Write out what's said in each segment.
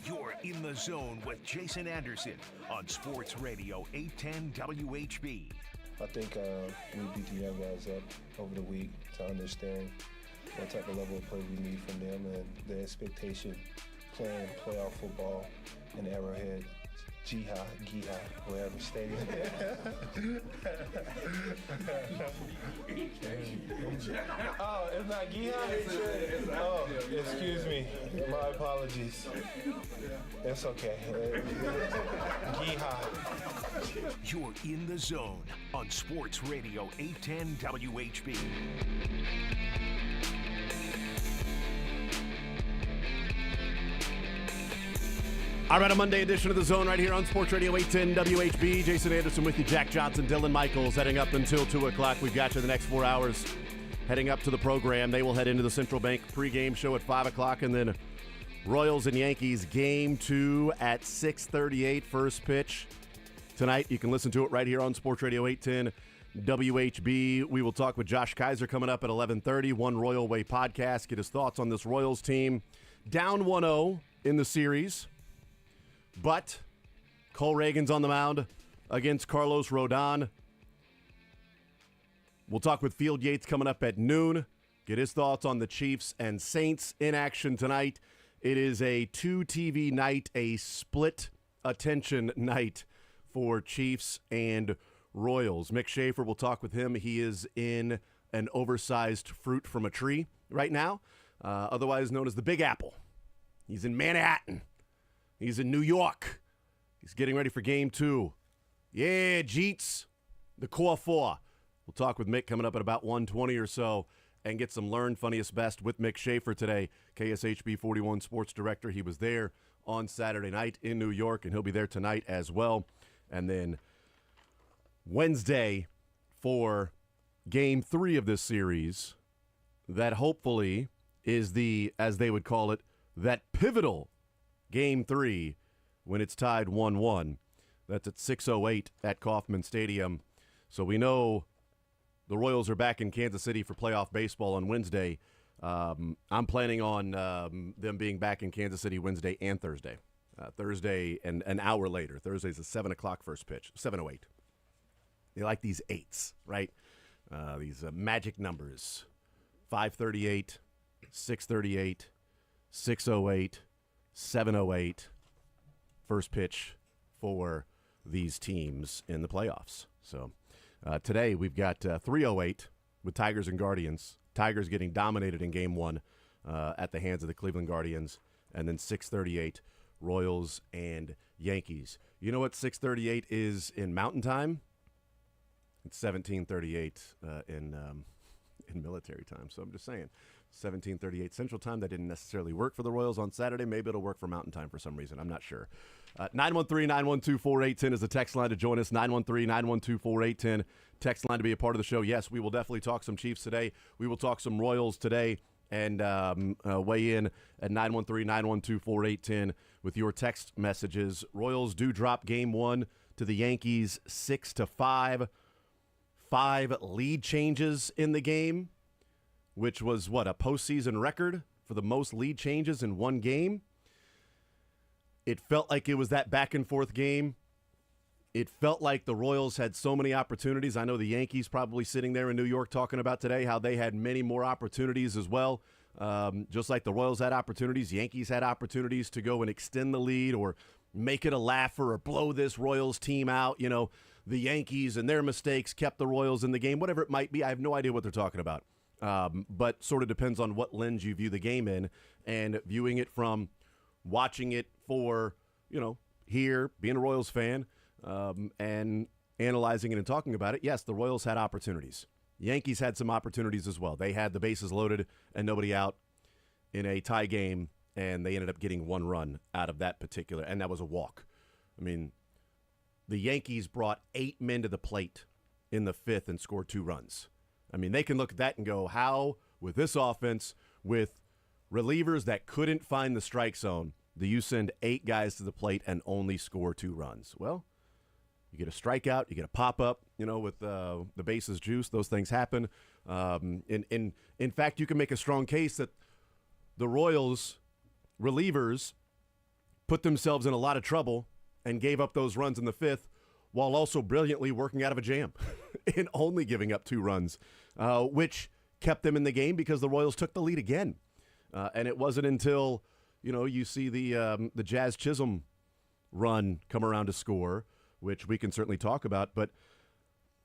You're in the zone with Jason Anderson on Sports Radio 810 WHB. I think we beat the young guys up over the week to understand what type of level of play we need from them and the expectation playing playoff football in Arrowhead, Giha, wherever stadium. Oh, it's not Giha? Oh, excuse me. My apologies. It's okay. Giha. You're in the zone on Sports Radio 810 WHB. All right, a Monday edition of The Zone right here on Sports Radio 810 WHB. Jason Anderson with you, Jack Johnson, Dylan Michaels, heading up until 2 o'clock. We've got you the next 4 hours heading up to the program. They will head into the Central Bank pregame show at 5 o'clock, and then Royals and Yankees Game 2 at 6:38, first pitch tonight. You can listen to it right here on Sports Radio 810 WHB. We will talk with Josh Kaiser coming up at 11:30, One Royal Way podcast, get his thoughts on this Royals team. Down 1-0 in the series. But Cole Reagan's on the mound against Carlos Rodon. We'll talk with Field Yates coming up at noon. Get his thoughts on the Chiefs and Saints in action tonight. It is a 2 TV night, a split attention night for Chiefs and Royals. Mick Schaefer, we'll talk with him. He is in an oversized fruit from a tree right now, otherwise known as the Big Apple. He's in Manhattan. He's in New York. He's getting ready for Game 2. Yeah, Jeets, the Core 4. We'll talk with Mick coming up at about 1:20 or so and get some Learn Funniest Best with Mick Schaefer today, KSHB 41 sports director. He was there on Saturday night in New York, and he'll be there tonight as well. And then Wednesday for Game 3 of this series that hopefully is the, as they would call it, that pivotal Game 3 when it's tied 1-1. That's at 6:08 at Kauffman Stadium. So we know the Royals are back in Kansas City for playoff baseball on Wednesday. I'm planning on them being back in Kansas City Wednesday and Thursday. Thursday and an hour later. Thursday's a 7 o'clock first pitch, 7:08. They like these 8s, right? These magic numbers. 5:38, 6:38, 6:08. 7:08, first pitch for these teams in the playoffs. So today we've got 3:08 with Tigers and Guardians. Tigers getting dominated in Game 1 at the hands of the Cleveland Guardians. And then 6:38, Royals and Yankees. You know what 6:38 is in Mountain Time? It's 17:38 in military time. So I'm just saying. 17:38 Central Time. That didn't necessarily work for the Royals on Saturday. Maybe it'll work for Mountain Time for some reason. I'm not sure. 913-912-4810 is the text line to join us. 913-912-4810. Text line to be a part of the show. Yes, we will definitely talk some Chiefs today. We will talk some Royals today and weigh in at 913-912-4810 with your text messages. Royals do drop Game 1 to the Yankees 6-5. 5 lead changes in the game, which was, what, a postseason record for the most lead changes in one game. It felt like it was that back-and-forth game. It felt like the Royals had so many opportunities. I know the Yankees probably sitting there in New York talking about today how they had many more opportunities as well. Just like the Royals had opportunities, Yankees had opportunities to go and extend the lead or make it a laugher or blow this Royals team out. You know, the Yankees and their mistakes kept the Royals in the game, whatever it might be. I have no idea what they're talking about. But sort of depends on what lens you view the game in, and viewing it from watching it for, you know, here, being a Royals fan, and analyzing it and talking about it. Yes, the Royals had opportunities. Yankees had some opportunities as well. They had the bases loaded and nobody out in a tie game, and they ended up getting 1 run out of that particular, and that was a walk. I mean, the Yankees brought 8 men to the plate in the 5th and scored 2 runs. I mean, they can look at that and go, how, with this offense, with relievers that couldn't find the strike zone, do you send 8 guys to the plate and only score 2 runs? Well, you get a strikeout, you get a pop-up, you know, with the bases juice. Those things happen. In fact, you can make a strong case that the Royals relievers put themselves in a lot of trouble and gave up those runs in the fifth while also brilliantly working out of a jam and only giving up 2 runs, which kept them in the game because the Royals took the lead again. And it wasn't until, you see the Jazz Chisholm run come around to score, which we can certainly talk about. But,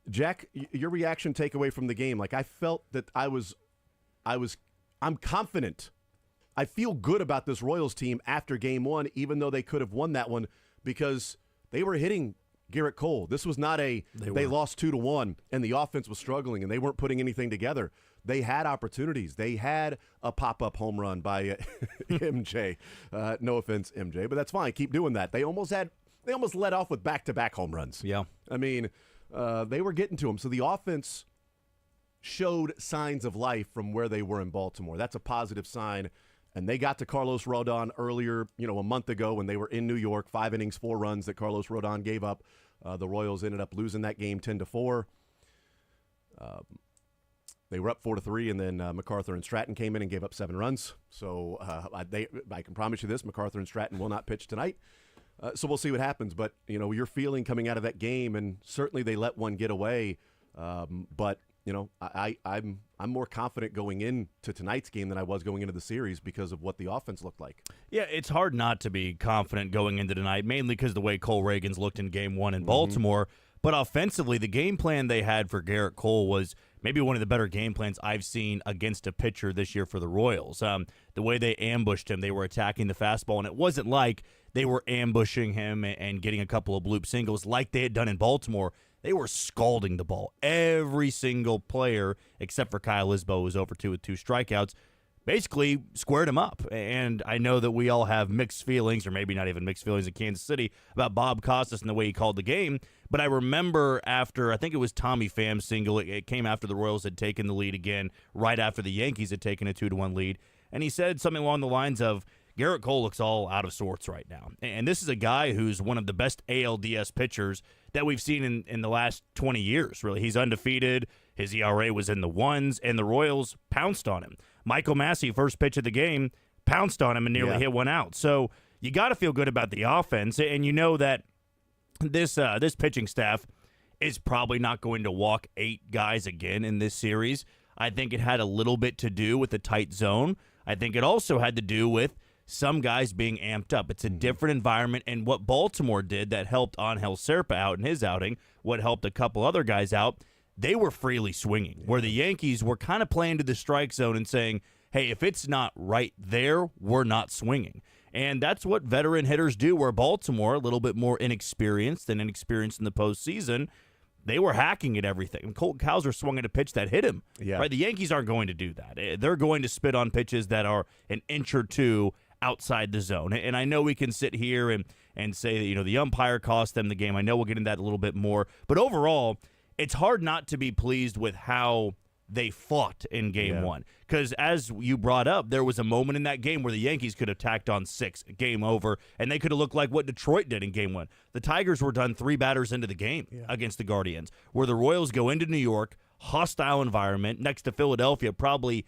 Jack, your reaction takeaway from the game, like I felt that I'm confident. I feel good about this Royals team after game 1, even though they could have won that one because they were hitting Garrett Cole. This was not they lost 2-1 and the offense was struggling and they weren't putting anything together. They had opportunities. They had a pop-up home run by MJ. No offense, MJ, but that's fine. Keep doing that. They almost let off with back-to-back home runs. Yeah. I mean, they were getting to him. So the offense showed signs of life from where they were in Baltimore. That's a positive sign. And they got to Carlos Rodon earlier, a month ago when they were in New York. 5 innings, 4 runs that Carlos Rodon gave up. The Royals ended up losing that game 10-4. They were up 4-3, and then MacArthur and Stratton came in and gave up 7 runs. So I can promise you this: MacArthur and Stratton will not pitch tonight. So we'll see what happens. But your feeling coming out of that game, and certainly they let one get away. But I'm more confident going into tonight's game than I was going into the series because of what the offense looked like. Yeah, it's hard not to be confident going into tonight, mainly because the way Cole Reagans looked in game 1 in Baltimore. But offensively, the game plan they had for Garrett Cole was maybe one of the better game plans I've seen against a pitcher this year for the Royals. The way they ambushed him, they were attacking the fastball, and it wasn't like they were ambushing him and getting a couple of bloop singles like they had done in Baltimore. They were scalding the ball. Every single player, except for Kyle Isbo, who was over 2 with 2 strikeouts, basically squared him up. And I know that we all have mixed feelings, or maybe not even mixed feelings in Kansas City, about Bob Costas and the way he called the game. But I remember after, I think it was Tommy Pham's single, it came after the Royals had taken the lead again, right after the Yankees had taken a 2-1 lead. And he said something along the lines of, Garrett Cole looks all out of sorts right now. And this is a guy who's one of the best ALDS pitchers that we've seen in the last 20 years, really. He's undefeated. His ERA was in the 1s, and the Royals pounced on him. Michael Massey, first pitch of the game, pounced on him and nearly hit one out. So you got to feel good about the offense, and you know that this pitching staff is probably not going to walk 8 guys again in this series. I think it had a little bit to do with the tight zone. I think it also had to do with some guys being amped up. It's a different environment, and what Baltimore did that helped Angel Serpa out in his outing, what helped a couple other guys out, they were freely swinging, where the Yankees were kind of playing to the strike zone and saying, hey, if it's not right there, we're not swinging. And that's what veteran hitters do, where Baltimore, a little bit more inexperienced in the postseason, they were hacking at everything. And Colt Cowser swung at a pitch that hit him. Yeah. Right? The Yankees aren't going to do that. They're going to spit on pitches that are an inch or two outside the zone. And I know we can sit here and say that, the umpire cost them the game. I know we'll get into that a little bit more. But overall, it's hard not to be pleased with how they fought in game 1. Because as you brought up, there was a moment in that game where the Yankees could have tacked on 6, game over, and they could have looked like what Detroit did in game 1. The Tigers were done 3 batters into the game against the Guardians, where the Royals go into New York, hostile environment, next to Philadelphia, probably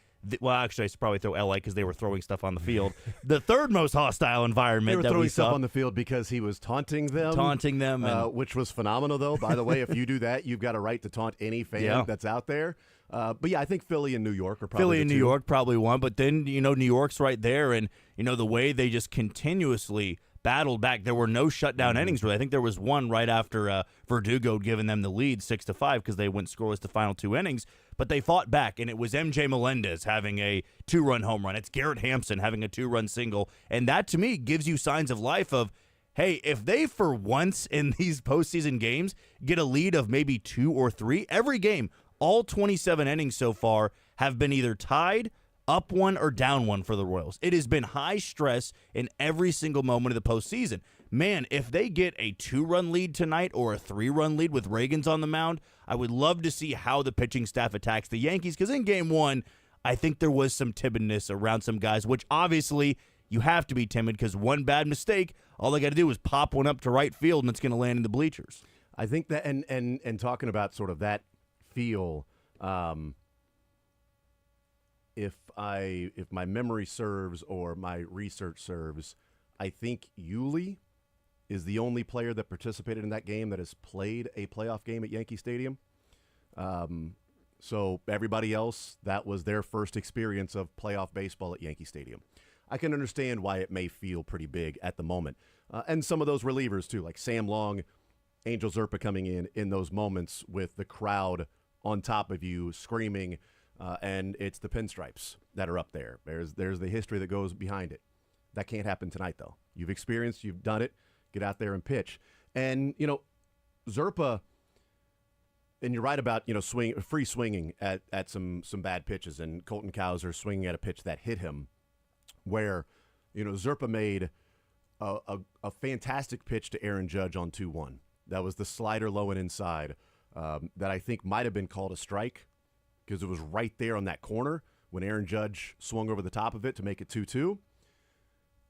actually, I should probably throw L.A. because they were throwing stuff on the field. The third most hostile environment they were that throwing we saw. stuff on the field because he was taunting them. Which was phenomenal, though. By the way, if you do that, you've got a right to taunt any fan that's out there. But yeah, I think Philly and New York are probably Philly and the New two. York probably won, but then, New York's right there, and, the way they just continuously battled back. There were no shutdown innings, really. I think there was one right after Verdugo had given them the lead 6-5 because they went scoreless the final 2 innings, but they fought back, and it was MJ Melendez having a 2-run home run. It's Garrett Hampson having a 2-run single, and that, to me, gives you signs of life of, hey, if they, for once in these postseason games, get a lead of maybe 2 or 3, every game, all 27 innings so far have been either tied, up 1, or down 1 for the Royals. It has been high stress in every single moment of the postseason. Man, if they get a 2-run lead tonight or a 3-run lead with Reagans on the mound, I would love to see how the pitching staff attacks the Yankees, because in game 1, I think there was some timidness around some guys, which obviously you have to be timid because one bad mistake, all they got to do is pop one up to right field and it's going to land in the bleachers. I think that, and talking about sort of that feel, if my memory serves or my research serves, I think Yuli is the only player that participated in that game that has played a playoff game at Yankee Stadium. So everybody else, that was their first experience of playoff baseball at Yankee Stadium. I can understand why it may feel pretty big at the moment. And some of those relievers, too, like Sam Long, Angel Zerpa coming in those moments with the crowd on top of you screaming, and it's the pinstripes that are up there. There's the history that goes behind it. That can't happen tonight, though. You've experienced, you've done it. Get out there and pitch. And, Zerpa, and you're right about, free swinging at some bad pitches, and Colton Cowser swinging at a pitch that hit him where, Zerpa made a fantastic pitch to Aaron Judge on 2-1. That was the slider low and inside that I think might have been called a strike because it was right there on that corner when Aaron Judge swung over the top of it to make it 2-2.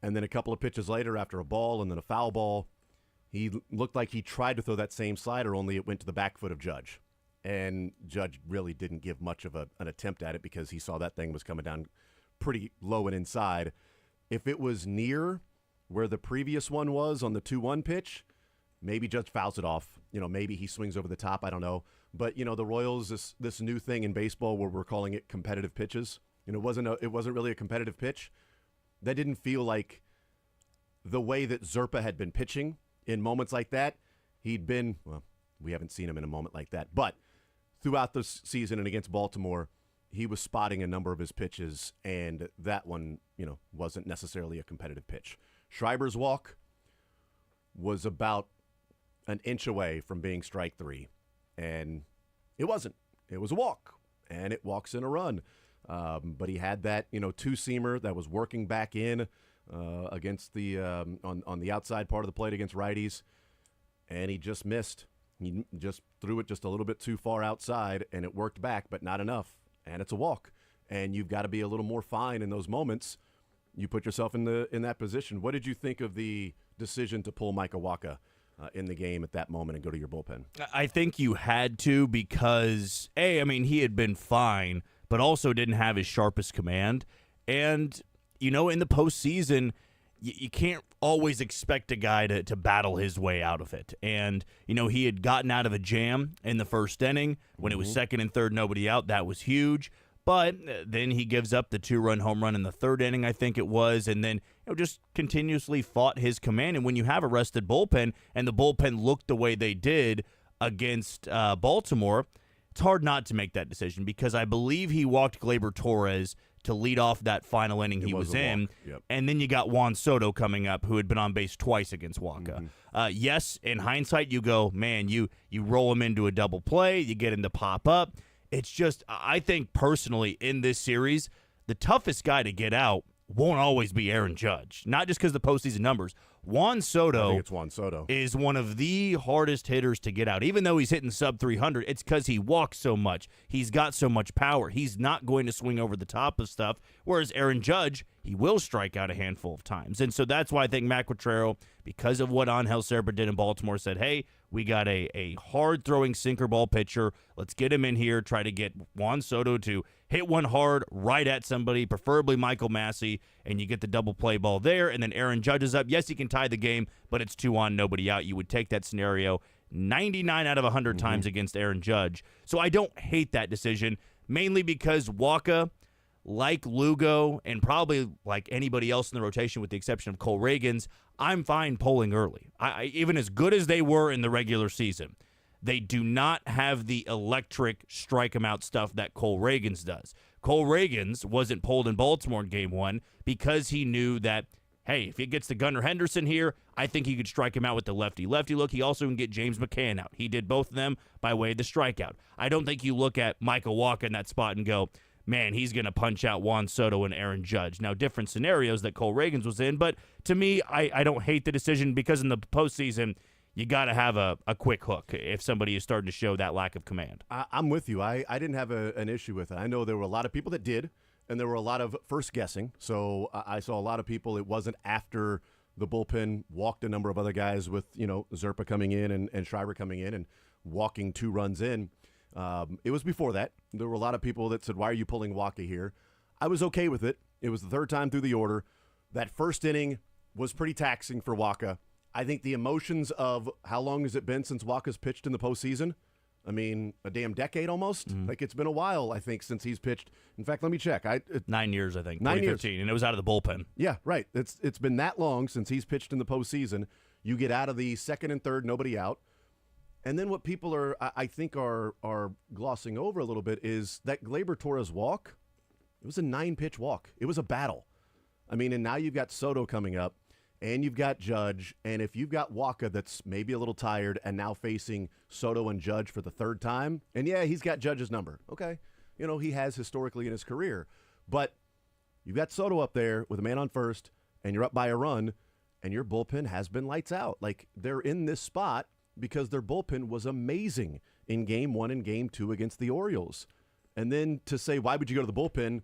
And then a couple of pitches later, after a ball and then a foul ball, he looked like he tried to throw that same slider, only it went to the back foot of Judge. And Judge really didn't give much of an attempt at it because he saw that thing was coming down pretty low and inside. If it was near where the previous one was on the 2-1 pitch, maybe Judge fouls it off. Maybe he swings over the top. I don't know. But, the Royals, this new thing in baseball where we're calling it competitive pitches. It wasn't really a competitive pitch. That didn't feel like the way that Zerpa had been pitching in moments like that. He'd been, well, we haven't seen him in a moment like that. But throughout the season and against Baltimore, he was spotting a number of his pitches, and that one, wasn't necessarily a competitive pitch. Schreiber's walk was about an inch away from being strike three, and it wasn't. It was a walk, and it walks in a run. But he had that, two-seamer that was working back in against the on the outside part of the plate against righties, and he just missed. He just threw it just a little bit too far outside, and it worked back, but not enough. And it's a walk, and you've got to be a little more fine in those moments. You put yourself in that position. What did you think of the decision to pull Mike Wacha in the game at that moment and go to your bullpen? I think you had to because, he had been fine, but also didn't have his sharpest command. And, in the postseason, you can't always expect a guy to battle his way out of it. And, he had gotten out of a jam in the first inning when it was second and third, nobody out. That was huge. But then he gives up the 2-run home run in the third inning, I think it was, and then just continuously fought his command. And when you have a rested bullpen and the bullpen looked the way they did against Baltimore, it's hard not to make that decision because I believe he walked Gleyber Torres to lead off that final inning he was in. Yep. And then you got Juan Soto coming up, who had been on base twice against Wacha. Yes, in hindsight, you go, man, you roll him into a double play, you get him to pop up. It's just, I think personally in this series, the toughest guy to get out won't always be Aaron Judge. Not just because of the postseason numbers. Juan Soto, I think it's Juan Soto, is one of the hardest hitters to get out. Even though he's hitting sub 300, it's because he walks so much. He's got so much power. He's not going to swing over the top of stuff. Whereas Aaron Judge, he will strike out a handful of times. And so that's why I think Matt Quatraro, because of what Angel Zerpa did in Baltimore, said, hey, we got a hard-throwing sinker ball pitcher. Let's get him in here, try to get Juan Soto to hit one hard right at somebody, preferably Michael Massey, and you get the double play ball there, and then Aaron Judge is up. Yes, he can tie the game, but it's 2 on, nobody out. You would take that scenario 99 out of 100 times against Aaron Judge. So I don't hate that decision, mainly because Wacha, like Lugo, and probably like anybody else in the rotation with the exception of Cole Reagans, I'm fine polling early. Even as good as they were in the regular season, they do not have the electric strike 'em out stuff that Cole Reagans does. Cole Reagans wasn't pulled in Baltimore in Game 1 because he knew that, hey, if he gets to Gunnar Henderson here, I think he could strike him out with the lefty-lefty look. He also can get James McCann out. He did both of them by way of the strikeout. I don't think you look at Michael Wacha in that spot and go, man, he's going to punch out Juan Soto and Aaron Judge. Now, different scenarios that Cole Reagans was in, but to me, I don't hate the decision because in the postseason, you got to have a quick hook if somebody is starting to show that lack of command. I'm with you. I didn't have an issue with it. I know there were a lot of people that did, and there were a lot of first guessing. So I saw a lot of people, it wasn't after the bullpen walked a number of other guys with, Zerpa coming in and Schreiber coming in and walking 2 runs in. It was before that. There were a lot of people that said, why are you pulling Wacha here? I was okay with it. It was the third time through the order. That first inning was pretty taxing for Wacha. I think the emotions of how long has it been since Waka's pitched in the postseason? I mean, a damn decade almost. Like, it's been a while, I think, since he's pitched. In fact, let me check. 9 years, I think. 9 years. 2015, and it was out of the bullpen. Yeah, right. It's been that long since he's pitched in the postseason. You get out of the second and third, nobody out. And then what people I think are glossing over a little bit is that Gleyber Torres walk. It was a 9-pitch walk. It was a battle. I mean, and now you've got Soto coming up, and you've got Judge, and if you've got Wacha that's maybe a little tired and now facing Soto and Judge for the third time, and yeah, he's got Judge's number. Okay. You know, he has historically in his career. But you've got Soto up there with a man on first, and you're up by a run, and your bullpen has been lights out. Like, they're in this spot because their bullpen was amazing in Game 1 and Game 2 against the Orioles. And then to say, why would you go to the bullpen?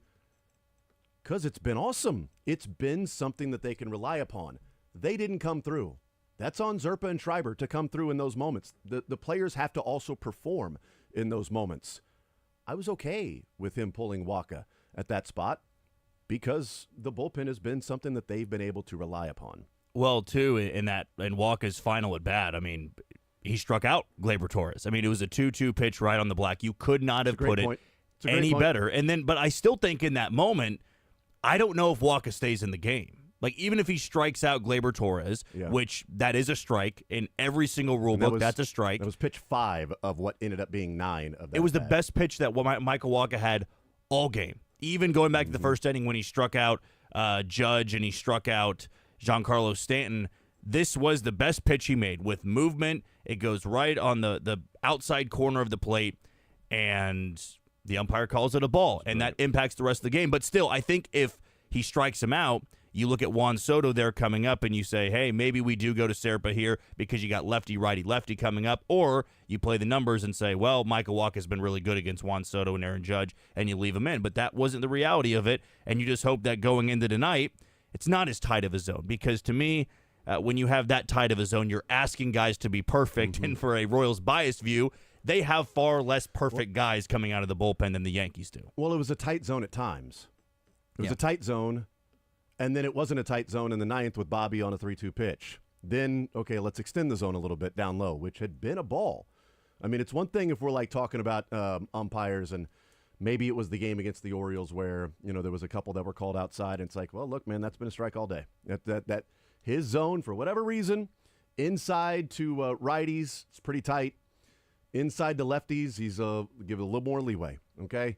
Because it's been awesome. It's been something that they can rely upon. They didn't come through. That's on Zerpa and Schreiber to come through in those moments. The players have to also perform in those moments. I was okay with him pulling Wacha at that spot because the bullpen has been something that they've been able to rely upon. Well, too, in Wacha's final at bat, I mean, he struck out Gleyber Torres. I mean, it was a 2-2 pitch right on the black. You could not have put it any better. And then, but I still think in that moment, I don't know if Wacha stays in the game. Like, even if he strikes out Gleyber Torres, which that is a strike in every single rule book, that's a strike. That was pitch 5 of what ended up being 9 of that. It was the best pitch that Michael Wacha had all game. Even going back to the first inning when he struck out Judge and he struck out Giancarlo Stanton, this was the best pitch he made with movement. It goes right on the outside corner of the plate, and the umpire calls it a ball, and that impacts the rest of the game. But still, I think if he strikes him out, you look at Juan Soto there coming up, and you say, hey, maybe we do go to Serpa here because you got lefty, righty, lefty coming up, or you play the numbers and say, well, Michael Wacha has been really good against Juan Soto and Aaron Judge, and you leave him in. But that wasn't the reality of it, and you just hope that going into tonight, it's not as tight of a zone, because to me, when you have that tight of a zone, you're asking guys to be perfect, and for a Royals biased view, they have far less perfect guys coming out of the bullpen than the Yankees do. Well, it was a tight zone at times. It was a tight zone, and then it wasn't a tight zone in the ninth with Bobby on a 3-2 pitch. Then, okay, let's extend the zone a little bit down low, which had been a ball. I mean, it's one thing if we're like talking about umpires, and maybe it was the game against the Orioles where, you know, there was a couple that were called outside, and it's like, well, look, man, that's been a strike all day. That his zone, for whatever reason, inside to righties, it's pretty tight. Inside to lefties, he's give it a little more leeway, okay?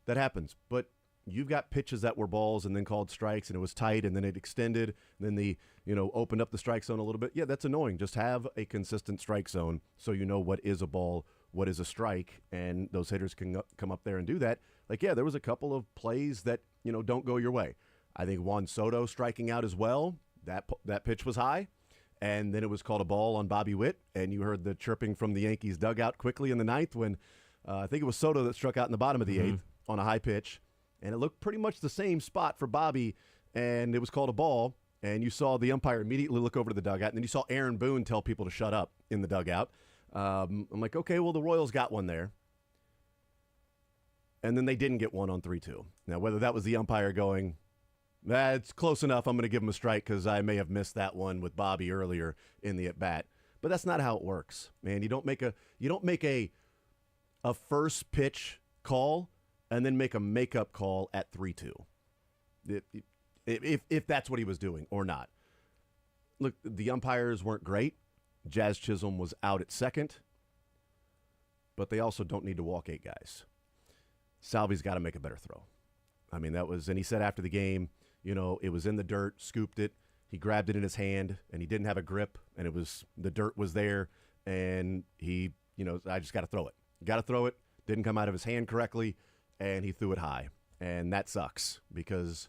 That happens. But you've got pitches that were balls and then called strikes, and it was tight, and then it extended, and then opened up the strike zone a little bit. Yeah, that's annoying. Just have a consistent strike zone so you know what is a ball, what is a strike, and those hitters can come up there and do that. Like, yeah, there was a couple of plays that, don't go your way. I think Juan Soto striking out as well, that pitch was high, and then it was called a ball on Bobby Witt, and you heard the chirping from the Yankees dugout quickly in the ninth when I think it was Soto that struck out in the bottom of the eighth on a high pitch. And it looked pretty much the same spot for Bobby, and it was called a ball. And you saw the umpire immediately look over to the dugout, and then you saw Aaron Boone tell people to shut up in the dugout. I'm like, okay, well, the Royals got one there. And then they didn't get one on 3-2. Now, whether that was the umpire going, it's close enough, I'm going to give him a strike because I may have missed that one with Bobby earlier in the at-bat. But that's not how it works, man. You don't make a first pitch call and then make a makeup call at 3-2, if that's what he was doing or not. Look, the umpires weren't great. Jazz Chisholm was out at second, but they also don't need to walk 8 guys. Salvi's got to make a better throw. I mean, and he said after the game, it was in the dirt, scooped it, he grabbed it in his hand, and he didn't have a grip, and the dirt was there, and I just got to throw it. Got to throw it, didn't come out of his hand correctly, and he threw it high. And that sucks because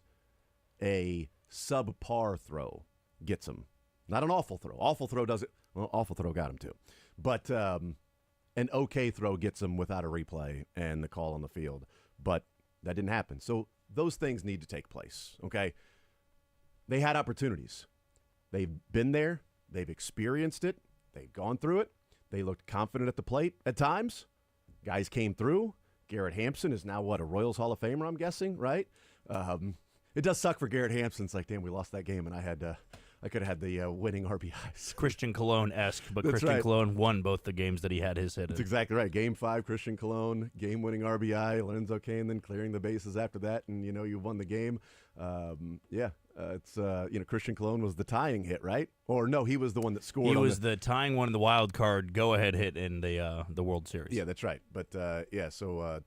a subpar throw gets him. Not an awful throw. Awful throw does it. Well, awful throw got him too. But an okay throw gets him without a replay and the call on the field. But that didn't happen. So those things need to take place, okay? They had opportunities. They've been there. They've experienced it. They've gone through it. They looked confident at the plate at times. Guys came through. Garrett Hampson is now, a Royals Hall of Famer, I'm guessing, right? It does suck for Garrett Hampson. It's like, damn, we lost that game, and I could have had the winning RBIs. Christian Cologne-esque, but That's Christian right. Cologne won both the games that he had his hit in. That's exactly right. Game 5, Christian Cologne, game-winning RBI. Lorenzo Cain then clearing the bases after that, and you won the game. Christian Cologne was the tying hit, right? Or no, he was the one that scored. He was the tying one in the wild card go-ahead hit in the World Series. Yeah, that's right. But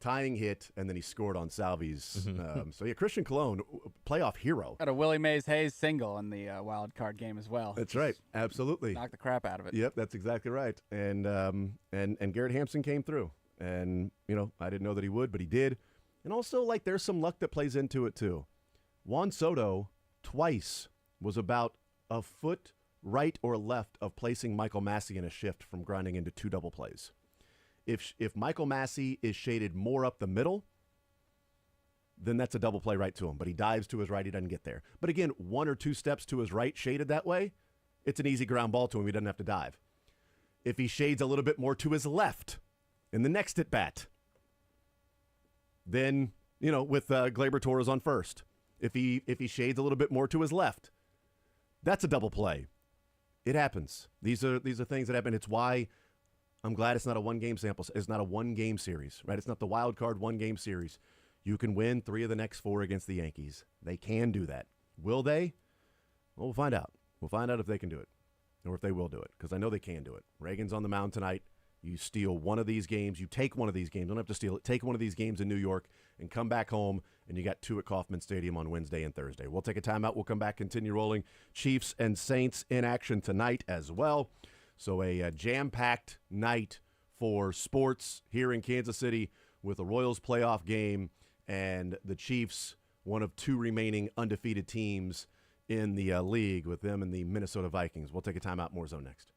tying hit, and then he scored on Salvi's. Christian Cologne, playoff hero. Got a Willie Mays Hayes single in the wild card game as well. That's right. Absolutely. Knocked the crap out of it. Yep, that's exactly right. And Garrett Hampson came through. And, I didn't know that he would, but he did. And also, there's some luck that plays into it, too. Juan Soto twice was about a foot right or left of placing Michael Massey in a shift from grinding into 2 double plays. If Michael Massey is shaded more up the middle, then that's a double play right to him. But he dives to his right, he doesn't get there. But again, 1 or 2 steps to his right, shaded that way, it's an easy ground ball to him. He doesn't have to dive. If he shades a little bit more to his left in the next at bat, then, with Gleyber Torres on first, if he shades a little bit more to his left, that's a double play. It happens. These are things that happen. It's why I'm glad it's not a one-game sample. It's not a one-game series, right? It's not the wild card one-game series. You can win 3 of the next 4 against the Yankees. They can do that. Will they? Well, we'll find out. We'll find out if they can do it or if they will do it, because I know they can do it. Reagan's on the mound tonight. You steal one of these games. You take one of these games. Don't have to steal it. Take one of these games in New York and come back home, and you got 2 at Kauffman Stadium on Wednesday and Thursday. We'll take a timeout. We'll come back, continue rolling. Chiefs and Saints in action tonight as well. So a jam-packed night for sports here in Kansas City with a Royals playoff game and the Chiefs, one of 2 remaining undefeated teams in the league, with them and the Minnesota Vikings. We'll take a timeout. More Zone next.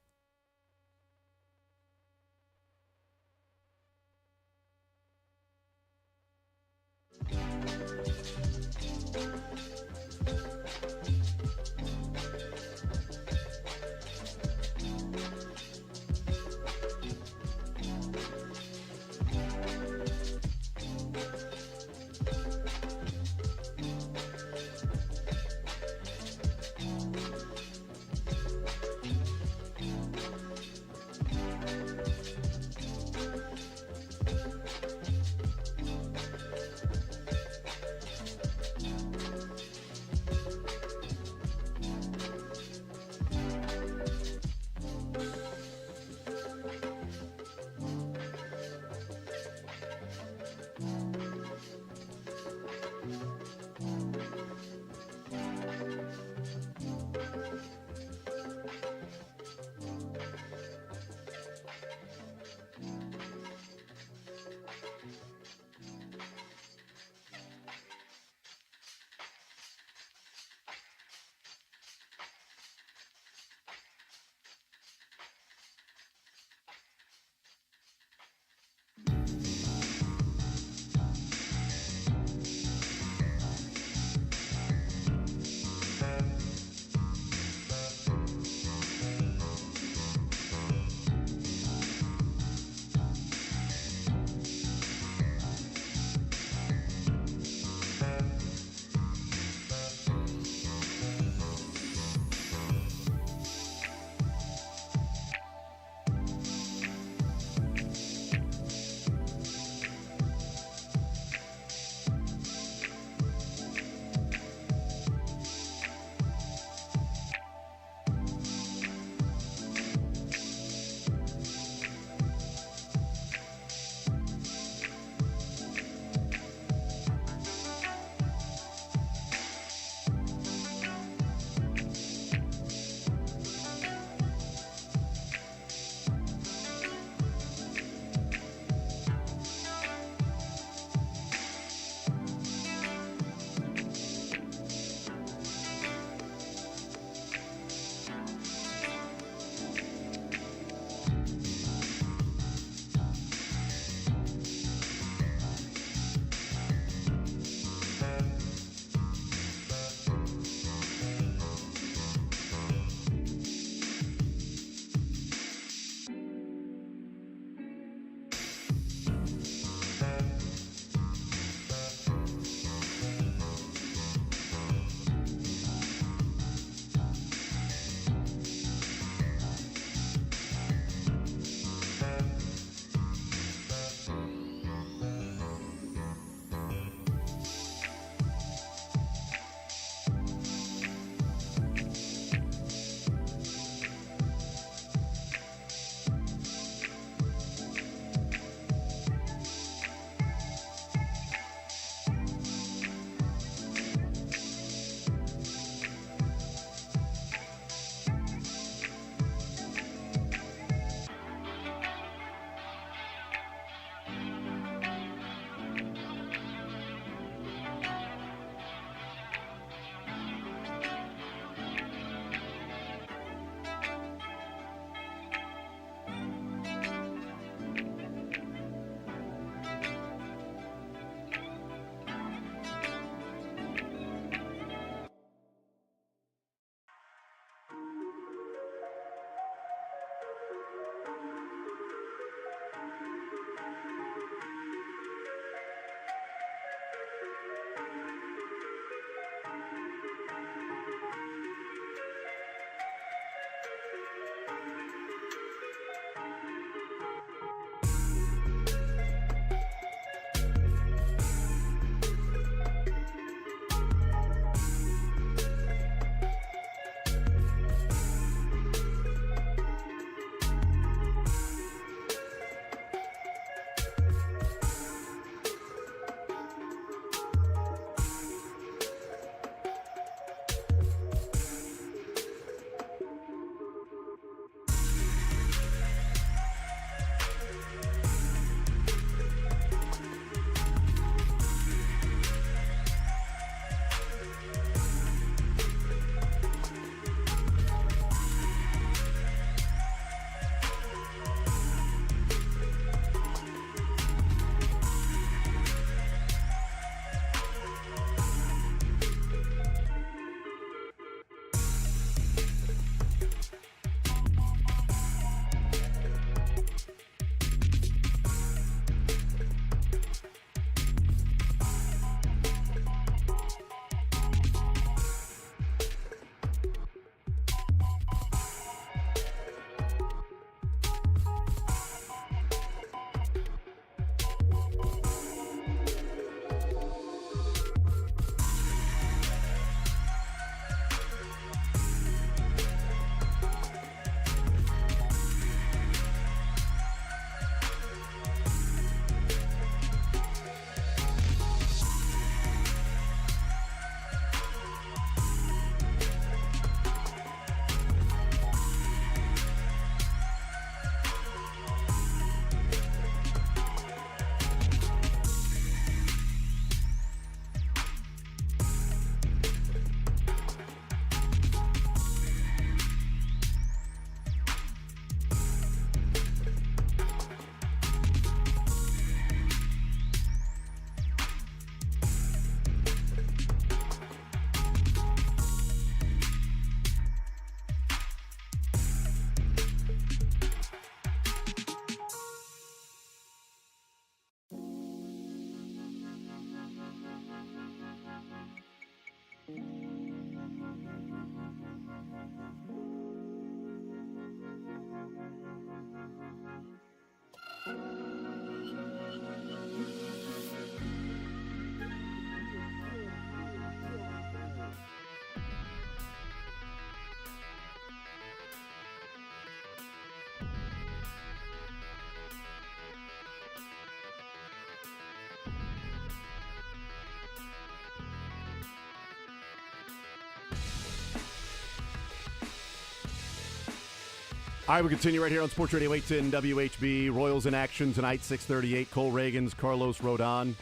All right, we continue right here on Sports Radio 810 WHB. Royals in action tonight, 6:38. Cole Reagans, Carlos Rodon.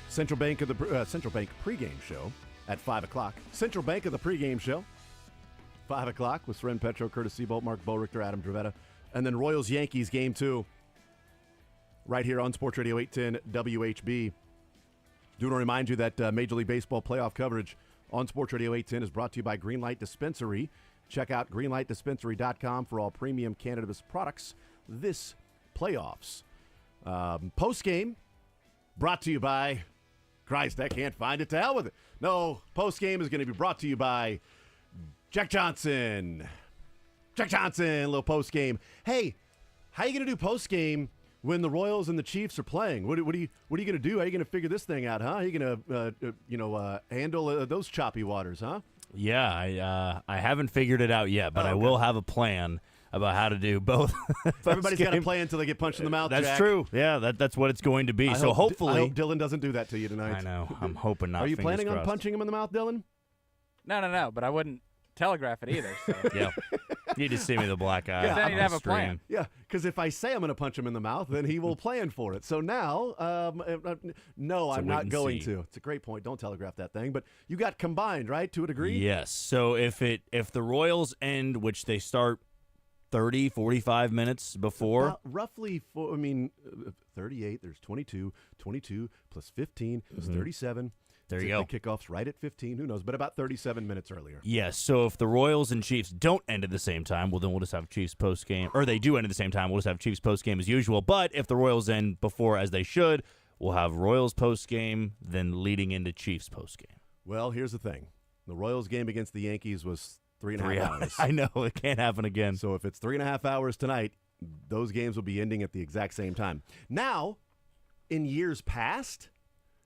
Central Bank pregame show at 5 o'clock. Central Bank of the pregame show, 5 o'clock with Seren Petro, Curtis Seabolt, Mark Boerichter, Adam Dravetta. And then Royals-Yankees game 2 right here on Sports Radio 810 WHB. Do want to remind you that Major League Baseball playoff coverage on Sports Radio 810 is brought to you by Greenlight Dispensary. Check out greenlightdispensary.com for all premium cannabis products this playoffs. Post-game brought to you by, Christ, I can't find it, to hell with it. No, post-game is going to be brought to you by Jack Johnson. Jack Johnson, little post-game. Hey, how are you going to do post-game when the Royals and the Chiefs are playing? What are you going to do? How are you going to figure this thing out, huh? How are you going to handle those choppy waters, huh? Yeah, I haven't figured it out yet, but I will have a plan about how to do both. Everybody's got to play until they get punched in the mouth. That's Jack. true. Yeah, that's what it's going to be. I hope Dylan doesn't do that to you tonight. I know. I'm hoping not. Are you Fingers planning on crossed. punching him in the mouth, Dylan? No, but I wouldn't telegraph it either. So. Yeah. You just see me the black eye. Yeah, then on you'd the have a stream. plan. Yeah, because if I say I'm going to punch him in the mouth, then he will plan for it. So now, no, I'm wait not and going see. to. It's a great point. Don't telegraph that thing. But you got combined, right, to a degree? Yes. So if the Royals end, which they start 30, 45 minutes before. Roughly, 38, there's 22 plus 15 is 37. There you go. The kickoff's right at 15. Who knows? But about 37 minutes earlier. Yes. So if the Royals and Chiefs don't end at the same time, well, then we'll just have Chiefs post game. Or they do end at the same time, we'll just have Chiefs post game as usual. But if the Royals end before, as they should, we'll have Royals post game, then leading into Chiefs post game. Well, here's the thing. The Royals game against the Yankees was 3.5 hours. I know. It can't happen again. So if it's 3.5 hours tonight, those games will be ending at the exact same time. Now, in years past,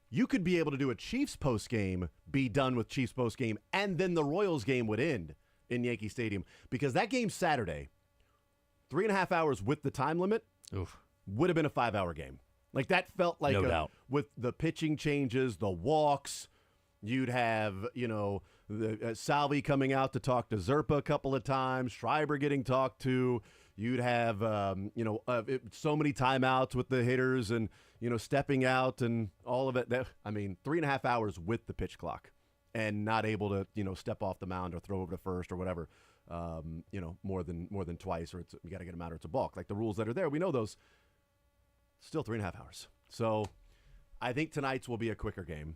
you could be able to do a Chiefs post-game, be done with Chiefs post-game, and then the Royals game would end in Yankee Stadium. Because that game Saturday, 3.5 hours with the time limit, would have been a 5-hour game. Like, that felt like, No doubt. With the pitching changes, the walks, you'd have, Salvi coming out to talk to Zerpa a couple of times, Schreiber getting talked to. You'd have, so many timeouts with the hitters and, stepping out and all of it. 3.5 hours with the pitch clock and not able to, step off the mound or throw over to first or whatever, more than twice, or you got to get them out or it's a balk. Like the rules that are there, we know those. Still 3.5 hours. So I think tonight's will be a quicker game.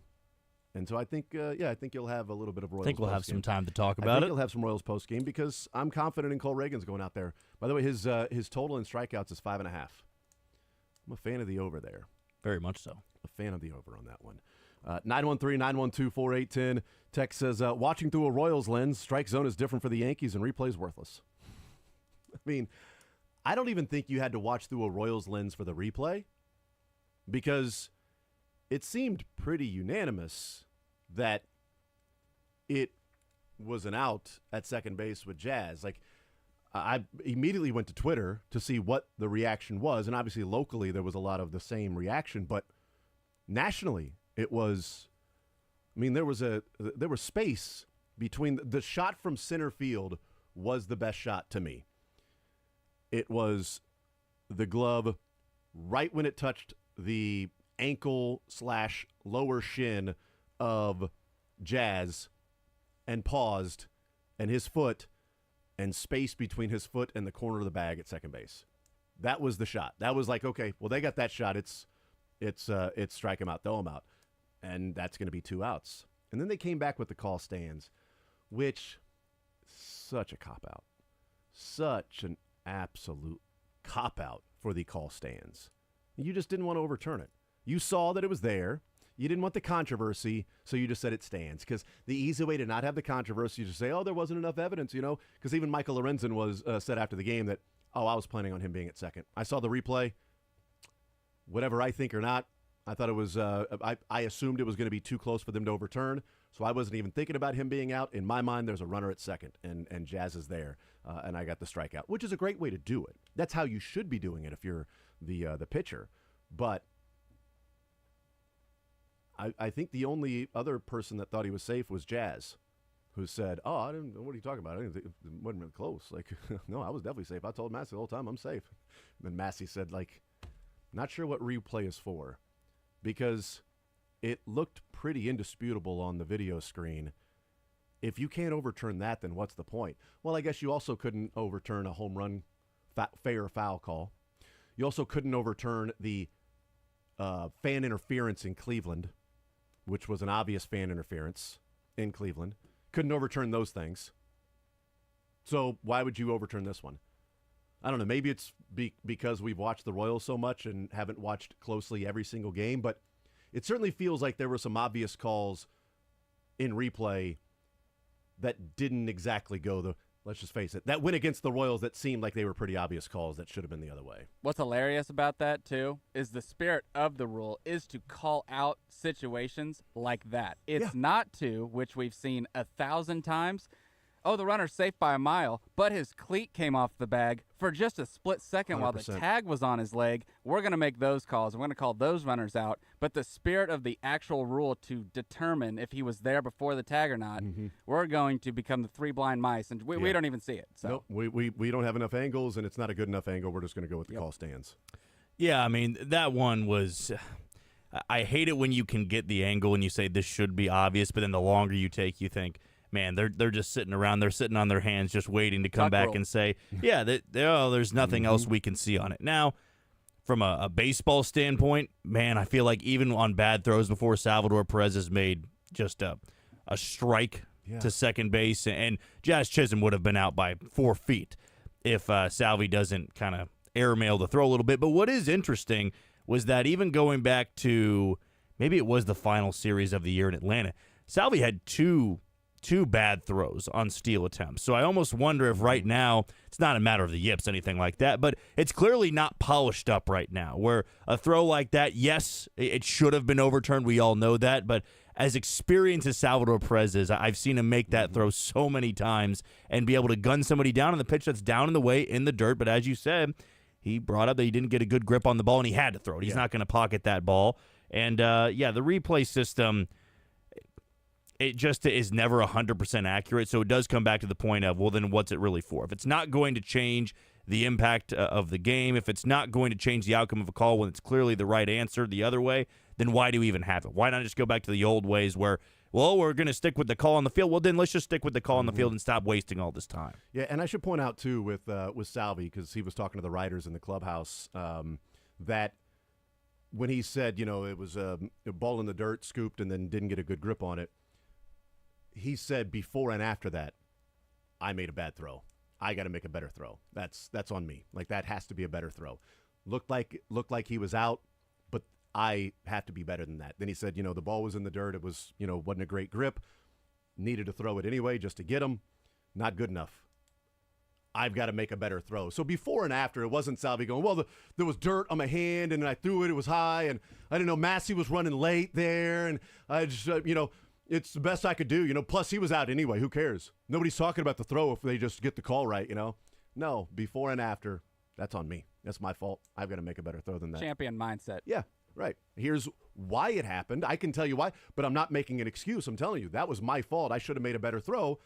And so I think, I think you'll have a little bit of Royals. I think we'll have post-game. some time to talk I about think it. you'll have some Royals post game because I'm confident in Cole Reagans going out there. By the way, his total in strikeouts is 5.5. I'm a fan of the over there. Very much so. A fan of the over on that one. 913-912-4810. Tex says, watching through a Royals lens, strike zone is different for the Yankees and replay's worthless. I don't even think you had to watch through a Royals lens for the replay because it seemed pretty unanimous that it was an out at second base with Jazz. Like, I immediately went to Twitter to see what the reaction was, and obviously locally there was a lot of the same reaction, but nationally it was, there was space between the shot from center field was the best shot to me. It was the glove right when it touched the ankle/lower shin of Jazz and paused, and his foot and space between his foot and the corner of the bag at second base. That was the shot. That was like, okay, well, they got that shot. It's strike him out, throw him out. And that's going to be 2 outs. And then they came back with the call stands, which such a cop-out. Such an absolute cop-out for the call stands. You just didn't want to overturn it. You saw that it was there. You didn't want the controversy, so you just said it stands. Because the easy way to not have the controversy is to say, oh, there wasn't enough evidence, Because even Michael Lorenzen was said after the game that, I was planning on him being at second. I saw the replay. Whatever I think or not, I thought it was, I assumed it was going to be too close for them to overturn, so I wasn't even thinking about him being out. In my mind, there's a runner at second, and Jazz is there, and I got the strikeout, which is a great way to do it. That's how you should be doing it if you're the pitcher. But I think the only other person that thought he was safe was Jazz. who said, "Oh, I didn't. What are you talking about? I didn't think, it wasn't really close. Like, no, I was definitely safe. I told Massey the whole time I'm safe." And then Massey said, like, "Not sure what replay is for, because it looked pretty indisputable on the video screen. If you can't overturn that, then what's the point?" Well, I guess you also couldn't overturn a home run fair foul call. You also couldn't overturn the fan interference in Cleveland, which was an obvious fan interference in Cleveland. Couldn't overturn those things. So why would you overturn this one? I don't know. Maybe it's because we've watched the Royals so much and haven't watched closely every single game, but it certainly feels like there were some obvious calls in replay that didn't exactly go let's just face it, that went against the Royals that seemed like they were pretty obvious calls that should have been the other way. What's hilarious about that, too, is the spirit of the rule is to call out situations like that. It's not to, which we've seen 1,000 times, oh, the runner's safe by a mile, but his cleat came off the bag for just a split second 100%. While the tag was on his leg. We're going to make those calls. We're going to call those runners out. But the spirit of the actual rule to determine if he was there before the tag or not, we're going to become the three blind mice, and we don't even see it. So. Nope, we don't have enough angles, and it's not a good enough angle. We're just going to go with the call stands. Yeah, I mean, that one was – I hate it when you can get the angle and you say this should be obvious, but then the longer you take, you think – man, they're just sitting around. They're sitting on their hands just waiting to come back and say, yeah, there's nothing else we can see on it. Now, from a baseball standpoint, man, I feel like even on bad throws before, Salvador Perez has made just a strike to second base, and Jazz Chisholm would have been out by 4 feet if Salvi doesn't kind of airmail the throw a little bit. But what is interesting was that even going back to maybe it was the final series of the year in Atlanta, Salvi had two bad throws on steal attempts. So I almost wonder if right now, it's not a matter of the yips, anything like that, but it's clearly not polished up right now, where a throw like that, yes, it should have been overturned. We all know that, but as experienced as Salvador Perez is, I've seen him make that throw so many times and be able to gun somebody down on the pitch that's down in the way in the dirt. But as you said, he brought up that he didn't get a good grip on the ball and he had to throw it. He's not going to pocket that ball. And, the replay system, it just is never 100% accurate, so it does come back to the point of, well, then what's it really for? If it's not going to change the impact of the game, if it's not going to change the outcome of a call when it's clearly the right answer the other way, then why do we even have it? Why not just go back to the old ways where, well, we're going to stick with the call on the field? Well, then let's just stick with the call on the field and stop wasting all this time. Yeah, and I should point out, too, with Salvi, because he was talking to the writers in the clubhouse, that when he said, it was a ball in the dirt, scooped, and then didn't get a good grip on it, he said before and after that, I made a bad throw. I got to make a better throw. That's on me. Like, that has to be a better throw. Looked like he was out, but I have to be better than that. Then he said, the ball was in the dirt. It was, wasn't a great grip. Needed to throw it anyway just to get him. Not good enough. I've got to make a better throw. So before and after, it wasn't Salvi going, well, there was dirt on my hand, and I threw it. It was high, and I didn't know Massey was running late there, and I just, it's the best I could do, plus he was out anyway. Who cares? Nobody's talking about the throw if they just get the call right, No, before and after, that's on me. That's my fault. I've got to make a better throw than that. Champion mindset. Yeah, right. Here's why it happened. I can tell you why, but I'm not making an excuse. I'm telling you, that was my fault. I should have made a better throw.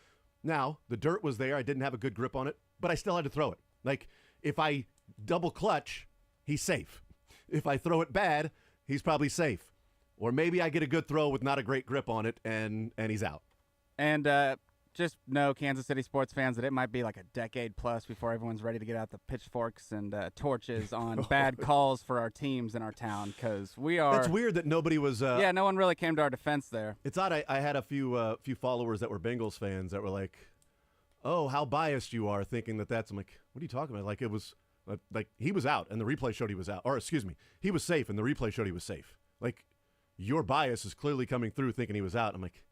Now, the dirt was there. I didn't have a good grip on it, but I still had to throw it. Like, if I double clutch, he's safe. If I throw it bad, he's probably safe. Or maybe I get a good throw with not a great grip on it, and he's out. And just know, Kansas City sports fans, that it might be like a decade plus before everyone's ready to get out the pitchforks and torches on bad calls for our teams in our town, because we are. That's weird that nobody was. No one really came to our defense there. It's odd. I had a few followers that were Bengals fans that were like, "Oh, how biased you are," thinking that's. I'm like, "What are you talking about?" Like, it was like he was out, and the replay showed he was out. Or excuse me, he was safe, and the replay showed he was safe. Like, your bias is clearly coming through thinking he was out. I'm like,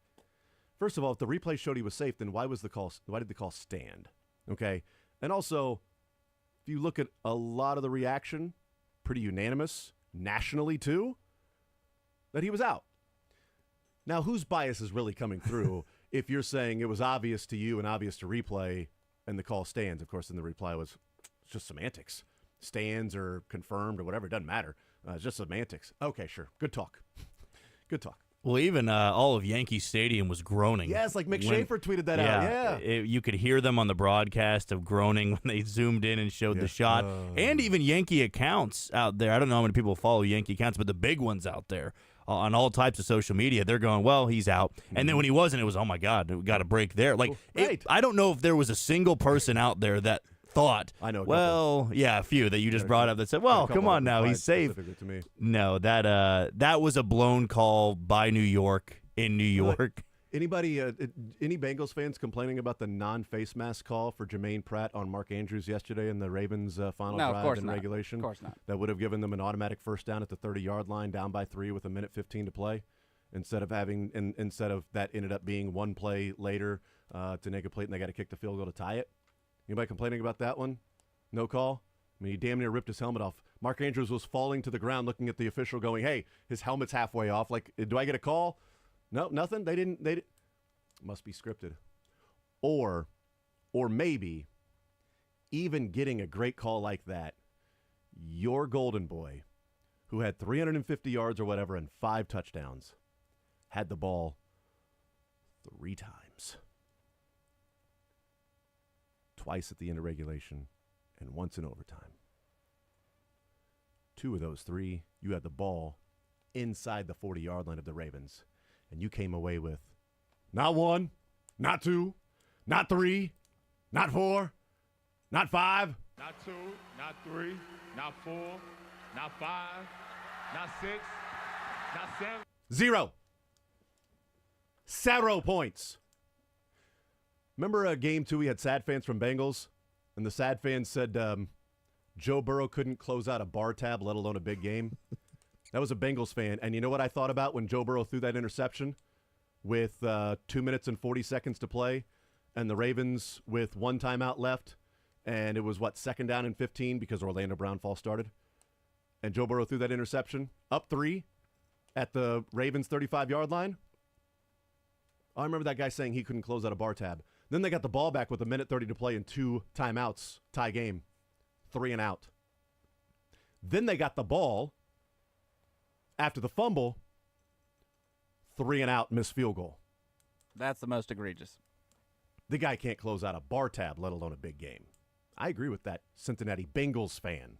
first of all, if the replay showed he was safe, then why did the call stand? Okay? And also, if you look at a lot of the reaction, pretty unanimous, nationally too, that he was out. Now, whose bias is really coming through if you're saying it was obvious to you and obvious to replay and the call stands? Of course, then the reply was, it's just semantics. Stands or confirmed or whatever, it doesn't matter. It's just semantics. Okay, sure. Good talk. Good talk. Well, even all of Yankee Stadium was groaning. Yes, like Mick when- Schaefer tweeted that out. Yeah. You could hear them on the broadcast of groaning when they zoomed in and showed the shot. And even Yankee accounts out there. I don't know how many people follow Yankee accounts, but the big ones out there on all types of social media, they're going, well, he's out. And then when he wasn't, it was, oh, my God, we got a break there. Like, Right. I don't know if there was a single person out there that thought, I know a well, yeah, a few that you just brought up that said, well, come on now, he's safe. To me. No, that was a blown call by New York in New York. Anybody, any Bengals fans complaining about the non-face mask call for Jermaine Pratt on Mark Andrews yesterday in the Ravens' final No, of drive course in not. regulation? Of course not. That would have given them an automatic first down at the 30-yard line, down by 3 with 1:15 to play, instead of that ended up being one play later to make a play and they got to kick the field goal to tie it. Anybody complaining about that one? No call? I mean, he damn near ripped his helmet off. Mark Andrews was falling to the ground looking at the official going, hey, his helmet's halfway off. Like, do I get a call? No, nothing? They didn't. Must be scripted. Or maybe even getting a great call like that, your golden boy, who had 350 yards or whatever and 5 touchdowns, had the ball 3 times. Twice at the end of regulation and once in overtime. 2 of those 3, you had the ball inside the 40-yard line of the Ravens, and you came away with not 1, not 2, not 3, not 4, not 5. Not 2, not 3, not 4, not 5, not 6, not 7. 0. 0 points. Remember game 2, we had sad fans from Bengals, and the sad fans said Joe Burrow couldn't close out a bar tab, let alone a big game? That was a Bengals fan, and you know what I thought about when Joe Burrow threw that interception with 2 minutes and 40 seconds to play, and the Ravens with 1 timeout left, and it was, 2nd down and 15 because Orlando Brown false started, and Joe Burrow threw that interception, up 3 at the Ravens' 35-yard line? I remember that guy saying he couldn't close out a bar tab. Then they got the ball back with 1:30 to play and 2 timeouts, tie game, 3 and out. Then they got the ball after the fumble, 3 and out, missed field goal. That's the most egregious. The guy can't close out a bar tab, let alone a big game. I agree with that Cincinnati Bengals fan.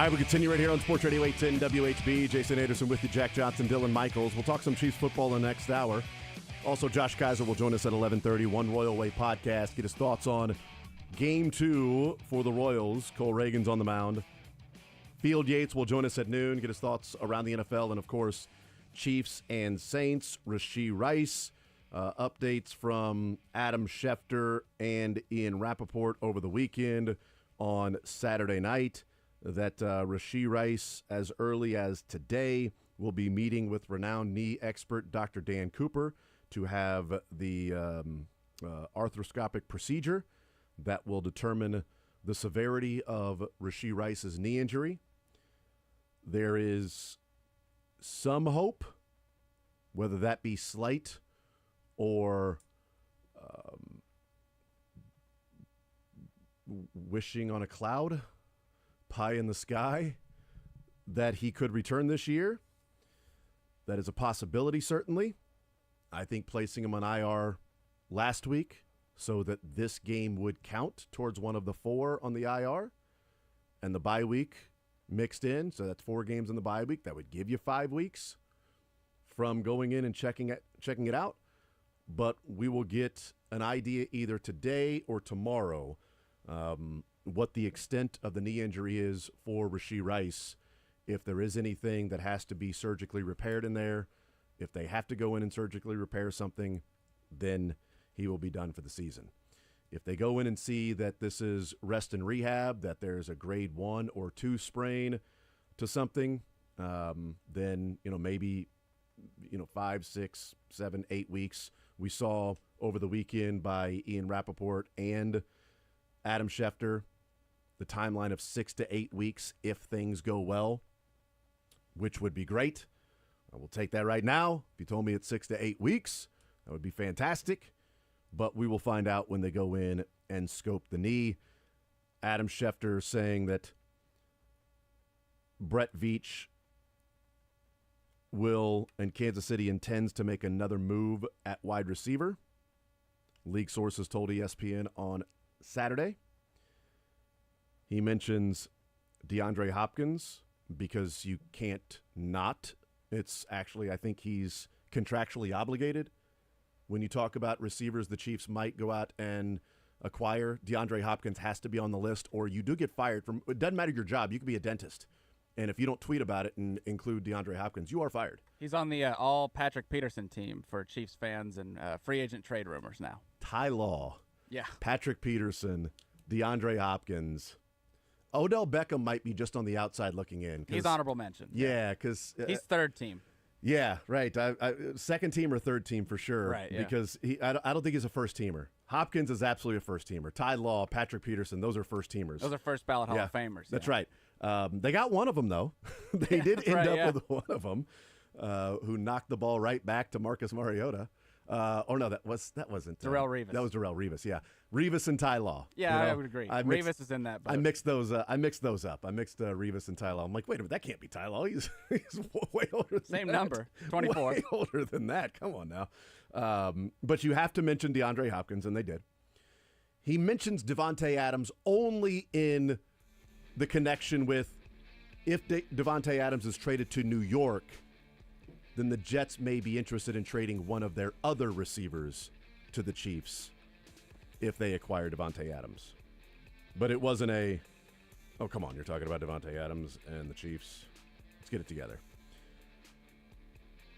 All right, we continue right here on Sports Radio 810 WHB. Jason Anderson with you, Jack Johnson, Dylan Michaels. We'll talk some Chiefs football in the next hour. Also, Josh Kaiser will join us at 11:30, One Royal Way podcast. Get his thoughts on Game 2 for the Royals. Cole Reagan's on the mound. Field Yates will join us at noon. Get his thoughts around the NFL and, of course, Chiefs and Saints. Rashee Rice. Updates from Adam Schefter and Ian Rappaport over the weekend on Saturday night that Rashee Rice, as early as today, will be meeting with renowned knee expert Dr. Dan Cooper to have the arthroscopic procedure that will determine the severity of Rashee Rice's knee injury. There is some hope, whether that be slight or wishing on a cloud, pie in the sky, that he could return this year. That is a possibility, certainly. I think placing him on IR last week so that this game would count towards one of the 4 on the IR, and the bye week mixed in, so that's 4 games in the bye week. That would give you 5 weeks from going in and checking it out. But we will get an idea either today or tomorrow what the extent of the knee injury is for Rashee Rice. If there is anything that has to be surgically repaired in there, if they have to go in and surgically repair something, then he will be done for the season. If they go in and see that this is rest and rehab, that there's a grade 1 or 2 sprain to something, then maybe 5, 6, 7, 8 weeks. We saw over the weekend by Ian Rappaport and Adam Schefter the timeline of 6 to 8 weeks if things go well, which would be great. I will take that right now. If you told me it's 6 to 8 weeks, that would be fantastic. But we will find out when they go in and scope the knee. Adam Schefter saying that Brett Veach and Kansas City intends to make another move at wide receiver. League sources told ESPN on Saturday. He mentions DeAndre Hopkins because you can't not. It's actually, I think he's contractually obligated. When you talk about receivers the Chiefs might go out and acquire, DeAndre Hopkins has to be on the list, or you do get fired from. It doesn't matter your job. You could be a dentist. And if you don't tweet about it and include DeAndre Hopkins, you are fired. He's on the all Patrick Peterson team for Chiefs fans and free agent trade rumors now. Ty Law. Yeah. Patrick Peterson, DeAndre Hopkins. Odell Beckham might be just on the outside looking in. He's honorable mention. Yeah, because he's third team. Yeah, right. Second team or third team for sure. Right, yeah. Because I don't think he's a first teamer. Hopkins is absolutely a first temer. Ty Law, Patrick Peterson, those are first teamers. Those are first ballot Hall of Famers. That's right. They got one of them though. They did end up with one of them who knocked the ball right back to Marcus Mariota. Or no, that wasn't Darrelle Revis. That was Darrelle Revis. Yeah, Revis and Ty Law. Yeah, I would agree. Revis is in that boat. I mixed those up. I mixed Revis and Ty Law. I'm like, wait a minute, that can't be Ty Law. He's way older. Than Same that. number, 24. Way older than that. Come on now. But you have to mention DeAndre Hopkins, and they did. He mentions Devontae Adams only in the connection with if Devontae Adams is traded to New York, then the Jets may be interested in trading one of their other receivers to the Chiefs if they acquire Devontae Adams. But it wasn't oh, come on, you're talking about Devontae Adams and the Chiefs. Let's get it together.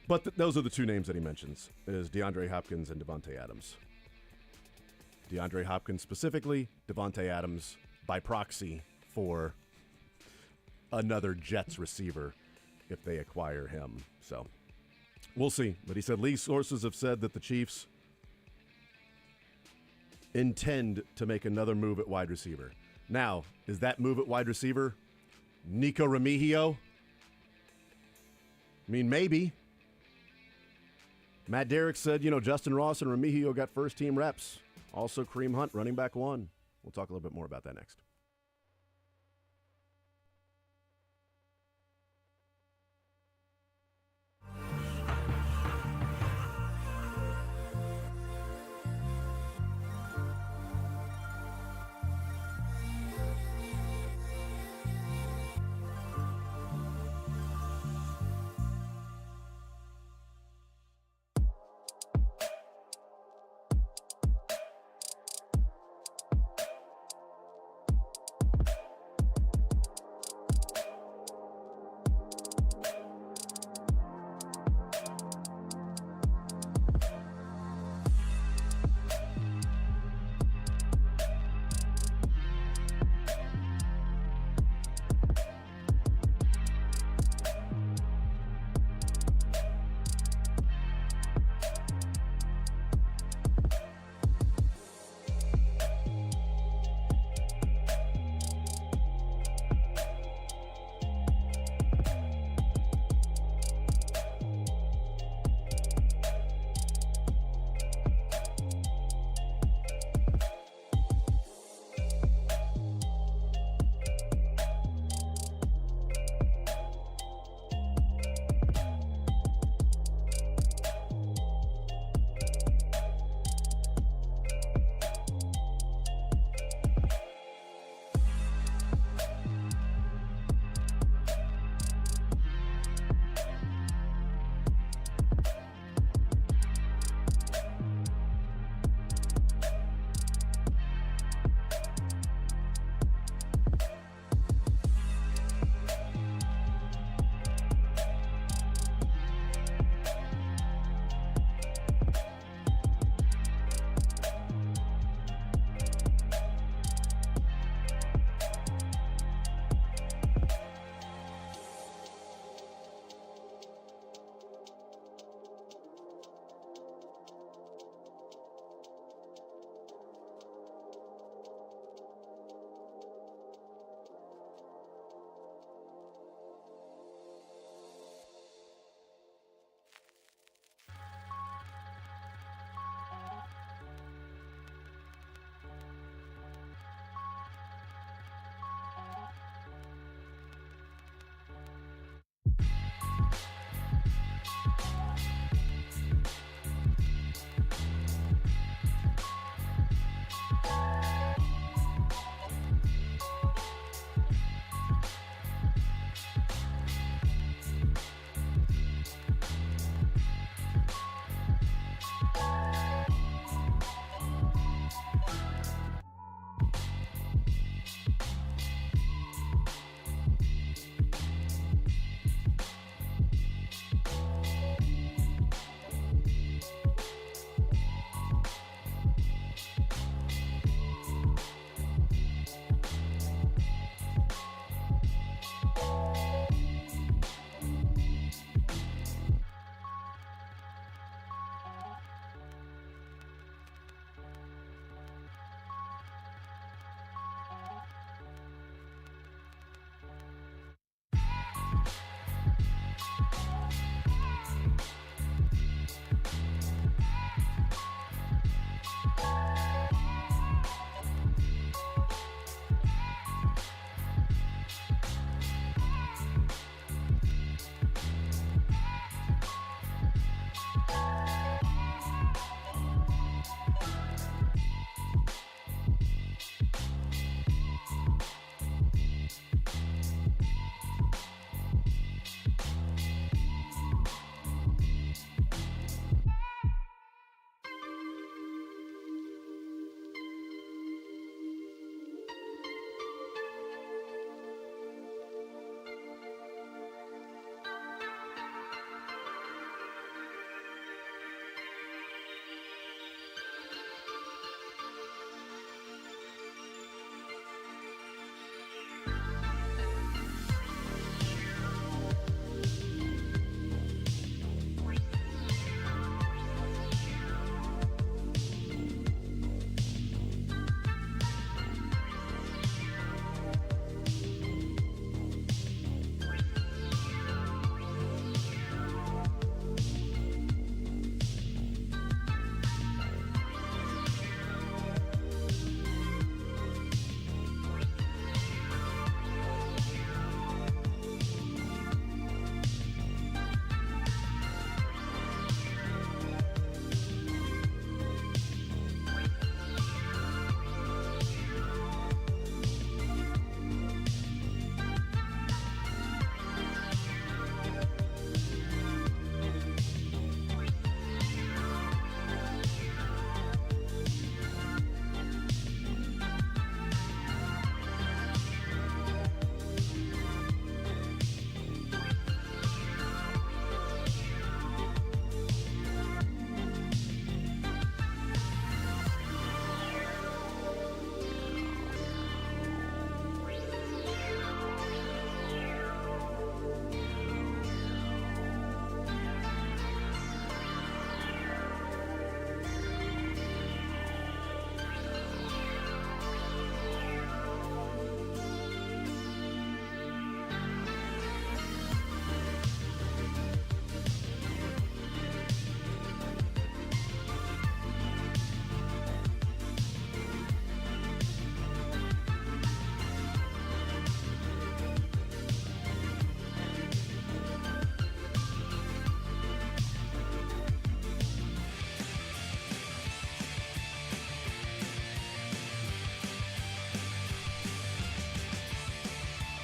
But those are the two names that he mentions, is DeAndre Hopkins and Devontae Adams. DeAndre Hopkins specifically, Devontae Adams by proxy for another Jets receiver if they acquire him. So we'll see. But he said league sources have said that the Chiefs intend to make another move at wide receiver. Now, is that move at wide receiver Nico Remigio? I mean, maybe. Matt Derrick said, Justin Ross and Remigio got first-team reps. Also, Kareem Hunt, running back 1. We'll talk a little bit more about that next.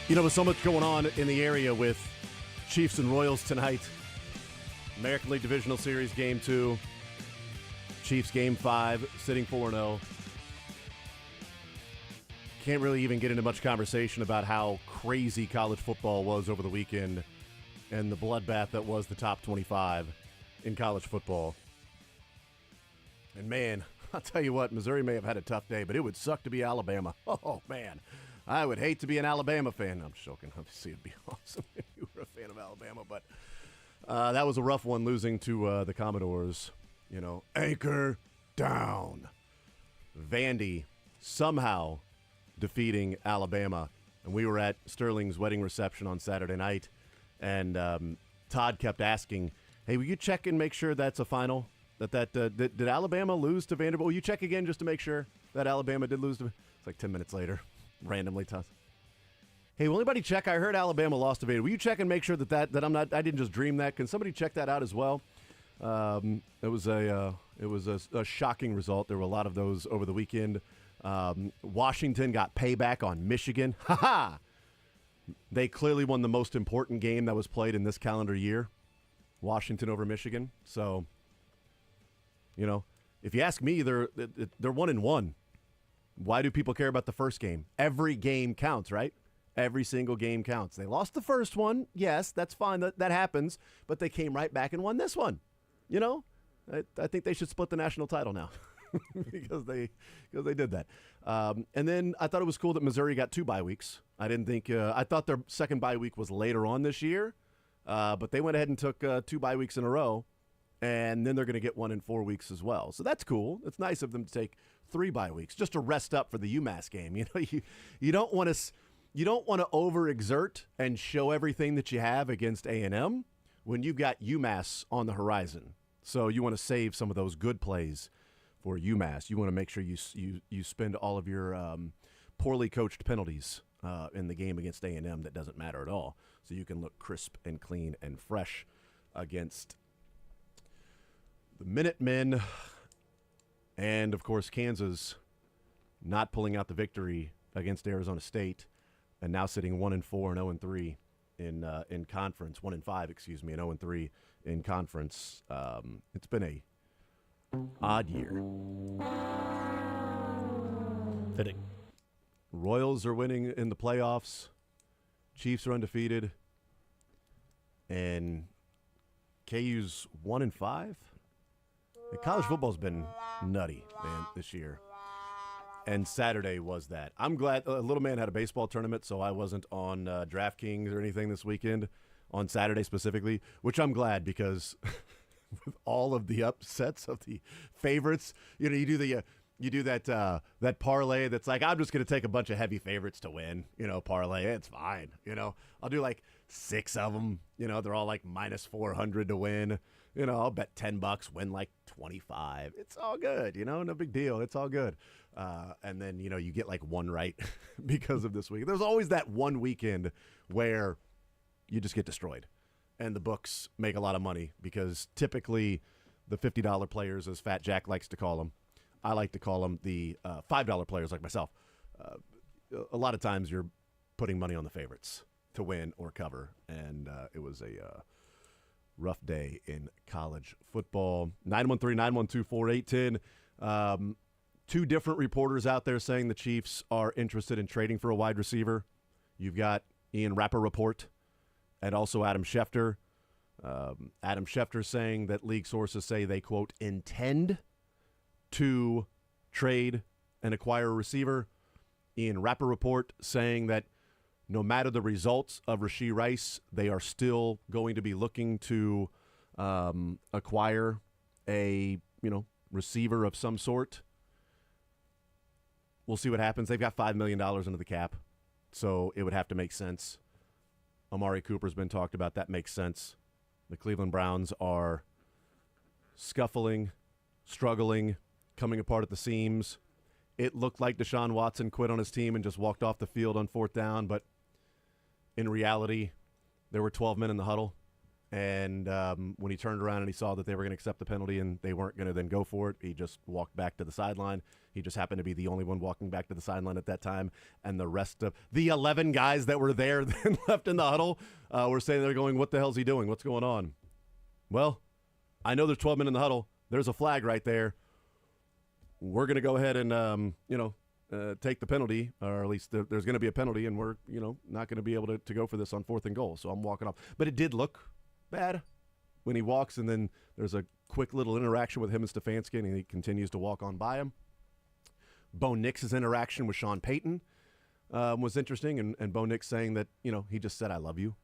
You know, with so much going on in the area with Chiefs and Royals tonight, American League Divisional Series Game 2, Chiefs Game 5, sitting 4-0. Can't really even get into much conversation about how crazy college football was over the weekend and the bloodbath that was the top 25 in college football. And man, I'll tell you what, Missouri may have had a tough day, but it would suck to be Alabama. Oh, man. I would hate to be an Alabama fan. I'm joking. Obviously, it'd be awesome if you were a fan of Alabama. But that was a rough one, losing to the Commodores. You know, anchor down. Vandy somehow defeating Alabama. And we were at Sterling's wedding reception on Saturday night. And Todd kept asking, hey, will you check and make sure that's a final? Did Alabama lose to Vanderbilt? Will you check again just to make sure that Alabama did lose to? It's like 10 minutes later. Randomly toss. Hey, will anybody check? I heard Alabama lost to Vanderbilt. Will you check and make sure that I didn't just dream that? Can somebody check that out as well? It was a shocking result. There were a lot of those over the weekend. Washington got payback on Michigan. Ha ha! They clearly won the most important game that was played in this calendar year. Washington over Michigan. So, you know, if you ask me, they're 1-1. Why do people care about the first game? Every game counts, right? Every single game counts. They lost the first one. Yes, that's fine. That happens. But they came right back and won this one. You know, I think they should split the national title now because they did that. And then I thought it was cool that Missouri got 2 bye weeks. I thought their second bye week was later on this year, but they went ahead and took 2 bye weeks in a row. And then they're going to get 1 in 4 weeks as well. So that's cool. It's nice of them to take 3 bye weeks just to rest up for the UMass game. You know, you don't want to overexert and show everything that you have against A&M when you've got UMass on the horizon. So you want to save some of those good plays for UMass. You want to make sure you spend all of your poorly coached penalties in the game against A&M that doesn't matter at all. So you can look crisp and clean and fresh against the Minutemen, and, of course, Kansas not pulling out the victory against Arizona State and now sitting 1-4 and 0-3 in conference. 1-5, excuse me, and 0-3 in conference. It's been a odd year. Fitting. Royals are winning in the playoffs. Chiefs are undefeated. And KU's 1-5. College football's been nutty, man, this year. And Saturday was that. I'm glad Little Man had a baseball tournament, so I wasn't on DraftKings or anything this weekend, on Saturday specifically, which I'm glad because with all of the upsets of the favorites, you know, you do that parlay that's like, I'm just going to take a bunch of heavy favorites to win, you know, parlay. It's fine. You know, I'll do like 6 of them. You know, they're all like minus 400 to win. You know, I'll bet $10, win like 25. It's all good, you know, no big deal. It's all good. And then, you know, you get like one right because of this week. There's always that one weekend where you just get destroyed. And the books make a lot of money because typically the $50 players, as Fat Jack likes to call them, I like to call them the $5 players like myself. A lot of times you're putting money on the favorites to win or cover. And it was a rough day in college football. 913-912-4810. 2 different reporters out there saying the Chiefs are interested in trading for a wide receiver. You've got Ian Rappaport and also Adam Schefter. Adam Schefter saying that league sources say they, quote, intend to trade and acquire a receiver. Ian Rappaport saying that no matter the results of Rashee Rice, they are still going to be looking to acquire a, you know, receiver of some sort. We'll see what happens. They've got $5 million into the cap, so it would have to make sense. Amari Cooper's been talked about. That makes sense. The Cleveland Browns are scuffling, struggling, coming apart at the seams. It looked like Deshaun Watson quit on his team and just walked off the field on 4th down, but in reality, there were 12 men in the huddle, And when he turned around and he saw that they were going to accept the penalty and they weren't going to then go for it, he just walked back to the sideline. He just happened to be the only one walking back to the sideline at that time. And the rest of the 11 guys that were there then left in the huddle were saying, they're going, what the hell's he doing? What's going on? Well, I know there's 12 men in the huddle. There's a flag right there. We're going to go ahead and, take the penalty, or at least there's going to be a penalty, and we're, not going to be able to go for this on 4th and goal. So I'm walking off. But it did look bad when he walks, and then there's a quick little interaction with him and Stefanski, and he continues to walk on by him. Bo Nix's interaction with Sean Payton was interesting, and Bo Nix saying that, he just said, I love you.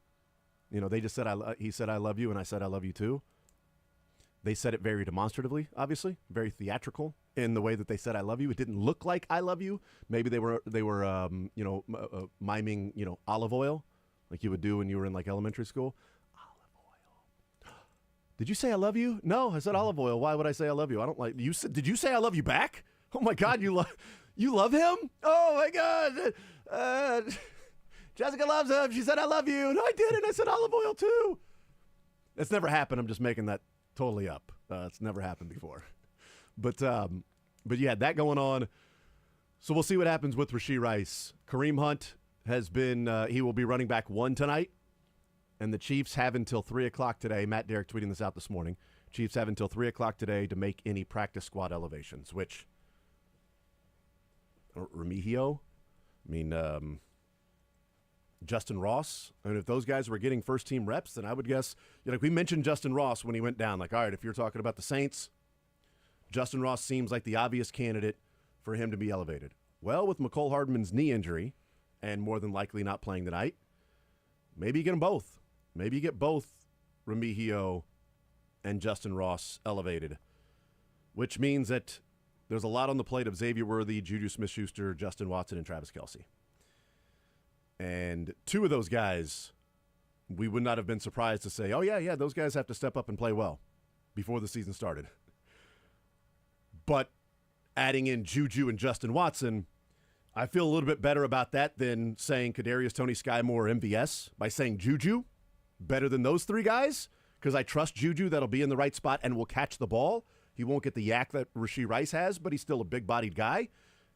They just said, he said, I love you, and I said, I love you too. They said it very demonstratively, obviously, very theatrical in the way that they said, I love you. It didn't look like I love you. Maybe they were miming, olive oil, like you would do when you were in like elementary school. Did you say I love you? No, I said olive oil. Why would I say I love you? I don't like you. Did you say I love you back? Oh my God, you love him? Oh my God, Jessica loves him. She said I love you. No, I didn't. I said olive oil too. It's never happened. I'm just making that totally up. It's never happened before. But yeah, that going on. So we'll see what happens with Rashee Rice. Kareem Hunt has been. He will be running back 1 tonight. And the Chiefs have until 3 o'clock today. Matt Derrick tweeting this out this morning. Chiefs have until 3 o'clock today to make any practice squad elevations, which Remigio, Justin Ross. And if those guys were getting first-team reps, then I would guess, we mentioned Justin Ross when he went down. Like, all right, if you're talking about the Saints, Justin Ross seems like the obvious candidate for him to be elevated. Well, with Mecole Hardman's knee injury and more than likely not playing tonight, maybe you get them both. Maybe you get both Remigio and Justin Ross elevated, which means that there's a lot on the plate of Xavier Worthy, Juju Smith-Schuster, Justin Watson, and Travis Kelce. And 2 of those guys, we would not have been surprised to say, oh, yeah, those guys have to step up and play well before the season started. But adding in Juju and Justin Watson, I feel a little bit better about that than saying Kadarius Toney, Sky Moore, MVS by saying Juju better than those 3 guys, because I trust Juju that'll be in the right spot and will catch the ball. He won't get the yak that Rashee Rice has, but he's still a big-bodied guy.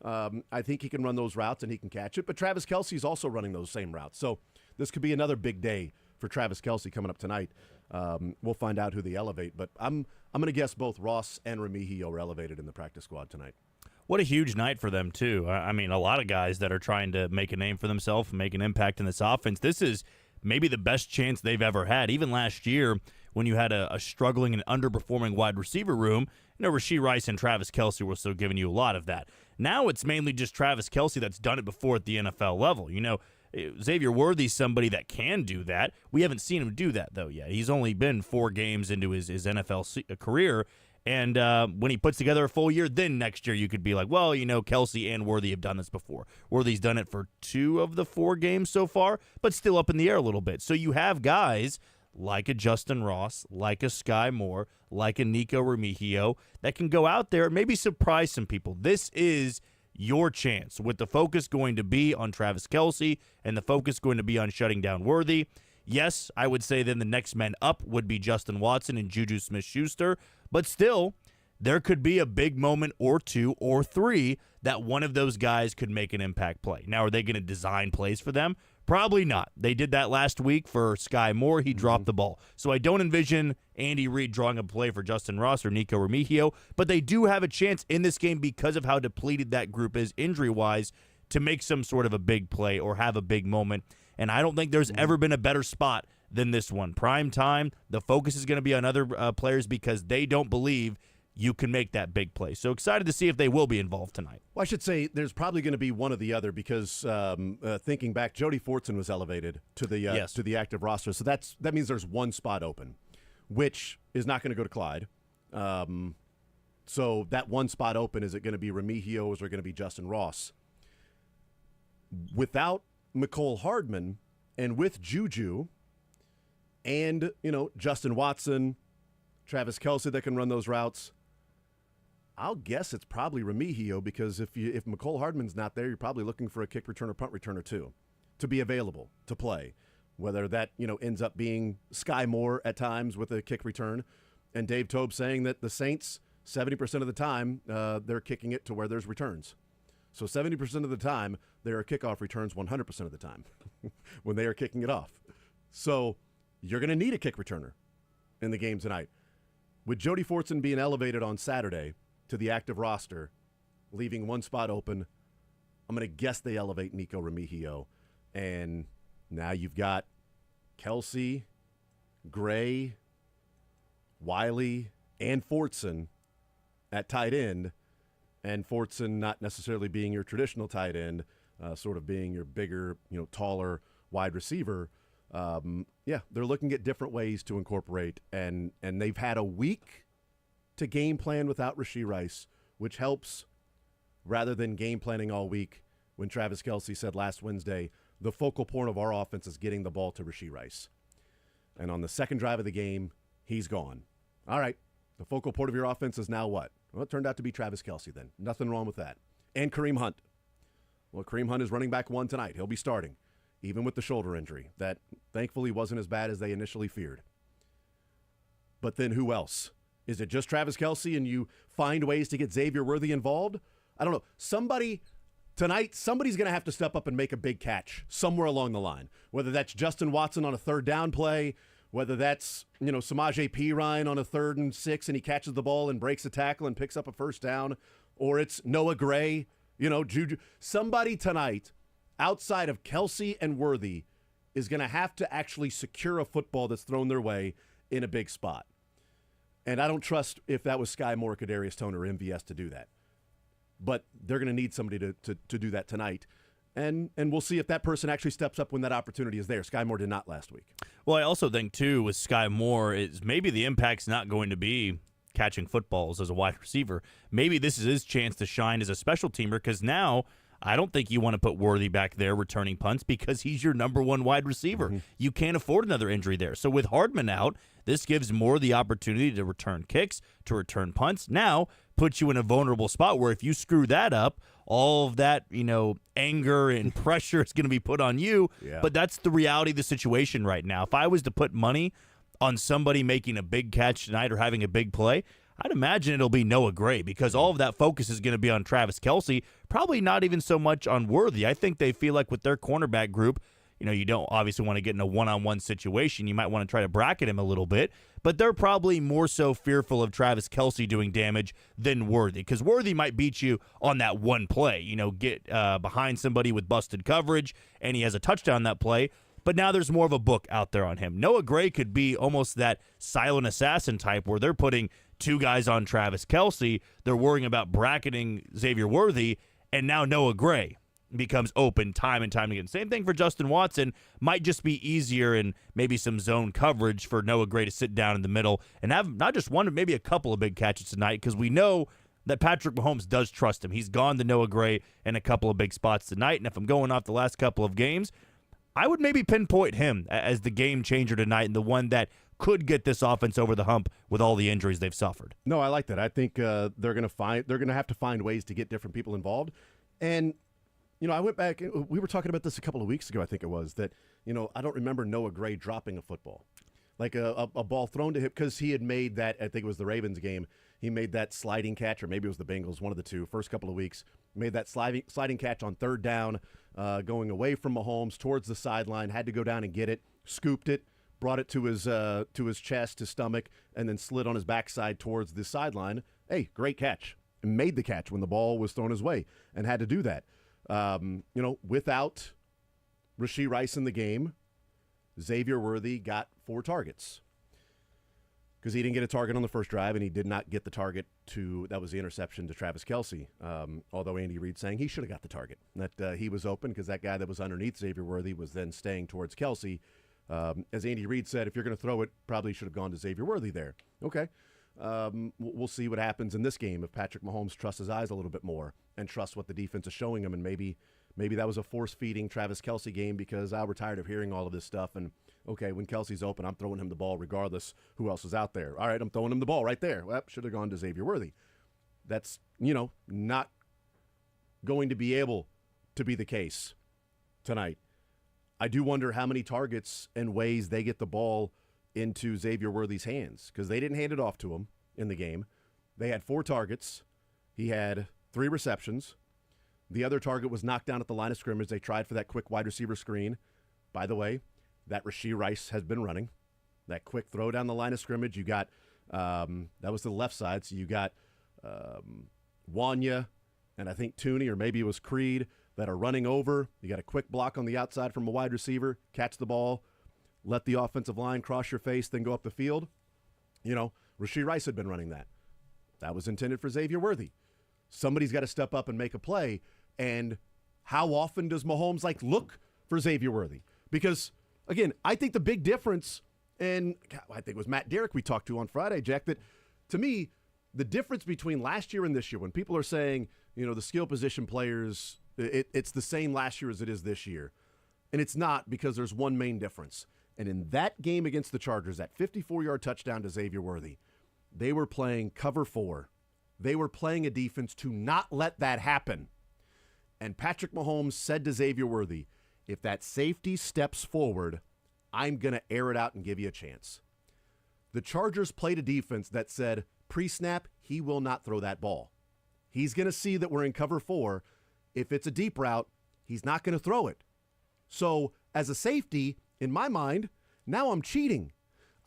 I think he can run those routes and he can catch it. But Travis Kelce is also running those same routes. So this could be another big day for Travis Kelce coming up tonight. We'll find out who they elevate. But I'm going to guess both Ross and Remigio are elevated in the practice squad tonight. What a huge night for them, too. I mean, a lot of guys that are trying to make a name for themselves, make an impact in this offense. This is maybe the best chance they've ever had. Even last year, when you had a struggling and underperforming wide receiver room, Rashee Rice and Travis Kelce were still giving you a lot of that. Now it's mainly just Travis Kelce that's done it before at the NFL level. Xavier Worthy's somebody that can do that. We haven't seen him do that, though, yet. He's only been 4 games into his NFL career. And when he puts together a full year, then next year you could be like, well, Kelce and Worthy have done this before. Worthy's done it for 2 of the 4 games so far, but still up in the air a little bit. So you have guys like a Justin Ross, like a Sky Moore, like a Nico Remigio that can go out there and maybe surprise some people. This is your chance, with the focus going to be on Travis Kelce and the focus going to be on shutting down Worthy. Yes, I would say then the next men up would be Justin Watson and Juju Smith-Schuster, but still, there could be a big moment or 2 or 3 that one of those guys could make an impact play. Now, are they going to design plays for them? Probably not. They did that last week for Sky Moore. He dropped the ball. So I don't envision Andy Reid drawing a play for Justin Ross or Nico Remigio, but they do have a chance in this game because of how depleted that group is injury-wise to make some sort of a big play or have a big moment. And I don't think there's ever been a better spot than this one. Prime time, the focus is going to be on other players because they don't believe you can make that big play. So excited to see if they will be involved tonight. Well, I should say there's probably going to be one or the other because thinking back, Jody Fortson was elevated to the active roster. So that means there's 1 spot open, which is not going to go to Clyde. So that 1 spot open, is it going to be Remigio or is it going to be Justin Ross? Without Mecole Hardman and with Juju and, Justin Watson, Travis Kelce that can run those routes, I'll guess it's probably Remigio because if Mecole Hardman's not there, you're probably looking for a kick returner, punt returner too, to be available to play. whether that, ends up being Sky Moore at times with a kick return. And Dave Toub saying that the Saints, 70% of the time, they're kicking it to where there's returns. So 70% of the time, there are kickoff returns 100% of the time when they are kicking it off. So you're going to need a kick returner in the game tonight. With Jody Fortson being elevated on Saturday to the active roster, leaving one spot open, I'm going to guess they elevate Nico Remigio. And now you've got Kelsey, Gray, Wiley, and Fortson at tight end, and Fortson not necessarily being your traditional tight end, sort of being your bigger, taller wide receiver. They're looking at different ways to incorporate, and they've had a week to game plan without Rashee Rice, which helps rather than game planning all week when Travis Kelce said last Wednesday, the focal point of our offense is getting the ball to Rashee Rice. And on the second drive of the game, he's gone. All right, the focal point of your offense is now what? Well, it turned out to be Travis Kelce then. Nothing wrong with that. And Kareem Hunt. Well, Kareem Hunt is running back one tonight. He'll be starting, even with the shoulder injury that thankfully wasn't as bad as they initially feared. But then who else? Is it just Travis Kelce and you find ways to get Xavier Worthy involved? I don't know. Somebody's going to have to step up and make a big catch somewhere along the line, whether that's Justin Watson on a third down play, whether that's, Samaje Perine on a 3rd and 6 and he catches the ball and breaks a tackle and picks up a first down, or it's Noah Gray, Juju. Somebody tonight outside of Kelce and Worthy is going to have to actually secure a football that's thrown their way in a big spot. And I don't trust if that was Sky Moore, Kadarius Toney, or MVS to do that. But they're going to need somebody to do that tonight. And we'll see if that person actually steps up when that opportunity is there. Sky Moore did not last week. Well, I also think, too, with Sky Moore, is maybe the impact's not going to be catching footballs as a wide receiver. Maybe this is his chance to shine as a special teamer, because now I don't think you want to put Worthy back there returning punts because he's your number one wide receiver. Mm-hmm. You can't afford another injury there. So with Hardman out, this gives Moore the opportunity to return kicks, to return punts. Now puts you in a vulnerable spot where if you screw that up, all of that, anger and pressure is going to be put on you. Yeah. But that's the reality of the situation right now. If I was to put money on somebody making a big catch tonight or having a big play, I'd imagine it'll be Noah Gray, because all of that focus is going to be on Travis Kelce, probably not even so much on Worthy. I think they feel like with their cornerback group, you don't obviously want to get in a one-on-one situation. You might want to try to bracket him a little bit, but they're probably more so fearful of Travis Kelce doing damage than Worthy, because Worthy might beat you on that one play, get behind somebody with busted coverage, and he has a touchdown that play. But now there's more of a book out there on him. Noah Gray could be almost that silent assassin type where they're putting two guys on Travis Kelce. They're worrying about bracketing Xavier Worthy, and now Noah Gray becomes open time and time again. Same thing for Justin Watson. Might just be easier and maybe some zone coverage for Noah Gray to sit down in the middle and have not just one, but maybe a couple of big catches tonight, because we know that Patrick Mahomes does trust him. He's gone to Noah Gray in a couple of big spots tonight, and if I'm going off the last couple of games, I would maybe pinpoint him as the game changer tonight and the one that could get this offense over the hump with all the injuries they've suffered. No, I like that. I think they're going to have to find ways to get different people involved. And I went back. We were talking about this a couple of weeks ago. I think it was that. I don't remember Noah Gray dropping a football, like a ball thrown to him, because he had made that. I think it was the Ravens game. He made that sliding catch, or maybe it was the Bengals. One of the two. First couple of weeks, made that sliding catch on third down, going away from Mahomes towards the sideline. Had to go down and get it. Scooped it. Brought it to his chest, his stomach, and then slid on his backside towards the sideline. Hey, great catch. And made the catch when the ball was thrown his way, and had to do that. Without Rashee Rice in the game, Xavier Worthy got 4 targets, because he didn't get a target on the first drive, and he did not get the target that was the interception to Travis Kelce. Although Andy Reid saying he should have got the target, that he was open because that guy that was underneath Xavier Worthy was then staying towards Kelce. As Andy Reid said, if you're going to throw it, probably should have gone to Xavier Worthy there. Okay. We'll see what happens in this game if Patrick Mahomes trusts his eyes a little bit more and trusts what the defense is showing him, and maybe that was a force-feeding Travis Kelce game, because we're tired of hearing all of this stuff, and okay, when Kelce's open, I'm throwing him the ball regardless who else is out there. All right, I'm throwing him the ball right there. Well, should have gone to Xavier Worthy. That's, not going to be able to be the case tonight. I do wonder how many targets and ways they get the ball into Xavier Worthy's hands, because they didn't hand it off to him in the game. They had 4 targets. He had 3 receptions. The other target was knocked down at the line of scrimmage. They tried for that quick wide receiver screen. By the way, that Rashee Rice has been running. That quick throw down the line of scrimmage. You got, that was to the left side, so you got Wanya and I think Tooney, or maybe it was Creed, that are running over. You got a quick block on the outside from a wide receiver, catch the ball, let the offensive line cross your face, then go up the field. You know, Rashee Rice had been running that. That was intended for Xavier Worthy. Somebody's got to step up and make a play. And how often does Mahomes look for Xavier Worthy? Because, again, I think the big difference, and I think it was Matt Derrick we talked to on Friday, Jack, that to me, the difference between last year and this year, when people are saying, you know, the skill position players, it's the same last year as it is this year. And it's not, because there's one main difference. And in that game against the Chargers, that 54-yard touchdown to Xavier Worthy, they were playing cover 4. They were playing a defense to not let that happen. And Patrick Mahomes said to Xavier Worthy, if that safety steps forward, I'm going to air it out and give you a chance. The Chargers played a defense that said, pre-snap, he will not throw that ball. He's going to see that we're in cover 4. If it's a deep route, he's not going to throw it. So as a safety, in my mind, now I'm cheating.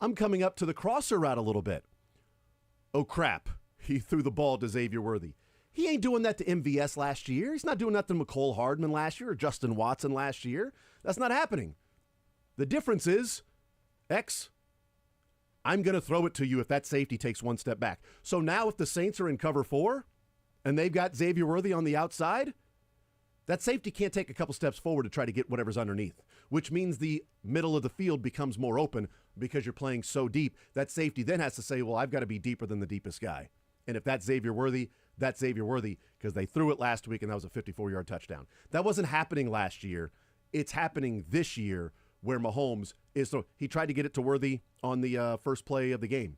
I'm coming up to the crosser route a little bit. Oh, crap. He threw the ball to Xavier Worthy. He ain't doing that to MVS last year. He's not doing that to McCole Hardman last year or Justin Watson last year. That's not happening. The difference is, X, I'm going to throw it to you if that safety takes one step back. So now if the Saints are in cover 4 and they've got Xavier Worthy on the outside, that safety can't take a couple steps forward to try to get whatever's underneath, which means the middle of the field becomes more open because you're playing so deep. That safety then has to say, well, I've got to be deeper than the deepest guy. And if that's Xavier Worthy, that's Xavier Worthy, because they threw it last week and that was a 54-yard touchdown. That wasn't happening last year. It's happening this year where Mahomes is. So he tried to get it to Worthy on the first play of the game.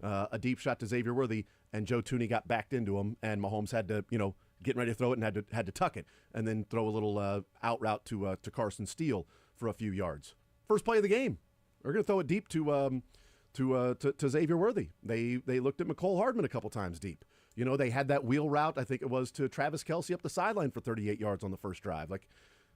A deep shot to Xavier Worthy, and Joe Tooney got backed into him, and Mahomes had to, getting ready to throw it and had to tuck it and then throw a little out route to Carson Steele for a few yards. First play of the game. They're going to throw it deep to Xavier Worthy. They looked at McCole Hardman a couple times deep. They had that wheel route, I think it was, to Travis Kelce up the sideline for 38 yards on the first drive.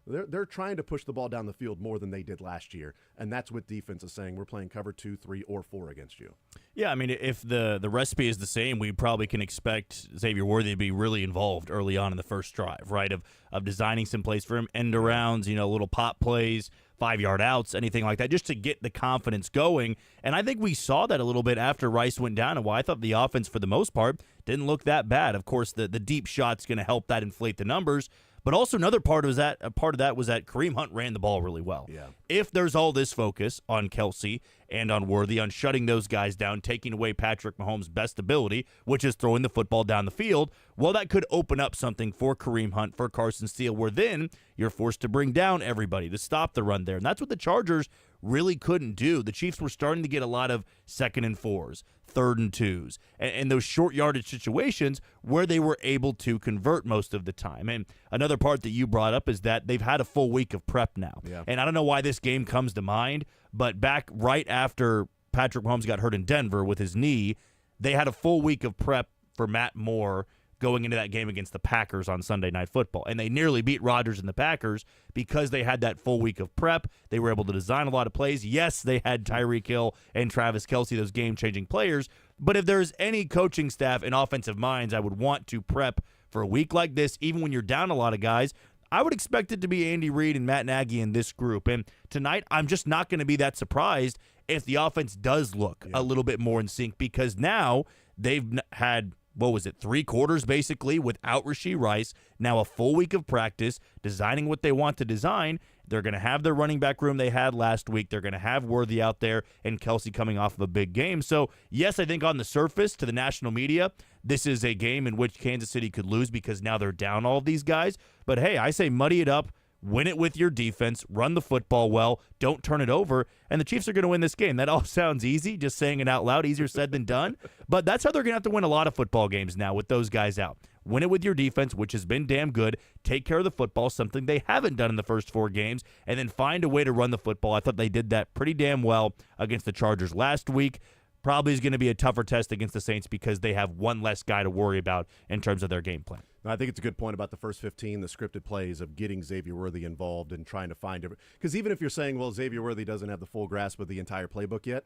They're trying to push the ball down the field more than they did last year, and that's what defense is saying. We're playing cover 2, 3, or 4 against you. Yeah, I mean, if the recipe is the same, we probably can expect Xavier Worthy to be really involved early on in the first drive, right, of designing some plays for him, end arounds, little pop plays, 5-yard outs, anything like that, just to get the confidence going. And I think we saw that a little bit after Rice went down, and why I thought the offense, for the most part, didn't look that bad. Of course, the deep shot's going to help that inflate the numbers. But also another part of that was that Kareem Hunt ran the ball really well. Yeah. If there's all this focus on Kelce and on Worthy, on shutting those guys down, taking away Patrick Mahomes' best ability, which is throwing the football down the field, well, that could open up something for Kareem Hunt, for Carson Steele, where then you're forced to bring down everybody to stop the run there. And that's what the Chargers really couldn't do. The Chiefs were starting to get a lot of 2nd and 4s, 3rd and 2s, and those short yardage situations where they were able to convert most of the time. And another part that you brought up is that they've had a full week of prep now. Yeah. And I don't know why this game comes to mind, but back right after Patrick Mahomes got hurt in Denver with his knee, they had a full week of prep for Matt Moore going into that game against the Packers on Sunday Night Football. And they nearly beat Rodgers and the Packers because they had that full week of prep. They were able to design a lot of plays. Yes, they had Tyreek Hill and Travis Kelce, those game-changing players. But if there's any coaching staff and offensive minds I would want to prep for a week like this, even when you're down a lot of guys, I would expect it to be Andy Reid and Matt Nagy in this group. And tonight, I'm just not going to be that surprised if the offense does look a little bit more in sync, because now they've had, 3 quarters basically without Rashee Rice, now a full week of practice, designing what they want to design. They're going to have their running back room they had last week. They're going to have Worthy out there and Kelce coming off of a big game. So, yes, I think on the surface, to the national media, this is a game in which Kansas City could lose because now they're down all of these guys. But, hey, I say muddy it up, win it with your defense, run the football well, don't turn it over, and the Chiefs are going to win this game. That all sounds easy, just saying it out loud, easier said than done. But that's how they're going to have to win a lot of football games now with those guys out. Win it with your defense, which has been damn good. Take care of the football, something they haven't done in the first 4 games, and then find a way to run the football. I thought they did that pretty damn well against the Chargers last week. Probably is going to be a tougher test against the Saints because they have one less guy to worry about in terms of their game plan. I think it's a good point about the first 15, the scripted plays of getting Xavier Worthy involved and trying to find – because even if you're saying, well, Xavier Worthy doesn't have the full grasp of the entire playbook yet,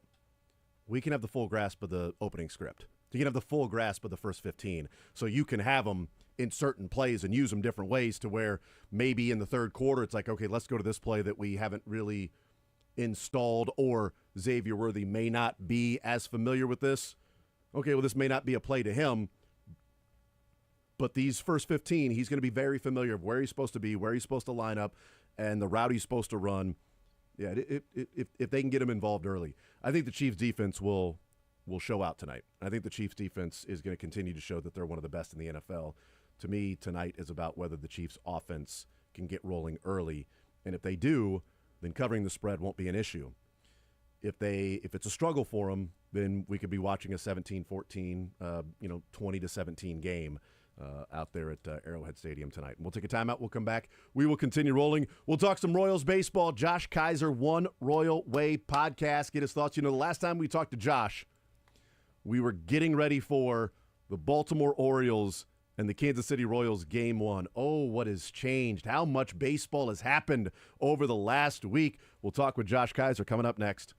we can have the full grasp of the opening script. You can have the full grasp of the first 15. So you can have them in certain plays and use them different ways to where maybe in the third quarter it's like, okay, let's go to this play that we haven't really installed, or Xavier Worthy may not be as familiar with this. Okay, well, this may not be a play to him, but these first 15, he's going to be very familiar of where he's supposed to be, where he's supposed to line up, and the route he's supposed to run. Yeah, if they can get him involved early, I think the Chiefs' defense will show out tonight. I think the Chiefs' defense is going to continue to show that they're one of the best in the NFL. To me, tonight is about whether the Chiefs' offense can get rolling early, and if they do, then covering the spread won't be an issue. If it's a struggle for them, then we could be watching a 17-14, 20-17 game out there at Arrowhead Stadium tonight. We'll take a timeout. We'll come back. We will continue rolling. We'll talk some Royals baseball. Josh Kaiser, One Royal Way podcast. Get his thoughts. The last time we talked to Josh, we were getting ready for the Baltimore Orioles and the Kansas City Royals Game 1. Oh, what has changed? How much baseball has happened over the last week? We'll talk with Josh Kaiser coming up next.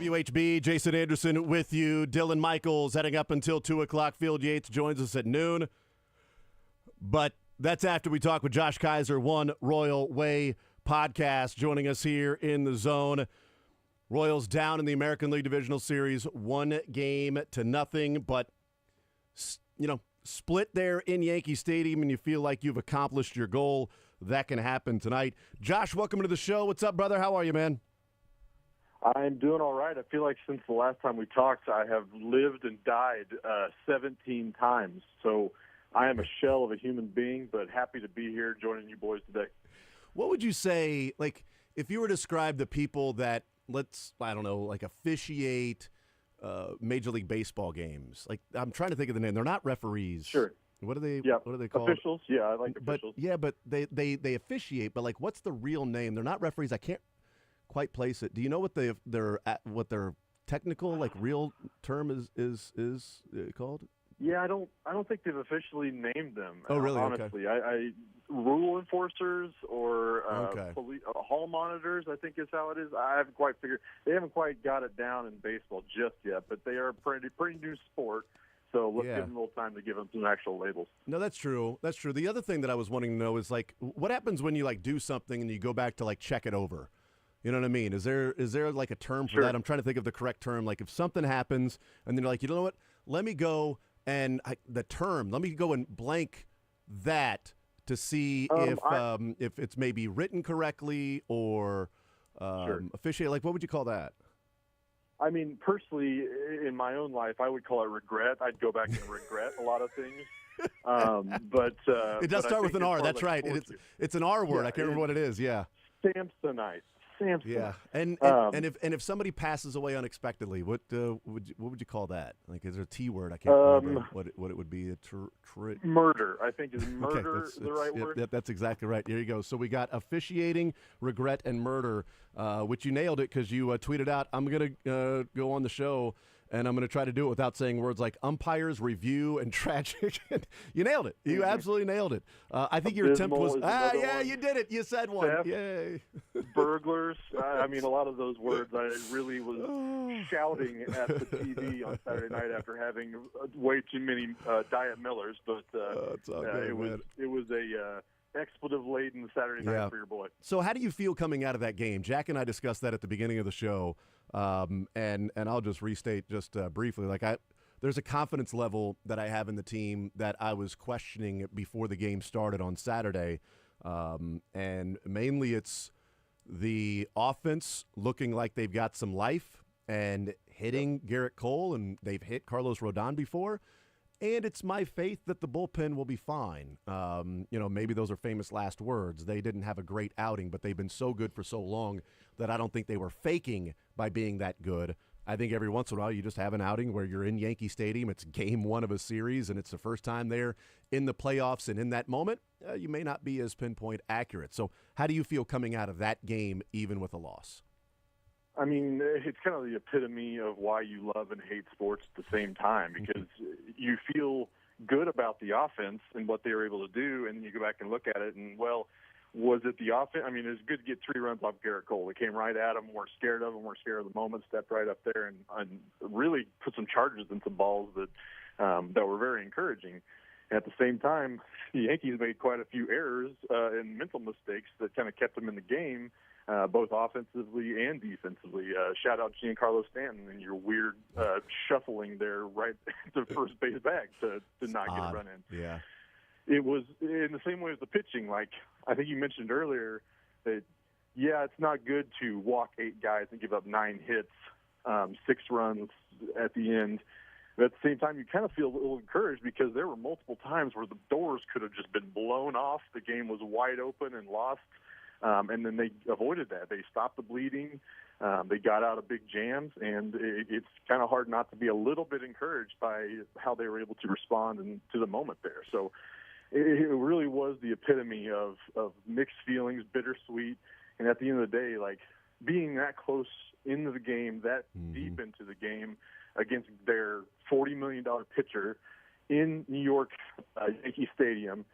WHB, Jason Anderson with you. Dylan Michaels heading up until 2 o'clock. Field Yates joins us at noon. But that's after we talk with Josh Kaiser, One Royal Way podcast, joining us here in the zone. Royals down in the American League Divisional Series, 1-0, but, split there in Yankee Stadium, and you feel like you've accomplished your goal. That can happen tonight. Josh, welcome to the show. What's up, brother? How are you, man? I'm doing all right. I feel like since the last time we talked, I have lived and died 17 times. So I am a shell of a human being, but happy to be here joining you boys today. What would you say, if you were to describe the people that, officiate Major League Baseball games? I'm trying to think of the name. They're not referees. Sure. What are they? Yep. What are they called? Officials. Yeah, I like officials. But they officiate. But what's the real name? They're not referees. I can't quite place it. Do you know what their technical real term is called? Yeah, I don't think they've officially named them. Oh, really? Honestly, Okay. I rule enforcers or Okay. hall monitors, I think is how it is. I haven't quite figured. They haven't quite got it down in baseball just yet, but they are a pretty new sport. So let's give them a little time to give them some actual labels. No, that's true. That's true. The other thing that I was wanting to know is what happens when you do something and you go back to check it over. You know what I mean? Is there a term for that? I'm trying to think of the correct term. If something happens and then you're you know what? Let me go and let me go and blank that to see if it's maybe written correctly or officiate. What would you call that? I mean, personally, in my own life, I would call it regret. I'd go back and regret a lot of things. But it does start with an R. That's right. It's an R word. Yeah, I can't remember what it is. Yeah. Samsonite. Samson. Yeah, and if somebody passes away unexpectedly, what would you call that? Like, is there a T word? I can't remember what it would be. Murder, I think, is murder okay, the right word? That's exactly right. Here you go. So we got officiating, regret, and murder, which you nailed it because you tweeted out, I'm going to go on the show, and I'm going to try to do it without saying words like umpires, review, and tragic. You nailed it. You absolutely nailed it. I think your attempt was, you did it. You said one. Theft, yay. Burglars. I mean, a lot of those words I really was shouting at the TV on Saturday night after having way too many Diet Millers. But it's all good, it was a expletive-laden Saturday night for your boy. So how do you feel coming out of that game? Jack and I discussed that at the beginning of the show, and I'll just restate just briefly. Like there's a confidence level that I have in the team that I was questioning before the game started on Saturday, and mainly it's the offense looking like they've got some life and hitting Garrett Cole, and they've hit Carlos Rodon before. And it's my faith that the bullpen will be fine. Maybe those are famous last words. They didn't have a great outing, but they've been so good for so long that I don't think they were faking by being that good. I think every once in a while you just have an outing where you're in Yankee Stadium. It's game one of a series, and it's the first time they're in the playoffs. And in that moment, you may not be as pinpoint accurate. So how do you feel coming out of that game, even with a loss? I mean, it's kind of the epitome of why you love and hate sports at the same time, because you feel good about the offense and what they were able to do, and you go back and look at it, and, well, was it the offense? I mean, it was good to get 3 runs off Garrett Cole. They came right at him, weren't scared of him, weren't scared of the moment, stepped right up there and really put some charges into balls that were very encouraging. And at the same time, the Yankees made quite a few errors and mental mistakes that kind of kept them in the game, both offensively and defensively. Shout out Giancarlo Stanton and your weird shuffling there right to first base bag to not get a run in. Yeah. It was in the same way as the pitching. Like, I think you mentioned earlier that, it's not good to walk 8 guys and give up 9 hits, 6 runs at the end. But at the same time, you kind of feel a little encouraged because there were multiple times where the doors could have just been blown off. The game was wide open and lost. And then they avoided that. They stopped the bleeding. They got out of big jams, and it's kind of hard not to be a little bit encouraged by how they were able to respond to the moment there. So it really was the epitome of mixed feelings, bittersweet, and at the end of the day, like, being that close into the game, that deep into the game against their $40 million pitcher in New York Yankee Stadium,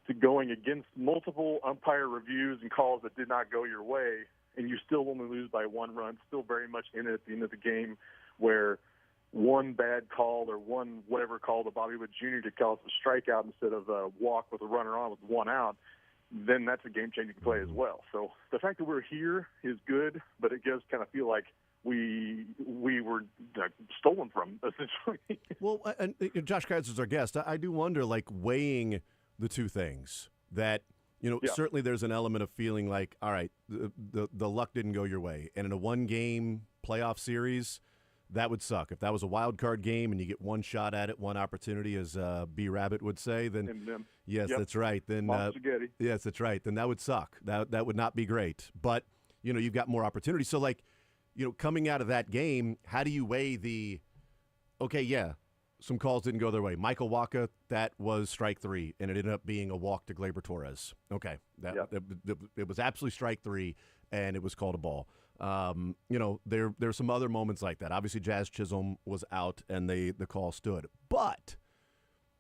to going against multiple umpire reviews and calls that did not go your way, and you still only lose by 1 run, still very much in it at the end of the game, where one bad call or one whatever call to Bobby Witt Jr. to call a strikeout instead of a walk with a runner on with 1 out, then that's a game-changing play as well. So the fact that we're here is good, but it does kind of feel like we were stolen from, essentially. Well, and Josh Kreitzer's our guest. I do wonder, like, weighing the two things that, certainly there's an element of feeling like, all right, the luck didn't go your way. And in a 1-game playoff series, that would suck. If that was a wild card game and you get 1 shot at it, 1 opportunity, as B. Rabbit would say, then yes, that's right. Then yes, that's right. Then that would suck. That would not be great. But, you've got more opportunities. So, like, coming out of that game, how do you weigh some calls didn't go their way. Michael Wacha, that was strike 3, and it ended up being a walk to Gleyber Torres. Okay, it was absolutely strike 3, and it was called a ball. There's some other moments like that. Obviously, Jazz Chisholm was out, and the call stood. But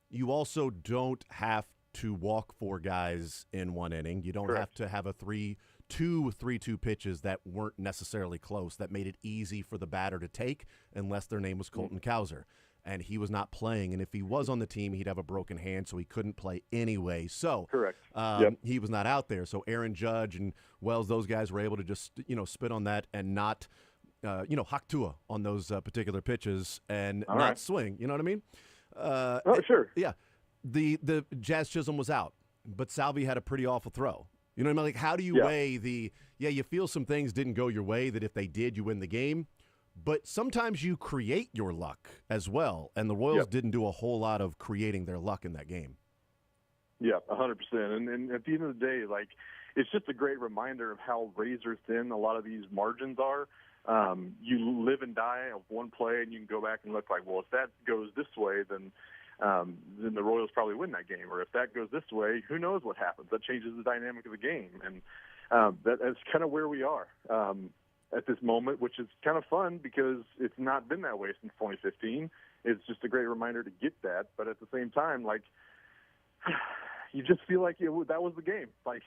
you also don't have to walk 4 guys in 1 inning. You don't have to have a 3-2 pitches that weren't necessarily close, that made it easy for the batter to take, unless their name was Colton Cowser. And he was not playing. And if he was on the team, he'd have a broken hand, so he couldn't play anyway. So he was not out there. So Aaron Judge and Wells, those guys were able to just, spit on that and not, Haktua on those particular pitches and not swing. You know what I mean? Sure. Yeah. The Jazz Chisholm was out, but Salvi had a pretty awful throw. You know what I mean? Like, how do you weigh you feel some things didn't go your way, that if they did, you win the game. But sometimes you create your luck as well, and the Royals didn't do a whole lot of creating their luck in that game. Yeah, 100%. And at the end of the day, like, it's just a great reminder of how razor thin a lot of these margins are. You live and die of one play, and you can go back and look like, well, if that goes this way, then the Royals probably win that game. Or if that goes this way, who knows what happens? That changes the dynamic of the game. And that's kind of where we are at this moment, which is kind of fun because it's not been that way since 2015. It's just a great reminder to get that. But at the same time, like, you just feel like that was the game. Like,